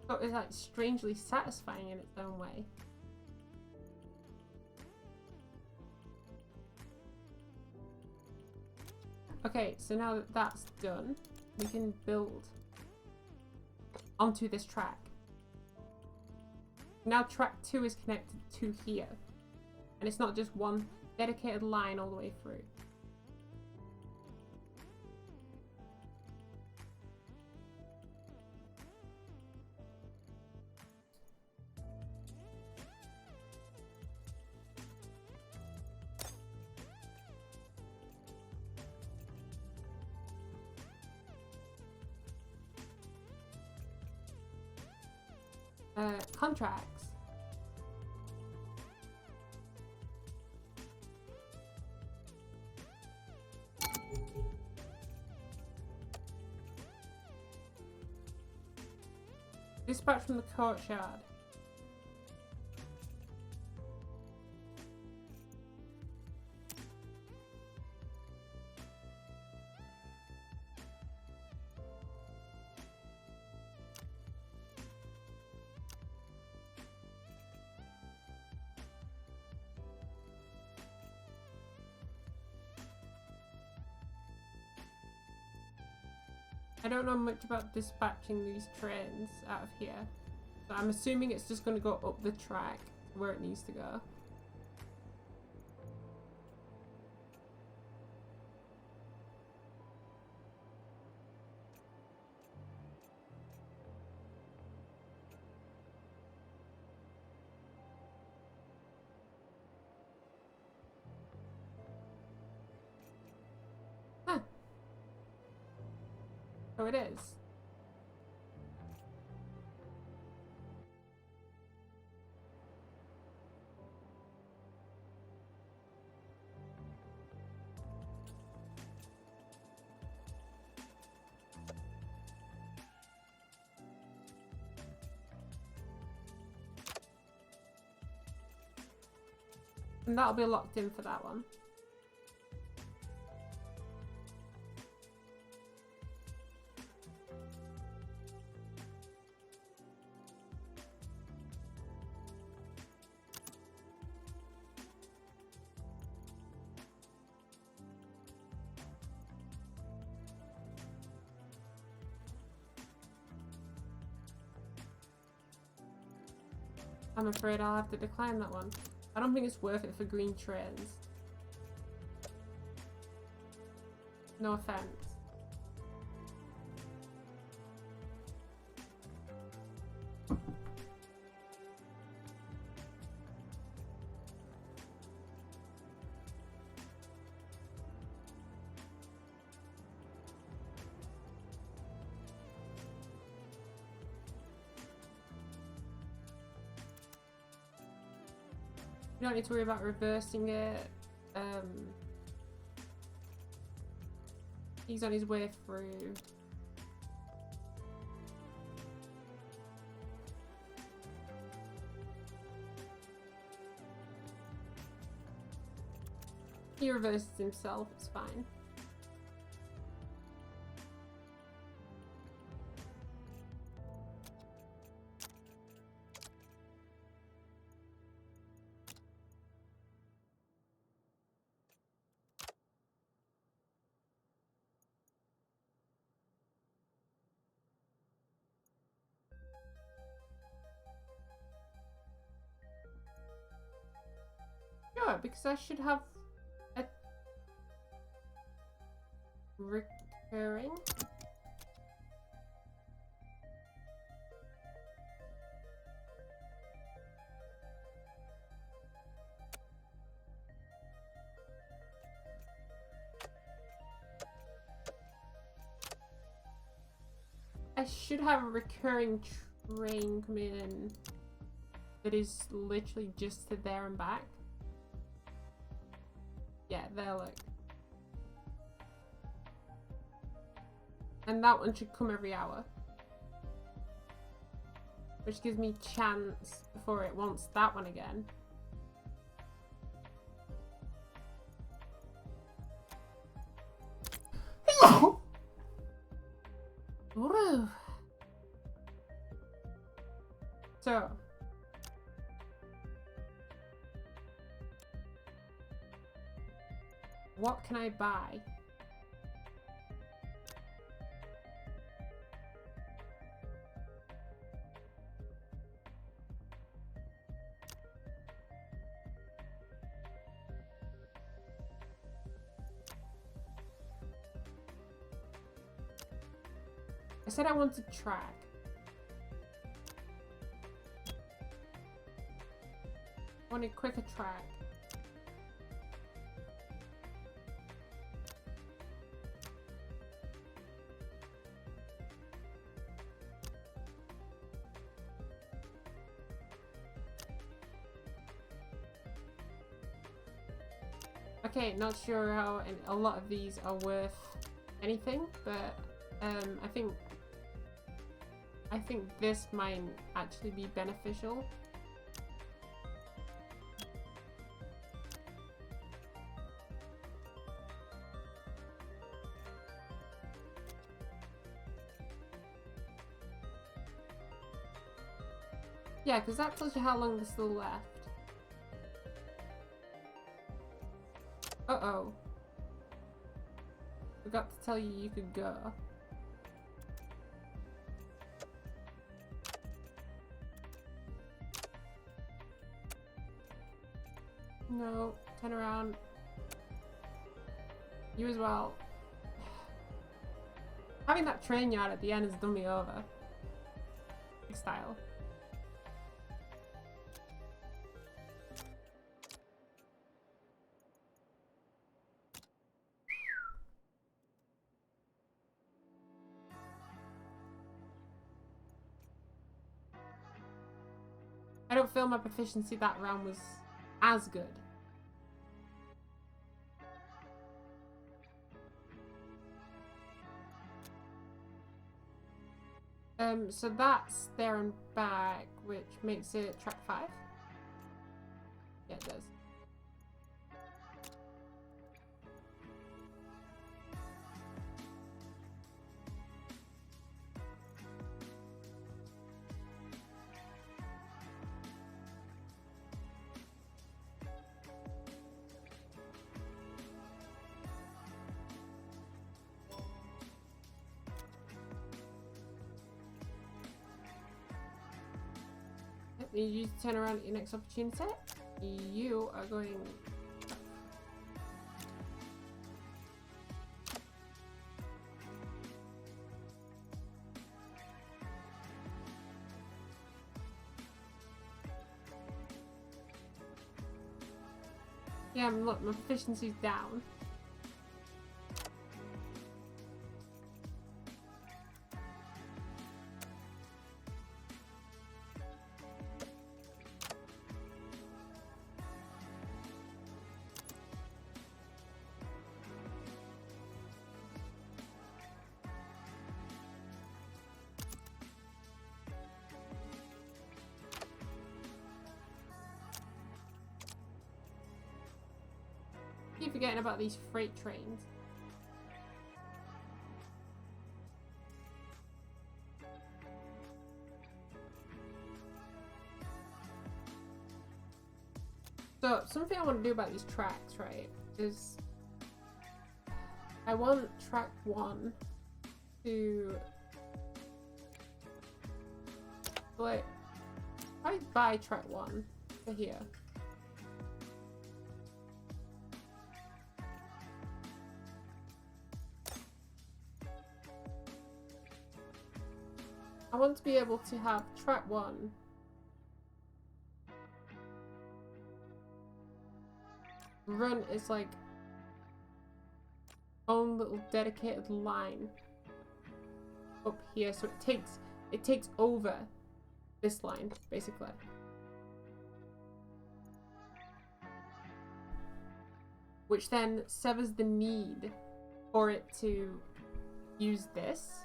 But it's like strangely satisfying in its own way. Okay, so now that that's done, we can build onto this track. Now track 2 is connected to here. And it's not just one dedicated line all the way through. Contracts. Dispatch from the courtyard. I don't know much about dispatching these trains out of here, but I'm assuming it's just going to go up the track to where it needs to go. Huh. Oh, it is. And that'll be locked in for that one. I'm afraid I'll have to decline that one. I don't think it's worth it for green trains. No offense. You don't need to worry about reversing it. He's on his way through. He reverses himself, it's fine. No, because I should have a recurring. I should have a recurring train coming in that is literally just to there and back. Yeah, there, look. And that one should come every hour. Which gives me chance before it wants that one again. Woo. So what can I buy? I said I wanted track. I wanted quicker track. Okay, not sure how a lot of these are worth anything, but I think this might actually be beneficial. Yeah, because that tells you how long there's still left. Uh-oh. Forgot to tell you you could go. No, turn around. You as well. Having that train yard at the end has done me over. Style. I don't feel my proficiency that round was as good. So that's there and back, which makes it track 5. Yeah, it does. You turn around at your next opportunity. You are going. Yeah, look, my proficiency's down. Keep forgetting about these freight trains. So something I want to do about these tracks, right, is I want track 1 to like I buy track 1 for here. I want to be able to have track 1 run is like own little dedicated line up here, so it takes over this line basically. Which then severs the need for it to use this.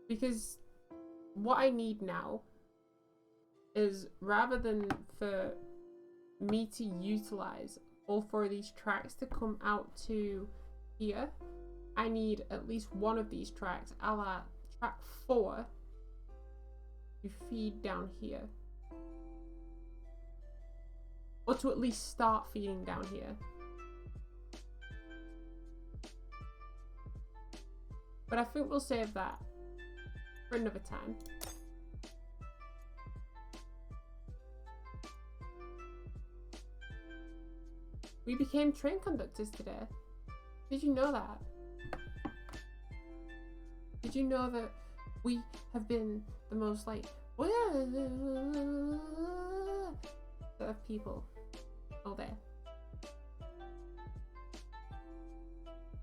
Because what I need now is, rather than for me to utilize all 4 of these tracks to come out to here, I need at least one of these tracks, a la track 4, to feed down here. Or to at least start feeding down here. But I think we'll save that for another time. We became train conductors today. Did you know that? Did you know that we have been the most like of people all day?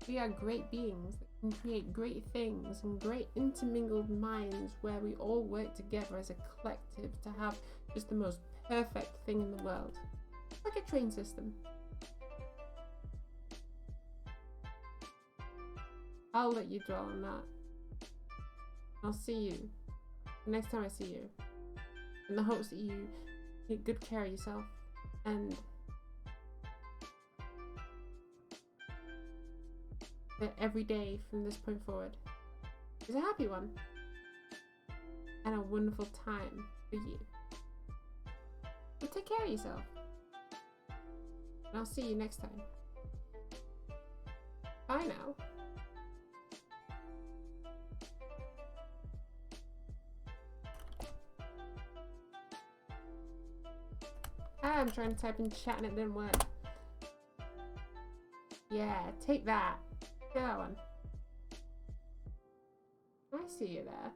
We are great beings that can create great things and great intermingled minds where we all work together as a collective to have just the most perfect thing in the world. Like a train system. I'll let you dwell on that. I'll see you next time I see you, in the hopes that you take good care of yourself and that every day from this point forward is a happy one and a wonderful time for you. But take care of yourself, and I'll see you next time. Bye now. I'm trying to type in chat and it didn't work. Yeah, take that. Take that one. I see you there.